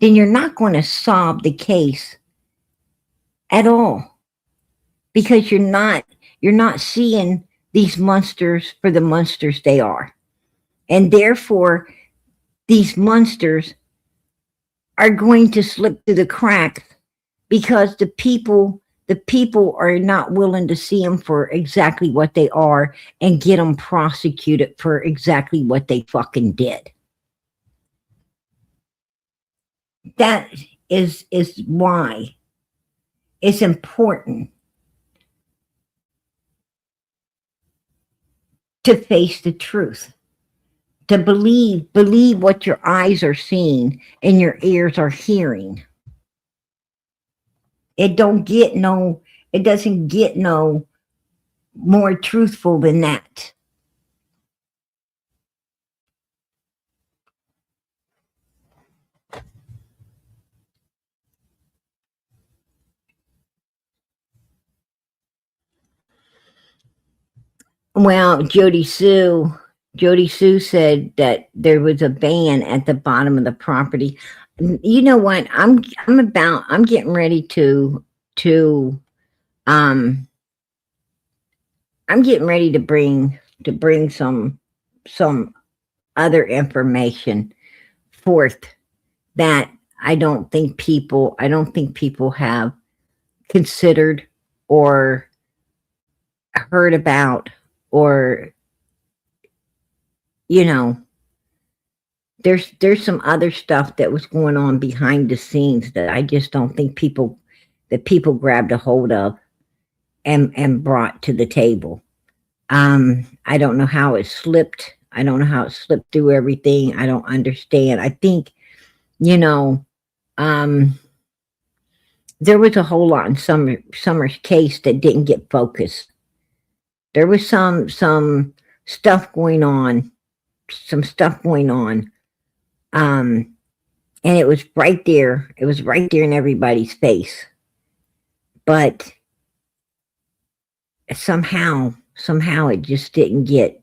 then you're not going to solve the case at all, because you're not seeing these monsters for the monsters they are. And therefore, these monsters are going to slip through the cracks because the people are not willing to see them for exactly what they are and get them prosecuted for exactly what they fucking did. That is why it's important to face the truth, to believe what your eyes are seeing and your ears are hearing. It doesn't get no more truthful than that. Well, Jody Sue said that there was a van at the bottom of the property. You know what? I'm getting ready to I'm getting ready to bring some other information forth that I don't think people have considered or heard about, or there's some other stuff that was going on behind the scenes that I just don't think people grabbed a hold of and brought to the table. I don't know how it slipped. I don't know how it slipped through everything. I don't understand. I think, there was a whole lot in Summer's case that didn't get focused. There was some stuff going on, and it was right there. It was right there in everybody's face. But somehow it just didn't get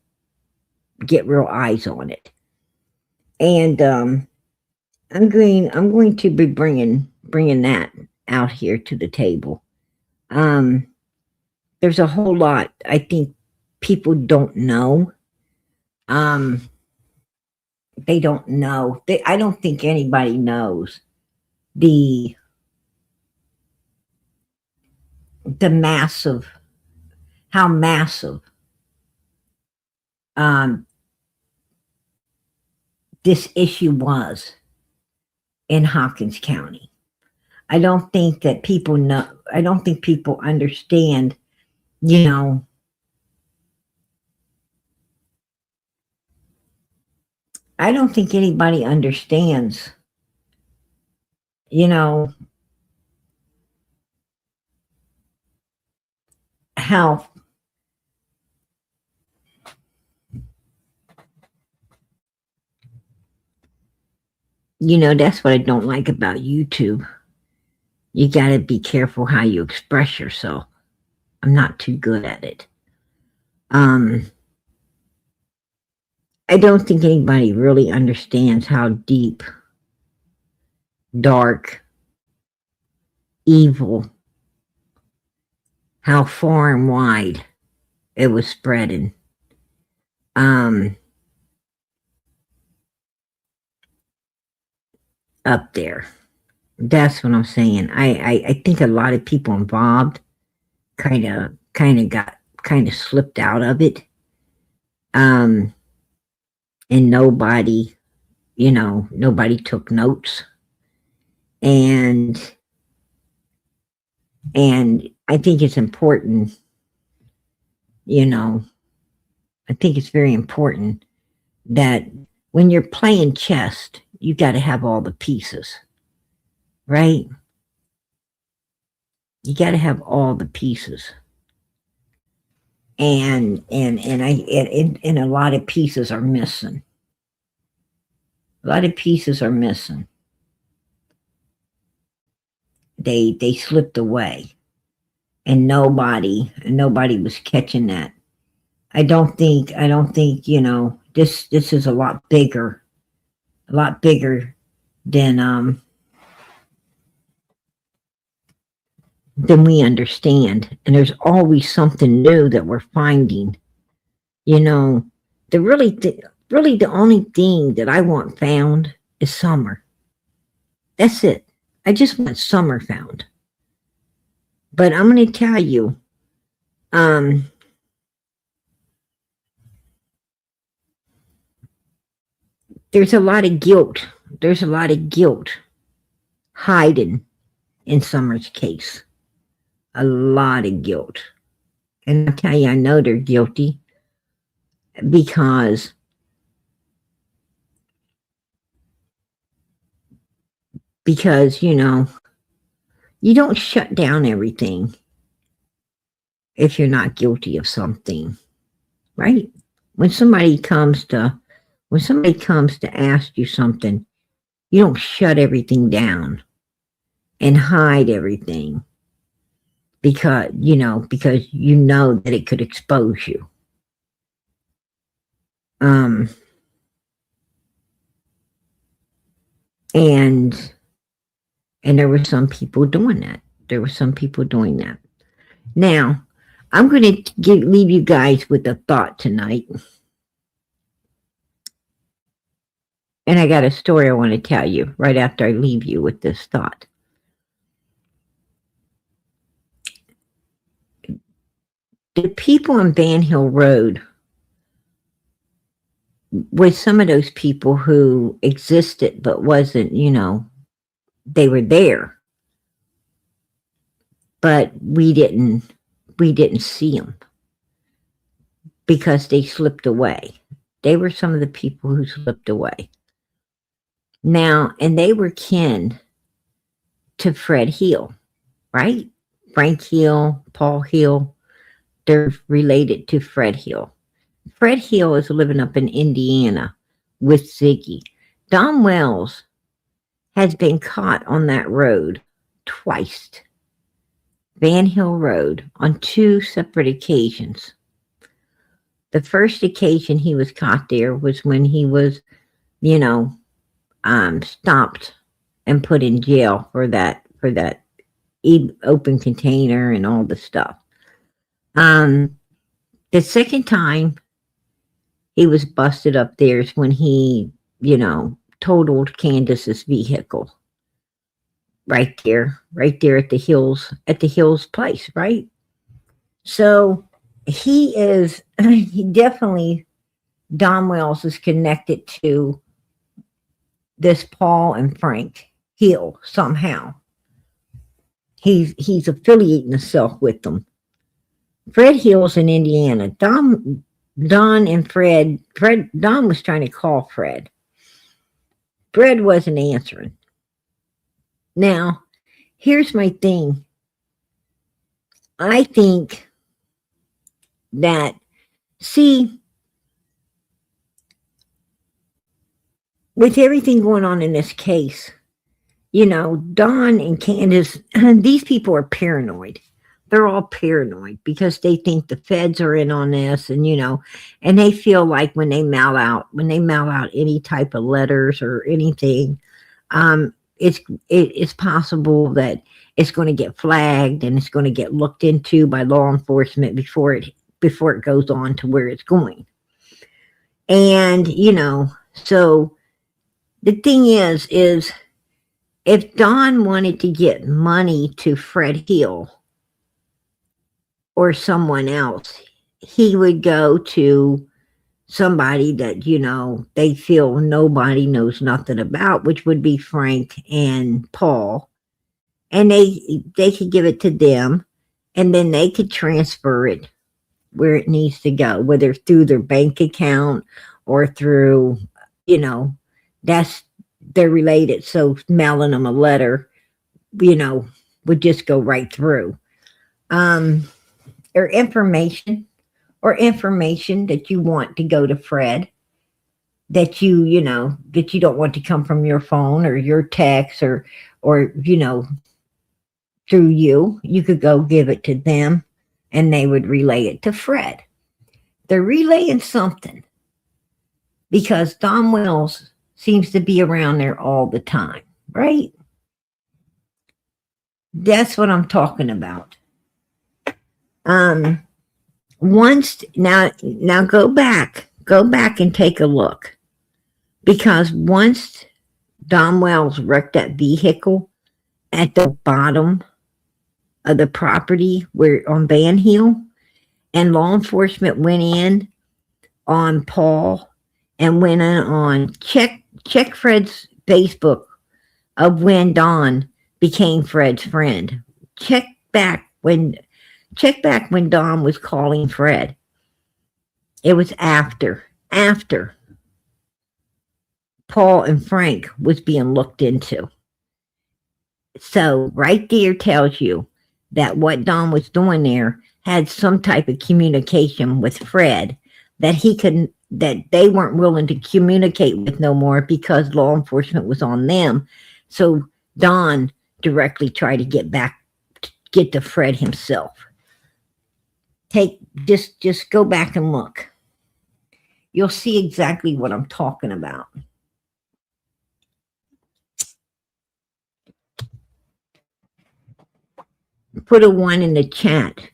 real eyes on it. And I'm going to be bringing that out here to the table. There's a whole lot I think people don't know. They don't know. I don't think anybody knows the how massive this issue was in Hawkins County. I don't think that people know. I don't think people understand, I don't think anybody understands, how that's what I don't like about YouTube. You got to be careful how you express yourself. I'm not too good at it. I don't think anybody really understands how deep, dark, evil, how far and wide it was spreading. Up there. That's what I'm saying. I think a lot of people involved kind of slipped out of it. And nobody took notes. And I think it's important, I think it's very important that when you're playing chess, you got to have all the pieces, right? You got to have all the pieces, and a lot of pieces are missing. A lot of pieces are missing. They slipped away, and nobody was catching that. I don't think, this is a lot bigger than we understand. And there's always something new that we're finding. You know, the really the only thing that I want found is summer. That's it. I just want summer found. But I'm going to tell you, um, there's a lot of guilt. There's a lot of guilt hiding in Summer's case. A lot of guilt. And I tell you, I know they're guilty because you don't shut down everything if you're not guilty of something, right? When somebody comes to ask you something, you don't shut everything down and hide everything because you know that it could expose you. And there were some people doing that. Now, I'm going to leave you guys with a thought tonight. And I got a story I want to tell you right after I leave you with this thought. The people on Van Hill Road was some of those people who existed but wasn't, they were there. But we didn't see them because they slipped away. They were some of the people who slipped away. Now, and they were kin to Fred Hill, right? Frank Hill, Paul Hill, they're related to Fred Hill. Fred Hill is living up in Indiana with Ziggy. Don Wells has been caught on that road twice. Van Hill Road on 2 separate occasions. The first occasion he was caught there was when he was, stopped and put in jail for that open container and all the stuff. The second time he was busted up there is when he, totaled Candace's vehicle. Right there at the Hills place, right? So he definitely, Don Wells is connected to this Paul and Frank Hill somehow. He's affiliating himself with them. Fred Hill's in Indiana. Don and Fred, Don was trying to call Fred. Fred wasn't answering. Now, here's my thing. I think that, with everything going on in this case, Don and Candace, these people are paranoid. They're all paranoid because they think the feds are in on this, and and they feel like when they mail out any type of letters or anything, it's possible that it's going to get flagged and it's going to get looked into by law enforcement before it goes on to where it's going. And so the thing is if Don wanted to get money to Fred Hill or someone else, he would go to somebody that, they feel nobody knows nothing about, which would be Frank and Paul. And they could give it to them, and then they could transfer it where it needs to go, whether through their bank account or through, they're related. So mailing them a letter, would just go right through. Or information that you want to go to Fred, that you don't want to come from your phone or your text or through you could go give it to them and they would relay it to Fred. They're relaying something because Don Wells seems to be around there all the time, right? That's what I'm talking about. Um, once now go back and take a look because once Don Wells wrecked that vehicle at the bottom of the property where on Van Hill, and law enforcement went in on Paul and went in on check Fred's Facebook of when Don became Fred's friend. Check back when Don was calling Fred. It was after Paul and Frank was being looked into. So right there tells you that what Don was doing there had some type of communication with Fred that they weren't willing to communicate with no more because law enforcement was on them. So Don directly tried to get to Fred himself. Just go back and look. You'll see exactly what I'm talking about. Put a 1 in the chat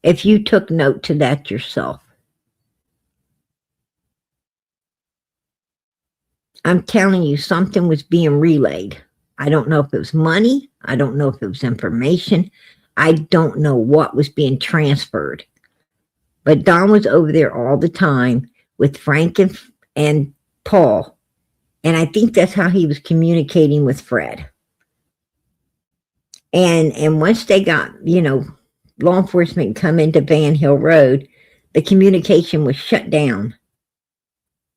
if you took note to that yourself. I'm telling you, something was being relayed. I don't know if it was money. I don't know if it was information. I don't know what was being transferred. But Don was over there all the time with Frank and Paul. And I think that's how he was communicating with Fred. And once they got, law enforcement come into Van Hill Road, the communication was shut down.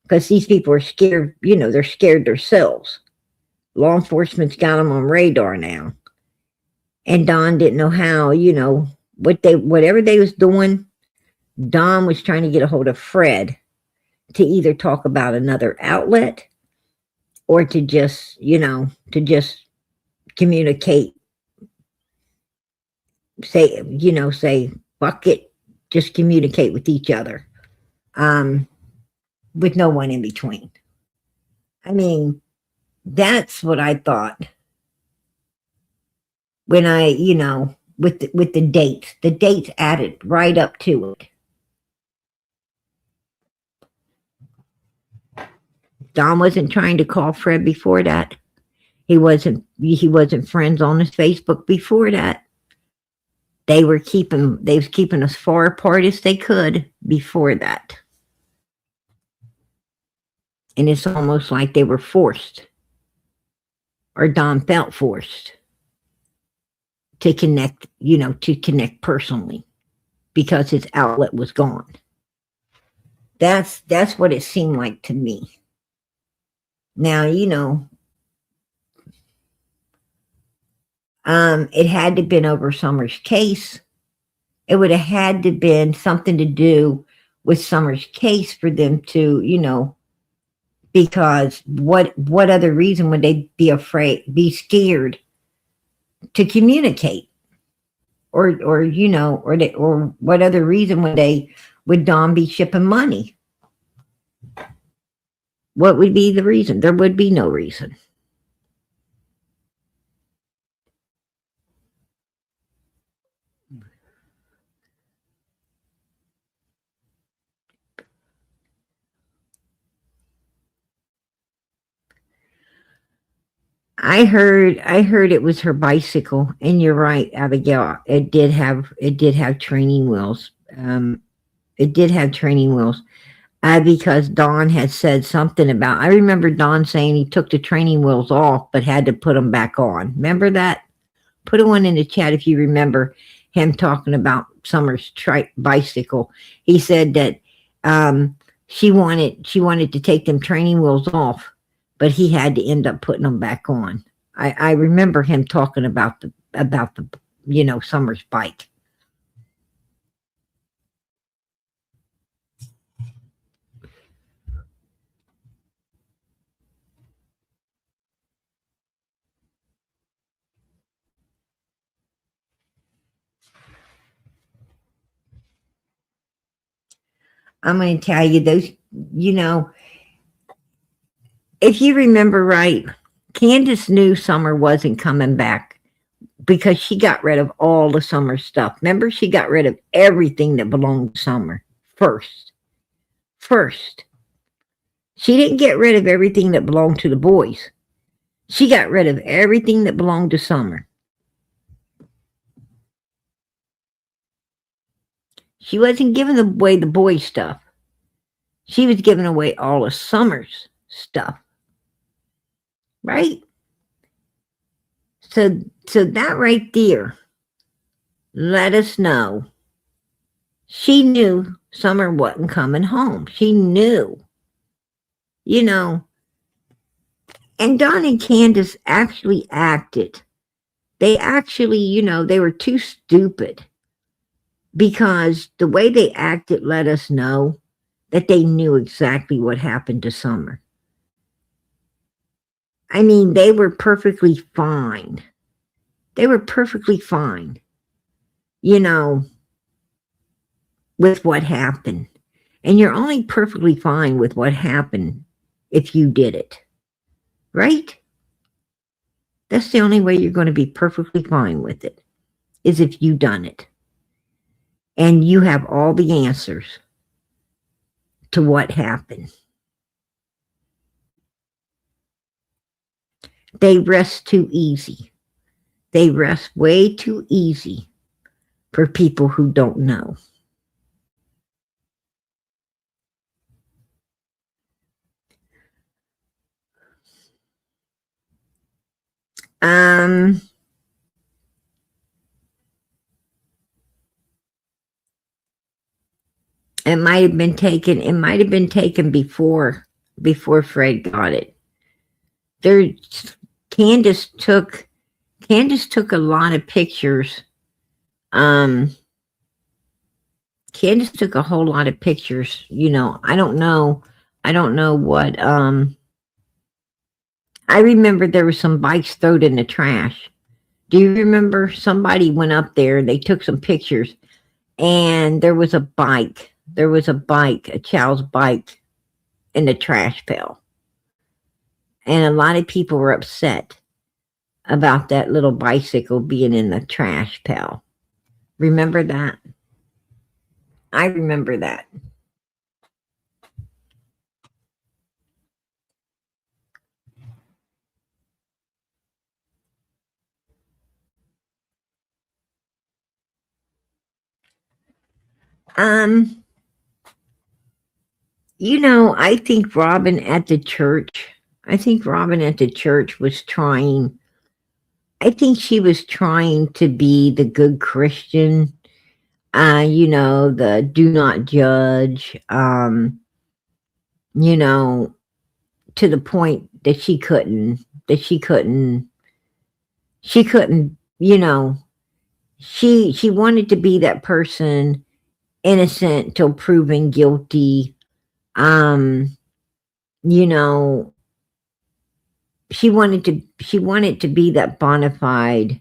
Because these people are scared, they're scared themselves. Law enforcement's got them on radar now. And Don didn't know how, whatever they was doing, Don was trying to get a hold of Fred to either talk about another outlet or to just communicate, say, fuck it, just communicate with each other. With no one in between. I mean, that's what I thought when I, with the dates added right up to it. Don wasn't trying to call Fred before that. He wasn't friends on his Facebook before that. They was keeping as far apart as they could before that. And it's almost like they were forced, or Don felt forced to connect personally because his outlet was gone. That's what it seemed like to me. Now, it had to have been over Summer's case. It would have had to have been something to do with Summer's case for them to, because what other reason would they be scared to communicate? Or what other reason would Don be shipping money? What would be the reason? There would be no reason. I heard it was her bicycle, and you're right, Abigail. It did have training wheels. It did have training wheels. Because Don had said something about. I remember Don saying he took the training wheels off, but had to put them back on. Remember that? Put a 1 in the chat if you remember him talking about Summer's bicycle. He said that she wanted to take them training wheels off, but he had to end up putting them back on. I remember him talking about the Summer's bike. I'm going to tell you those, you know, if you remember right, Candace knew Summer wasn't coming back because she got rid of all the Summer stuff. Remember, she got rid of everything that belonged to Summer first. First. She didn't get rid of everything that belonged to the boys. She got rid of everything that belonged to Summer. She wasn't giving away the boys' stuff. She was giving away all of Summer's stuff. Right? So that right there let us know she knew Summer wasn't coming home. She knew. You know, and Don and Candace actually acted. They actually, you know, they were too stupid because the way they acted let us know that they knew exactly what happened to Summer. I mean, they were perfectly fine. They were perfectly fine, you know, with what happened. And you're only perfectly fine with what happened if you did it. Right? That's the only way you're going to be perfectly fine with it, is if you done it. And you have all the answers to what happened. They rest too easy. They rest way too easy for people who don't know. It might have been taken. It might have been taken before Fred got it. Candace took a lot of pictures. Candace took a whole lot of pictures. You know, I don't know what. I remember there were some bikes thrown in the trash. Do you remember somebody went up there? They took some pictures, and there was a bike. There was a bike, a child's bike, in the trash pail. And a lot of people were upset about that little bicycle being in the trash pail. Remember that? I remember that. You know, I think Robin at the church was trying. I think she was trying to be the good Christian, you know, the do not judge, you know, to the point that she couldn't, you know, she wanted to be that person, innocent till proven guilty. You know, she wanted to be that bona fide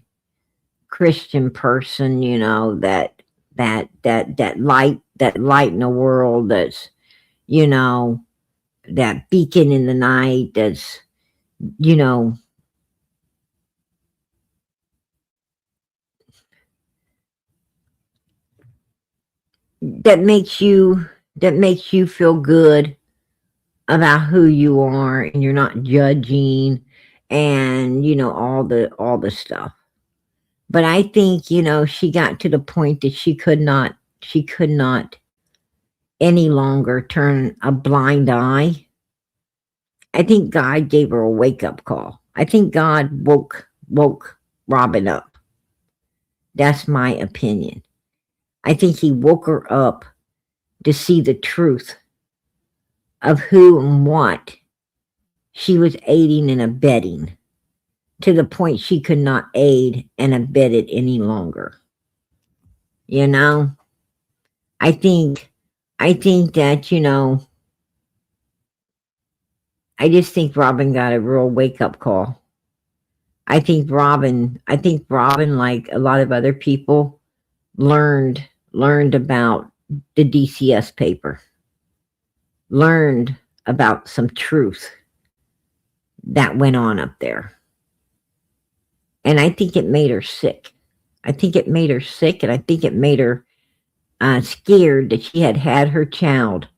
Christian person, you know, that light in the world, that's, you know, that beacon in the night, that's, you know, that makes you feel good about who you are, and you're not judging, and, you know, all the stuff. But I think, you know, she got to the point that she could not any longer turn a blind eye. I think God gave her a wake-up call. I think God woke Robin up. That's my opinion. I think he woke her up to see the truth of who and what she was aiding and abetting, to the point she could not aid and abet it any longer. You know? I think that, you know, I just think Robin got a real wake-up call. I think Robin, like a lot of other people, learned about the DCS paper. learned about some truth that went on up there. And I think it made her sick. I think it made her sick, and I think it made her scared that she had had her child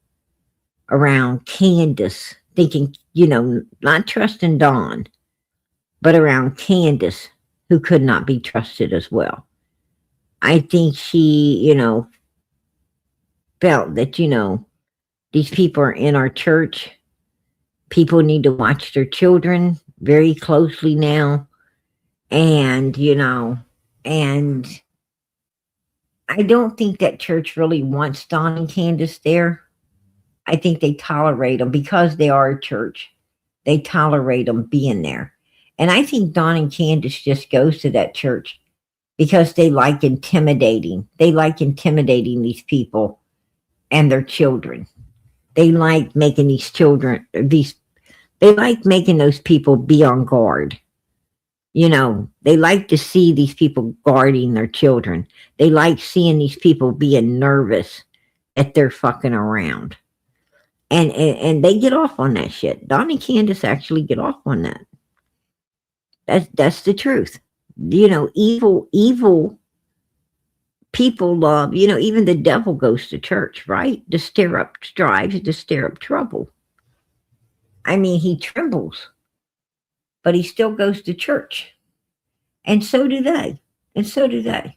around Candace, thinking, not trusting Dawn, but around Candace, who could not be trusted as well. I think she, felt that, these people are in our church. People need to watch their children very closely now. And, and I don't think that church really wants Don and Candace there. I think they tolerate them because they are a church. They tolerate them being there. And I think Don and Candace just goes to that church because they like intimidating. They like intimidating these people and their children. They like making they like making those people be on guard. They like to see these people guarding their children. They like seeing these people being nervous that they're fucking around. And they get off on that shit. Don and Candace actually get off on that. That's the truth. Evil people love, even the devil goes to church, right? To stir up strife, to stir up trouble. I mean, he trembles, but he still goes to church. And so do they. And so do they.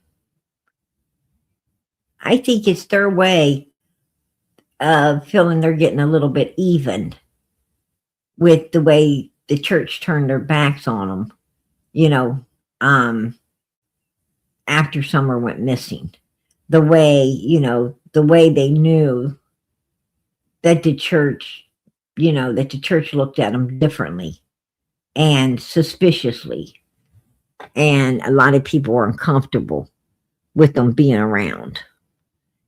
I think it's their way of feeling they're getting a little bit even with the way the church turned their backs on them, after Summer went missing. The way they knew that the church, that the church looked at them differently and suspiciously. And a lot of people were uncomfortable with them being around.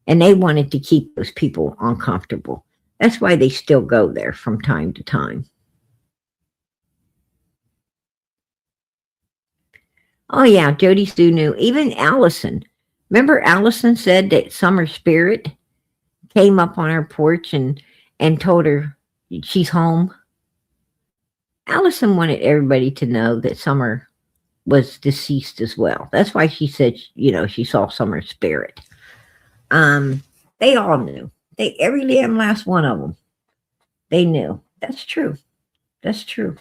And they wanted to keep those people uncomfortable. That's why they still go there from time to time. Oh yeah, Jody Stu knew. Even Allison. Remember Allison said that Summer Spirit came up on her porch and told her she's home. Allison wanted everybody to know that Summer was deceased as well. That's why she said, she saw Summer Spirit. They all knew. Every damn last one of them. They knew. That's true. That's true.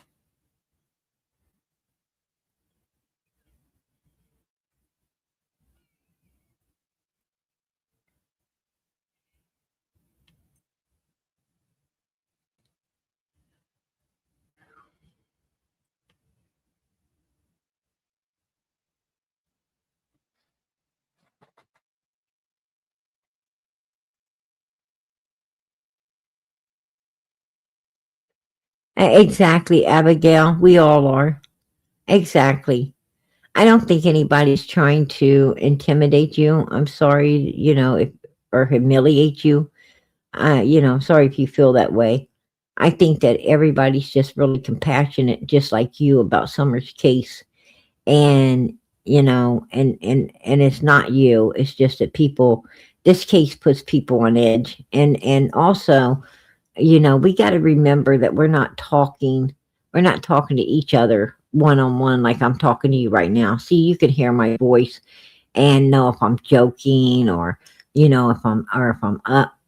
Exactly, Abigail. We all are. Exactly. I don't think anybody's trying to intimidate you. I'm sorry, or humiliate you. I'm sorry if you feel that way. I think that everybody's just really compassionate, just like you, about Summer's case. And, and it's not you. It's just that this case puts people on edge. And also, we got to remember that we're not talking to each other one on one like I'm talking to you right now. See, you can hear my voice and know if I'm joking or, if I'm up,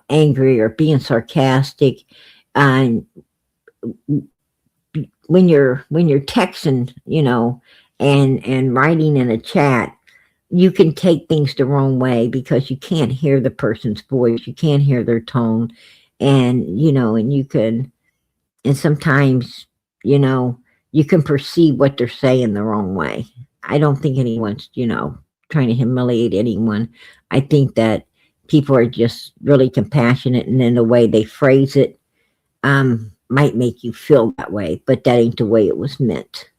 angry or being sarcastic. And when you're texting, and writing in a chat, you can take things the wrong way because you can't hear the person's voice, you can't hear their tone, and and sometimes, you can perceive what they're saying the wrong way. I don't think anyone's, trying to humiliate anyone. I think that people are just really compassionate, and then the way they phrase it might make you feel that way, but that ain't the way it was meant.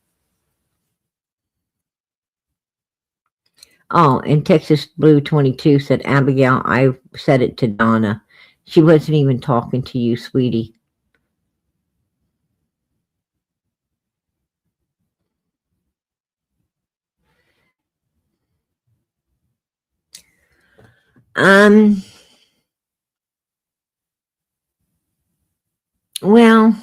Oh, and Texas Blue 22 said, Abigail, I said it to Donna. She wasn't even talking to you, sweetie. Um, Well,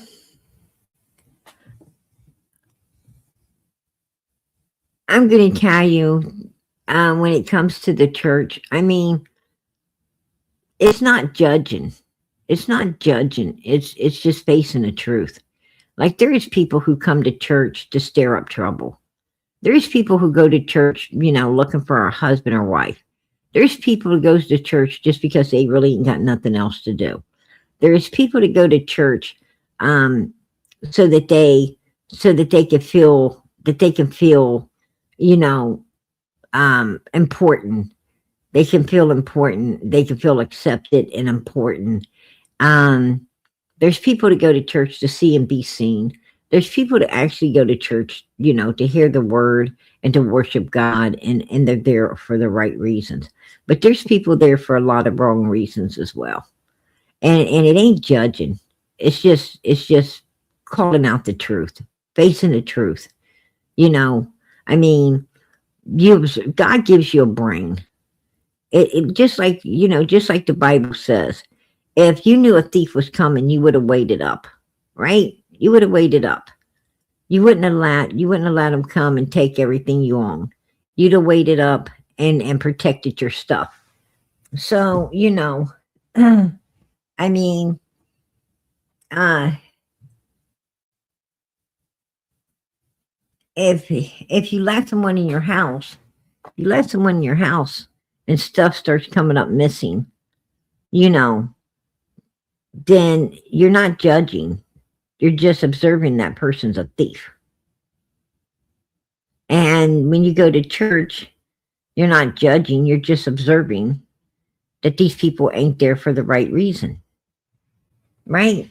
I'm going to tell you, when it comes to the church, I mean, it's not judging. It's not judging. It's just facing the truth. Like there is people who come to church to stir up trouble. There's people who go to church, looking for a husband or wife. There's people who goes to church just because they really ain't got nothing else to do. There's people that go to church, um, so that they can feel, you know, important. They can feel important. They can feel accepted and important. Um, there's people that go to church to see and be seen. There's people that actually go to church, to hear the word and to worship God, and they're there for the right reasons. But there's people there for a lot of wrong reasons as well. And it ain't judging. It's just calling out the truth, facing the truth. You know, I mean, God gives you a brain. It just like the Bible says. If you knew a thief was coming, you would have waited up, right? You would have waited up. You wouldn't have let him come and take everything you own. You'd have waited up and protected your stuff. So, I mean, uh if you let someone in your house, and stuff starts coming up missing, you know, then you're not judging. You're just observing that person's a thief. And when you go to church, you're not judging, you're just observing that these people ain't there for the right reason. Right?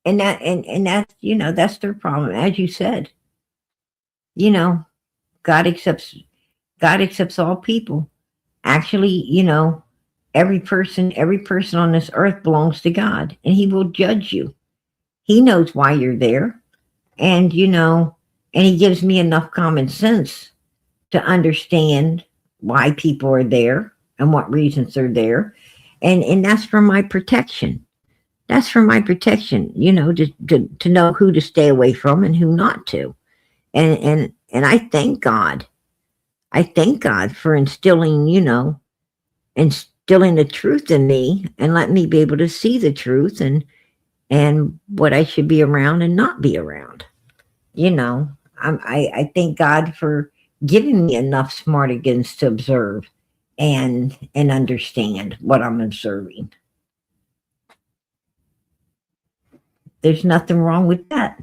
And that's their problem. As you said, you know, God accepts God accepts all people. Actually, every person on this earth belongs to God, and he will judge you. He knows why you're there. And he gives me enough common sense to understand why people are there and what reasons they're there. And that's for my protection. That's for my protection, to know who to stay away from and who not to. And I thank God. I thank God for instilling the truth in me and letting me be able to see the truth and what I should be around and not be around. I thank God for giving me enough smartigans to observe and understand what I'm observing. There's nothing wrong with that.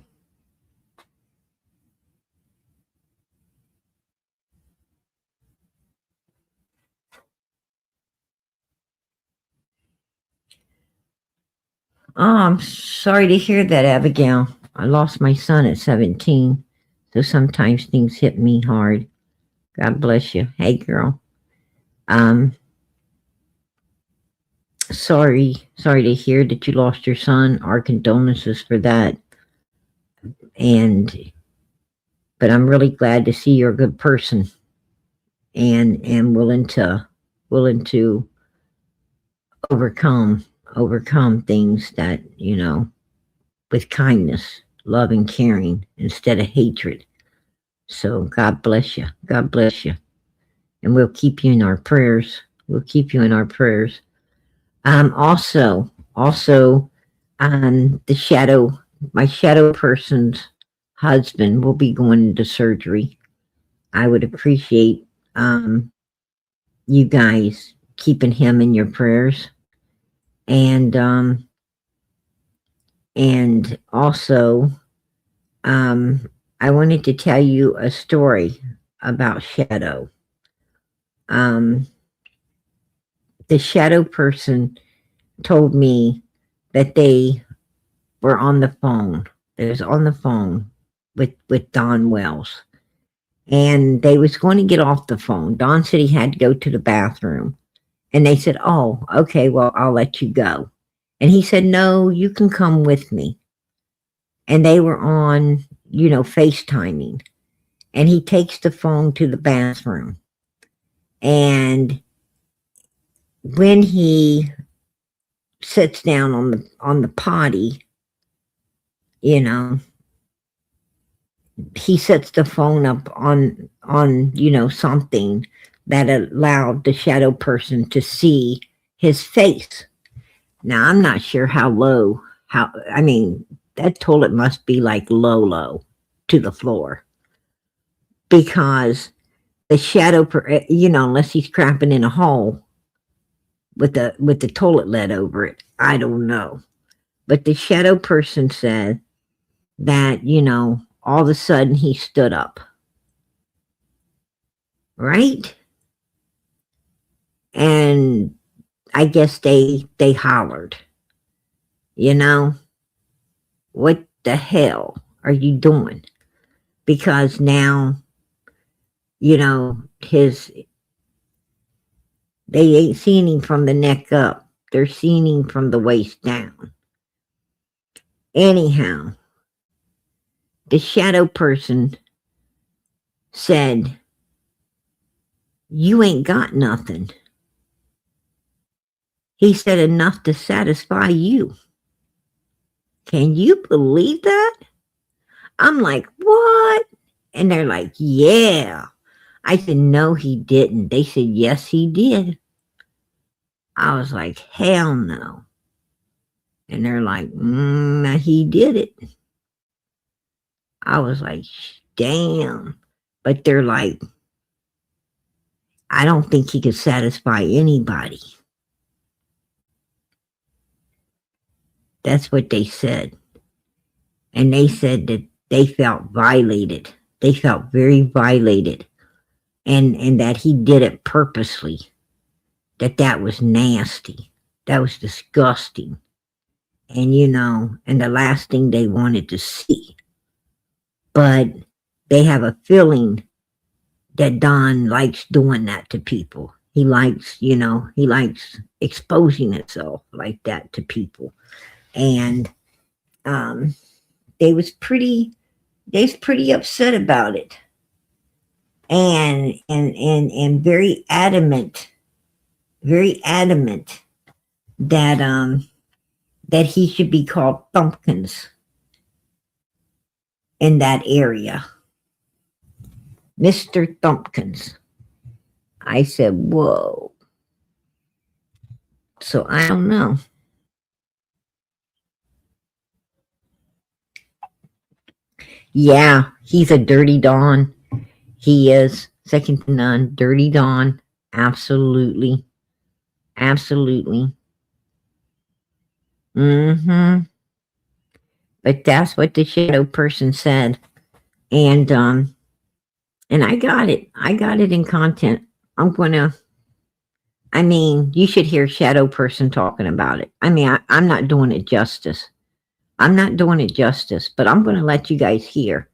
Oh, I'm sorry to hear that, Abigail. I lost my son at 17, so sometimes things hit me hard. God bless you. Hey, girl. Um, sorry to hear that you lost your son. Our condolences for that. And but I'm really glad to see you're a good person and willing to overcome things that with kindness, love, and caring instead of hatred. So God bless you. God bless you. And we'll keep you in our prayers. We'll keep you in our prayers. Also, my shadow person's husband will be going into surgery. I would appreciate you guys keeping him in your prayers, and also, I wanted to tell you a story about Shadow. Um, the shadow person told me that they were on the phone. They was on the phone with Don Wells, and they was going to get off the phone. Don said he had to go to the bathroom, and they said, "Oh, okay, well, I'll let you go." And he said, "No, you can come with me." And they were on, FaceTiming, and he takes the phone to the bathroom, and when he sits down on the potty, you know, he sets the phone up on something that allowed the shadow person to see his face. Now I'm not sure how low, that toilet must be like low to the floor, because the shadow unless he's crapping in a hole with the toilet lid over it, I don't know. But the shadow person said that, all of a sudden he stood up, right? And I guess they hollered, what the hell are you doing? Because now, his they ain't seeing him from the neck up. They're seeing him from the waist down. Anyhow, the shadow person said, you ain't got nothing. He said, enough to satisfy you. Can you believe that? I'm like, what? And they're like, yeah. I said, no, he didn't. They said, yes, he did. I was like, hell no. And they're like, he did it. I was like, damn. But they're like, I don't think he could satisfy anybody. That's what they said. And they said that they felt violated. They felt very violated. And that he did it purposely. That was nasty. That was disgusting. And and the last thing they wanted to see. But they have a feeling that Don likes doing that to people. He likes exposing himself like that to people. And they was pretty upset about it. And very adamant that that he should be called Thumpkins in that area. Mr. Thumpkins. I said, whoa. So I don't know. Yeah, he's a dirty Don. He is second to none. Dirty Don. Absolutely. Absolutely. But that's what the shadow person said. And I got it. I got it in content. You should hear shadow person talking about it. I'm not doing it justice. I'm not doing it justice, but I'm going to let you guys hear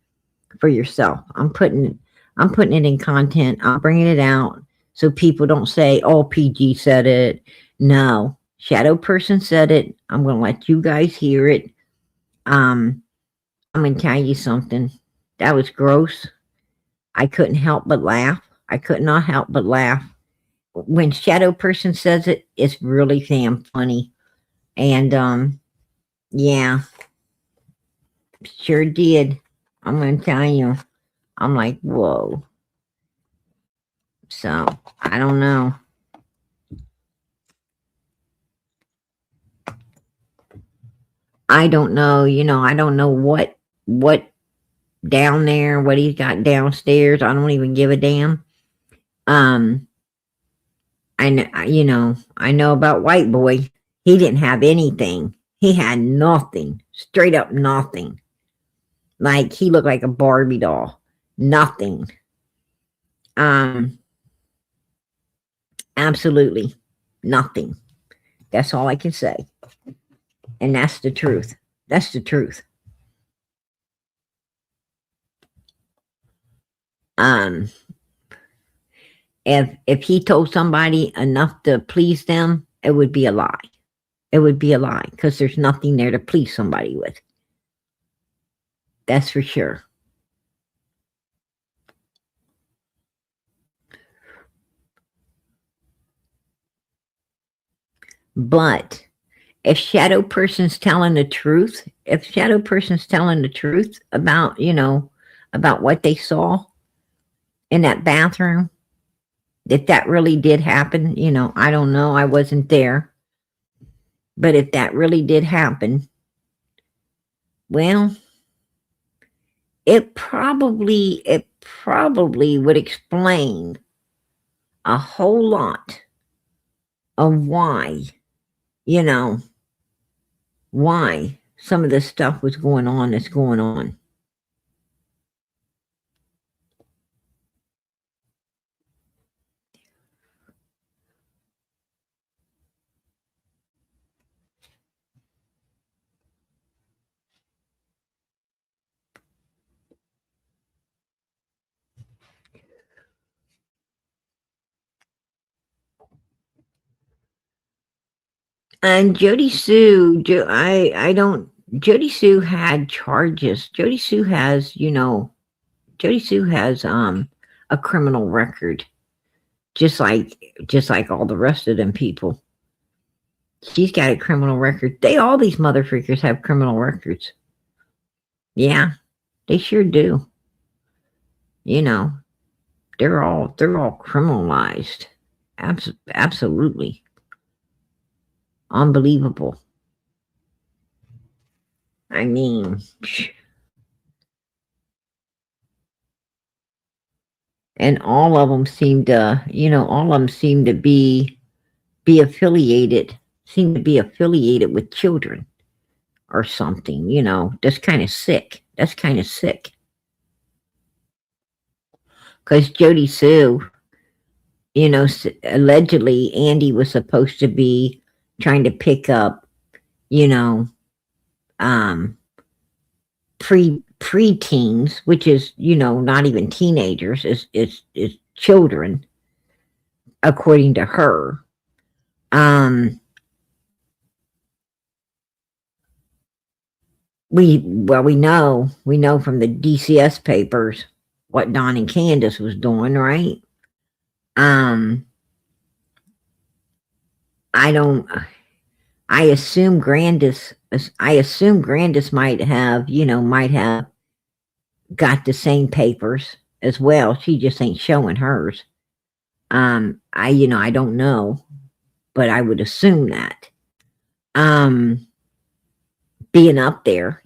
for yourself. I'm putting it in content. I'm bringing it out so people don't say, "Oh, PG said it." No, shadow person said it. I'm going to let you guys hear it. I'm going to tell you something. That was gross. I couldn't help but laugh. I could not help but laugh. When shadow person says it, it's really damn funny. And yeah, sure did. I'm going to tell you. I'm like, whoa. So, I don't know. I don't know, I don't know what down there, what he's got downstairs. I don't even give a damn. I know about White Boy. He didn't have anything. He had nothing. Straight up nothing. Like he looked like a Barbie doll. Nothing. Absolutely nothing. That's all I can say. And that's the truth. That's the truth. If he told somebody enough to please them, it would be a lie. It would be a lie because there's nothing there to please somebody with. That's for sure. But if shadow person's telling the truth, if shadow person's telling the truth about, about what they saw in that bathroom, if that really did happen, I don't know, I wasn't there. But if that really did happen, well, it probably would explain a whole lot of why, you know, why some of the stuff was going on that's going on. And Jody Sue, I don't. Jody Sue had charges. Jody Sue has a criminal record, just like all the rest of them people. She's got a criminal record. All these motherfuckers have criminal records. Yeah, they sure do. You know, they're all criminalized. Absolutely unbelievable. I mean, and all of them seem to be affiliated, with children or something. That's kind of sick. Because Jody Sue, allegedly Andy was supposed to be trying to pick up, you know, um, preteens, which is, not even teenagers, is children, according to her. We know from the DCS papers what Don and Candace was doing, right? I don't. I assume Grandis. Might have got the same papers as well. She just ain't showing hers. I don't know, but I would assume that. Being up there,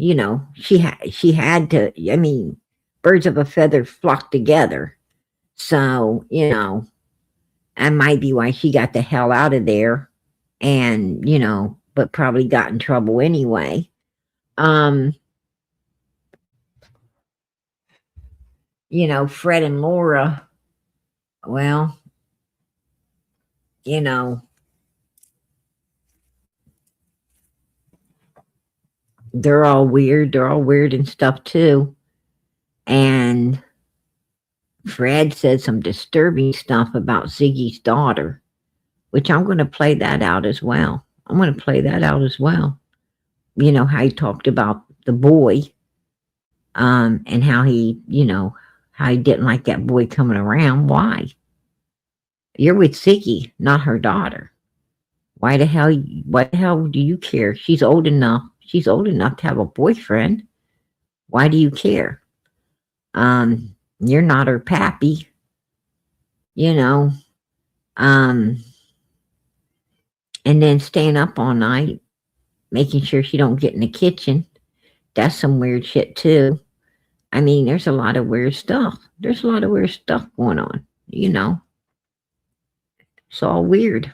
she had to. I mean, birds of a feather flock together. So, that might be why she got the hell out of there, and but probably got in trouble anyway. Fred and Laura, well, they're all weird. They're all weird and stuff too. And Fred said some disturbing stuff about Ziggy's daughter, which I'm going to play that out as well. How he talked about the boy, and how he didn't like that boy coming around. Why? You're with Ziggy, not her daughter. Why the hell do you care? She's old enough to have a boyfriend. Why do you care? You're not her pappy, and then staying up all night, making sure she don't get in the kitchen. That's some weird shit too. I mean, there's a lot of weird stuff. Going on, It's all weird.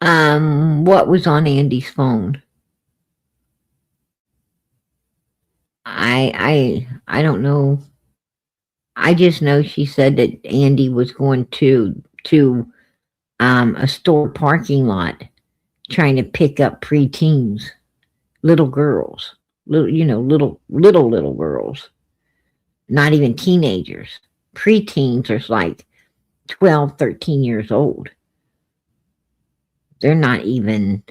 What was on Andy's phone? I don't know. I just know she said that Andy was going to a store parking lot trying to pick up preteens, little girls, little girls, not even teenagers. Preteens are like 12, 13 years old. They're not even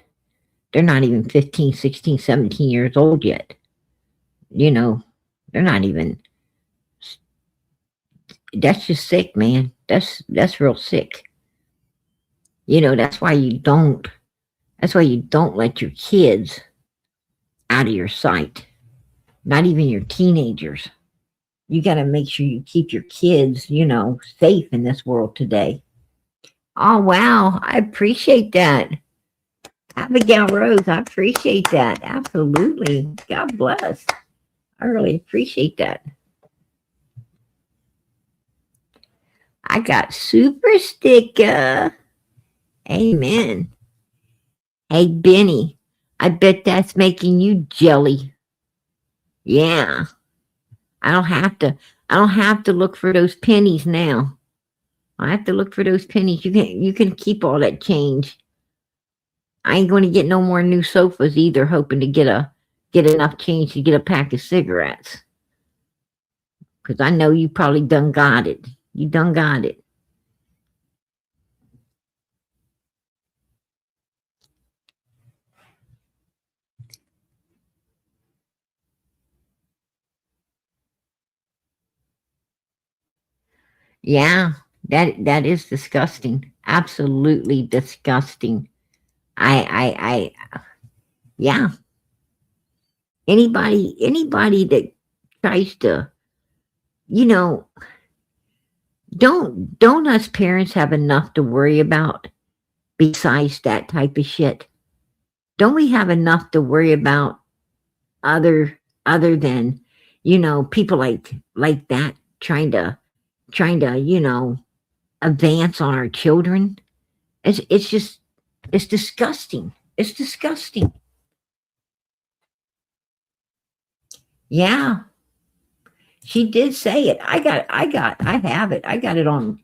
15, 16, 17 years old yet. They're not even, That's just sick, man. That's real sick. That's why you don't. That's why you don't let your kids out of your sight. Not even your teenagers. You got to make sure you keep your kids, safe in this world today. Oh, wow. I appreciate that. Abigail Rose, I appreciate that. Absolutely. God bless. I really appreciate that. I got super sticker. Amen. Hey, Benny, I bet that's making you jelly. Yeah. I don't have to. I don't have to look for those pennies now. I have to look for those pennies. You can keep all that change. I ain't going to get no more new sofas either, hoping to get enough change to get a pack of cigarettes. Because I know you probably done got it. You done got it. Yeah, that is disgusting. Absolutely disgusting. Yeah. Anybody that tries to, you know, don't us parents have enough to worry about besides that type of shit? Don't we have enough to worry about other than, people like that trying to, advance on our children? It's just it's disgusting. It's disgusting. Yeah, she did say it. I have it. I got it on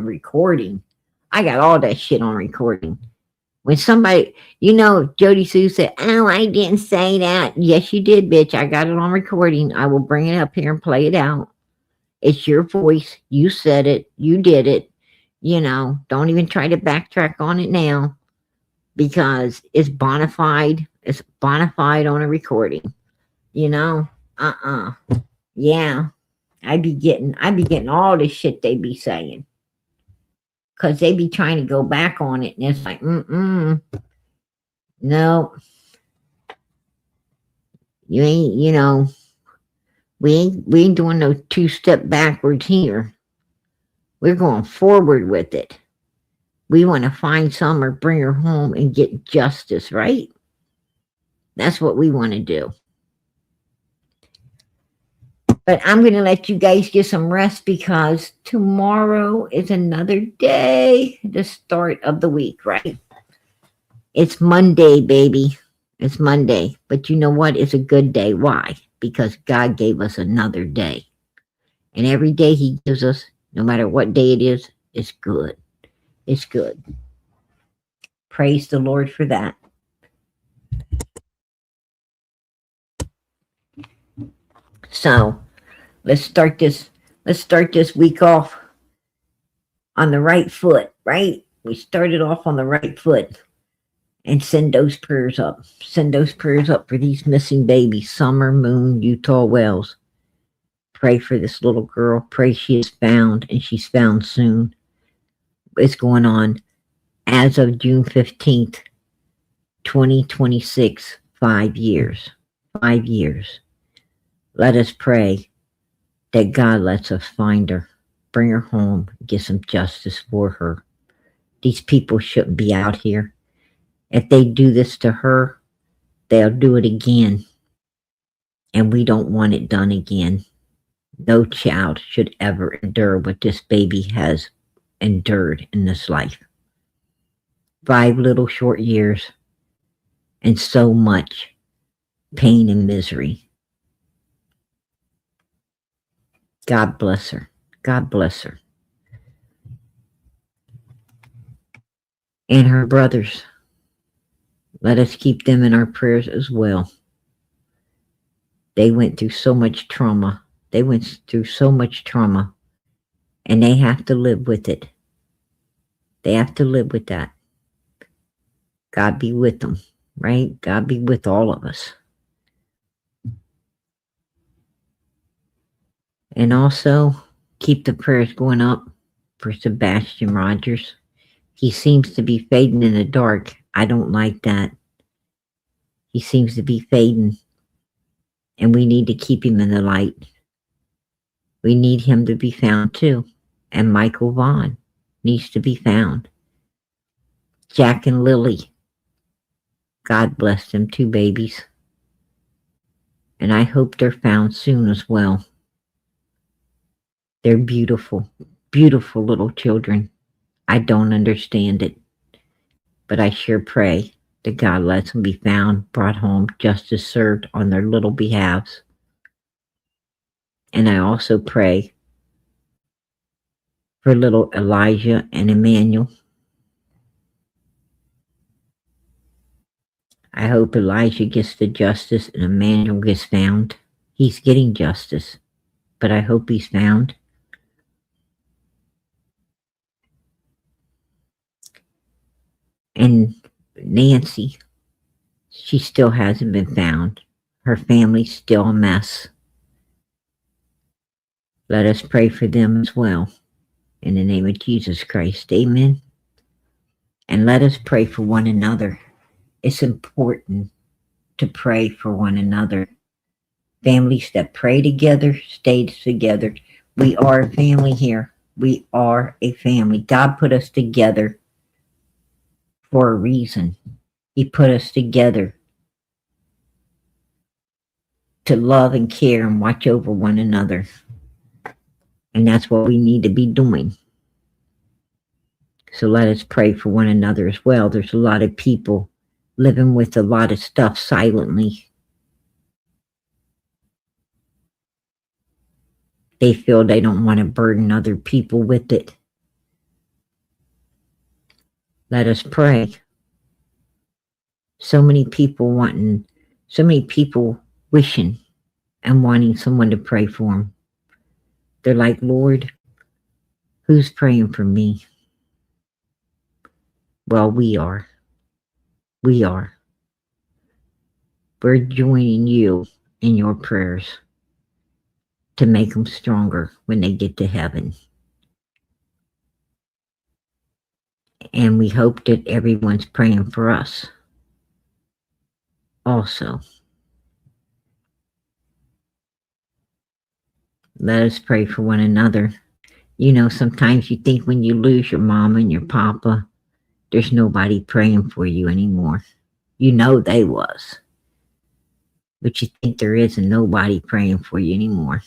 recording. I got all that shit on recording. When somebody, Jody Sue said, "Oh, I didn't say that." Yes, you did, bitch. I got it on recording. I will bring it up here and play it out. It's your voice. You said it. You did it. Don't even try to backtrack on it now because it's bona fide. It's bona fide on a recording. You know, Yeah, I be getting all the shit they be saying because they be trying to go back on it, and it's like, no, you ain't. We ain't doing no 2-step backwards here. We're going forward with it. We want to find some or bring her home and get justice, right? That's what we want to do. But I'm going to let you guys get some rest because tomorrow is another day, the start of the week, right? It's Monday, baby. It's Monday. But you know what? It's a good day. Why? Because God gave us another day. And every day He gives us, no matter what day it is, it's good. It's good. Praise the Lord for that. So let's start this. Let's start this week off on the right foot, right? We started off on the right foot. And send those prayers up. Send those prayers up for these missing babies, Summer, Moon, Utah, Wells. Pray for this little girl. Pray she is found and she's found soon. It's going on as of June 15th, 2026, 5 years. 5 years. Let us pray that God lets us find her, bring her home, get some justice for her. These people shouldn't be out here. If they do this to her, they'll do it again. And we don't want it done again. No child should ever endure what this baby has endured in this life. 5 little short years and so much pain and misery. God bless her. God bless her. And her brothers. Let us keep them in our prayers as well. They went through so much trauma. They went through so much trauma. And they have to live with it. They have to live with that. God be with them, right? God be with all of us. And also, Keep the prayers going up for Sebastian Rogers. He seems to be fading in the dark. I don't like that. He seems to be fading, and we need to keep him in the light. We need him to be found too. And Michael Vaughn needs to be found. Jack and Lily. God bless them, two babies. And I hope they're found soon as well. They're beautiful, beautiful little children. I don't understand it, but I sure pray that God lets them be found, brought home, justice served on their little behalves. And I also pray for little Elijah and Emmanuel. I hope Elijah gets the justice and Emmanuel gets found. He's getting justice, but I hope he's found. And Nancy, she still hasn't been found. Her family's still a mess. Let us pray for them as well. In the name of Jesus Christ, amen. And let us pray for one another. It's important to pray for one another. Families that pray together, stay together. We are a family here. We are a family. God put us together for a reason. He put us together to love and care and watch over one another. And that's what we need to be doing. So let us pray for one another as well. There's a lot of people living with a lot of stuff silently. They feel they don't want to burden other people with it. Let us pray. So many people wishing and wanting someone to pray for them. They're like, Lord, who's praying for me? Well, we are. We are. We're joining you in your prayers to make them stronger when they get to heaven. And we hope that everyone's praying for us also. Let us pray for one another. You know, sometimes you think when you lose your mama and your papa, there's nobody praying for you anymore. You know they was. But you think there isn't nobody praying for you anymore.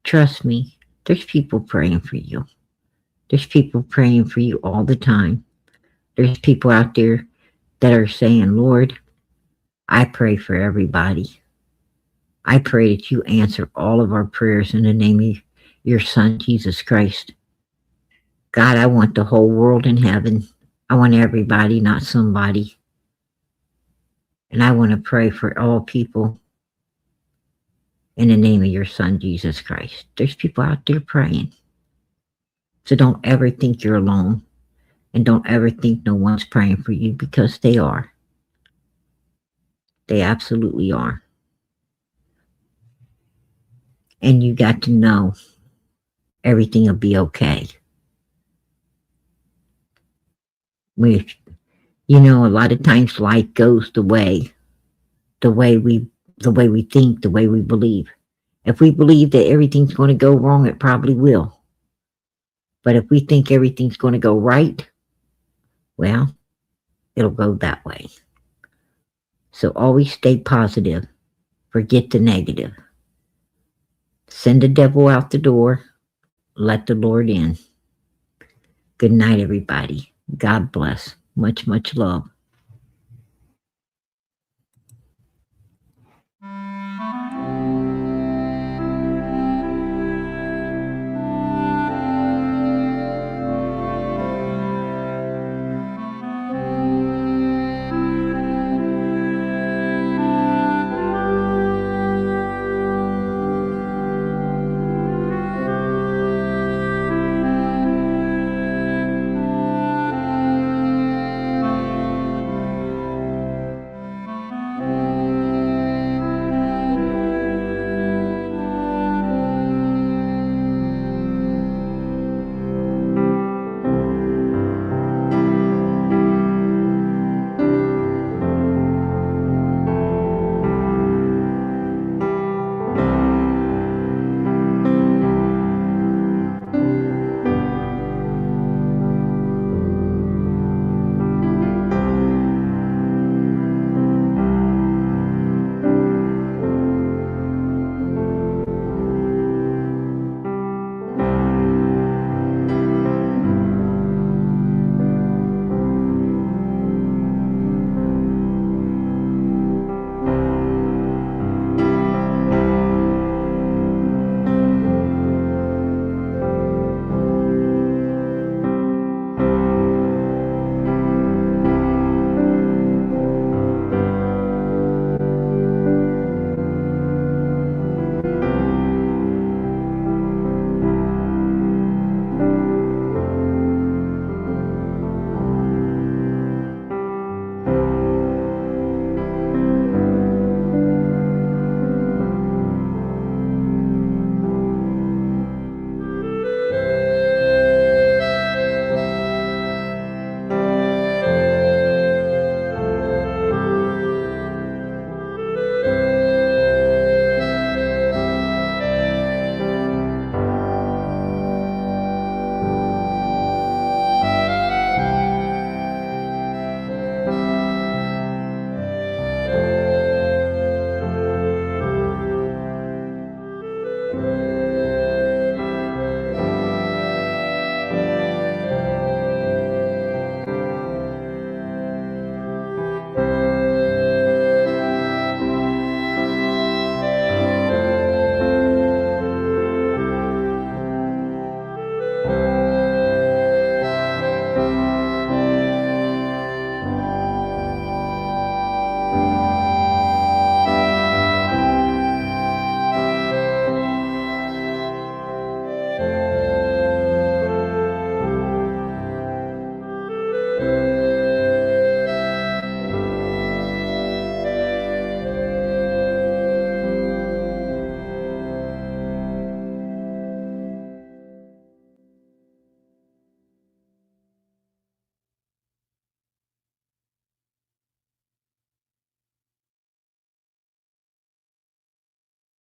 Trust me, there's people praying for you. There's people praying for you all the time. There's people out there that are saying, Lord, I pray for everybody. I pray that you answer all of our prayers in the name of your Son, Jesus Christ. God, I want the whole world in heaven. I want everybody, not somebody. And I want to pray for all people in the name of your Son, Jesus Christ. There's people out there praying. So don't ever think you're alone. And don't ever think no one's praying for you, because they are. They absolutely are. And you got to know everything will be okay. You know, a lot of times life goes the way we think, the way we believe. If we believe that everything's going to go wrong, it probably will. But if we think everything's going to go right, well, it'll go that way. So always stay positive. Forget the negative. Send the devil out the door. Let the Lord in. Good night, everybody. God bless. Much, much love.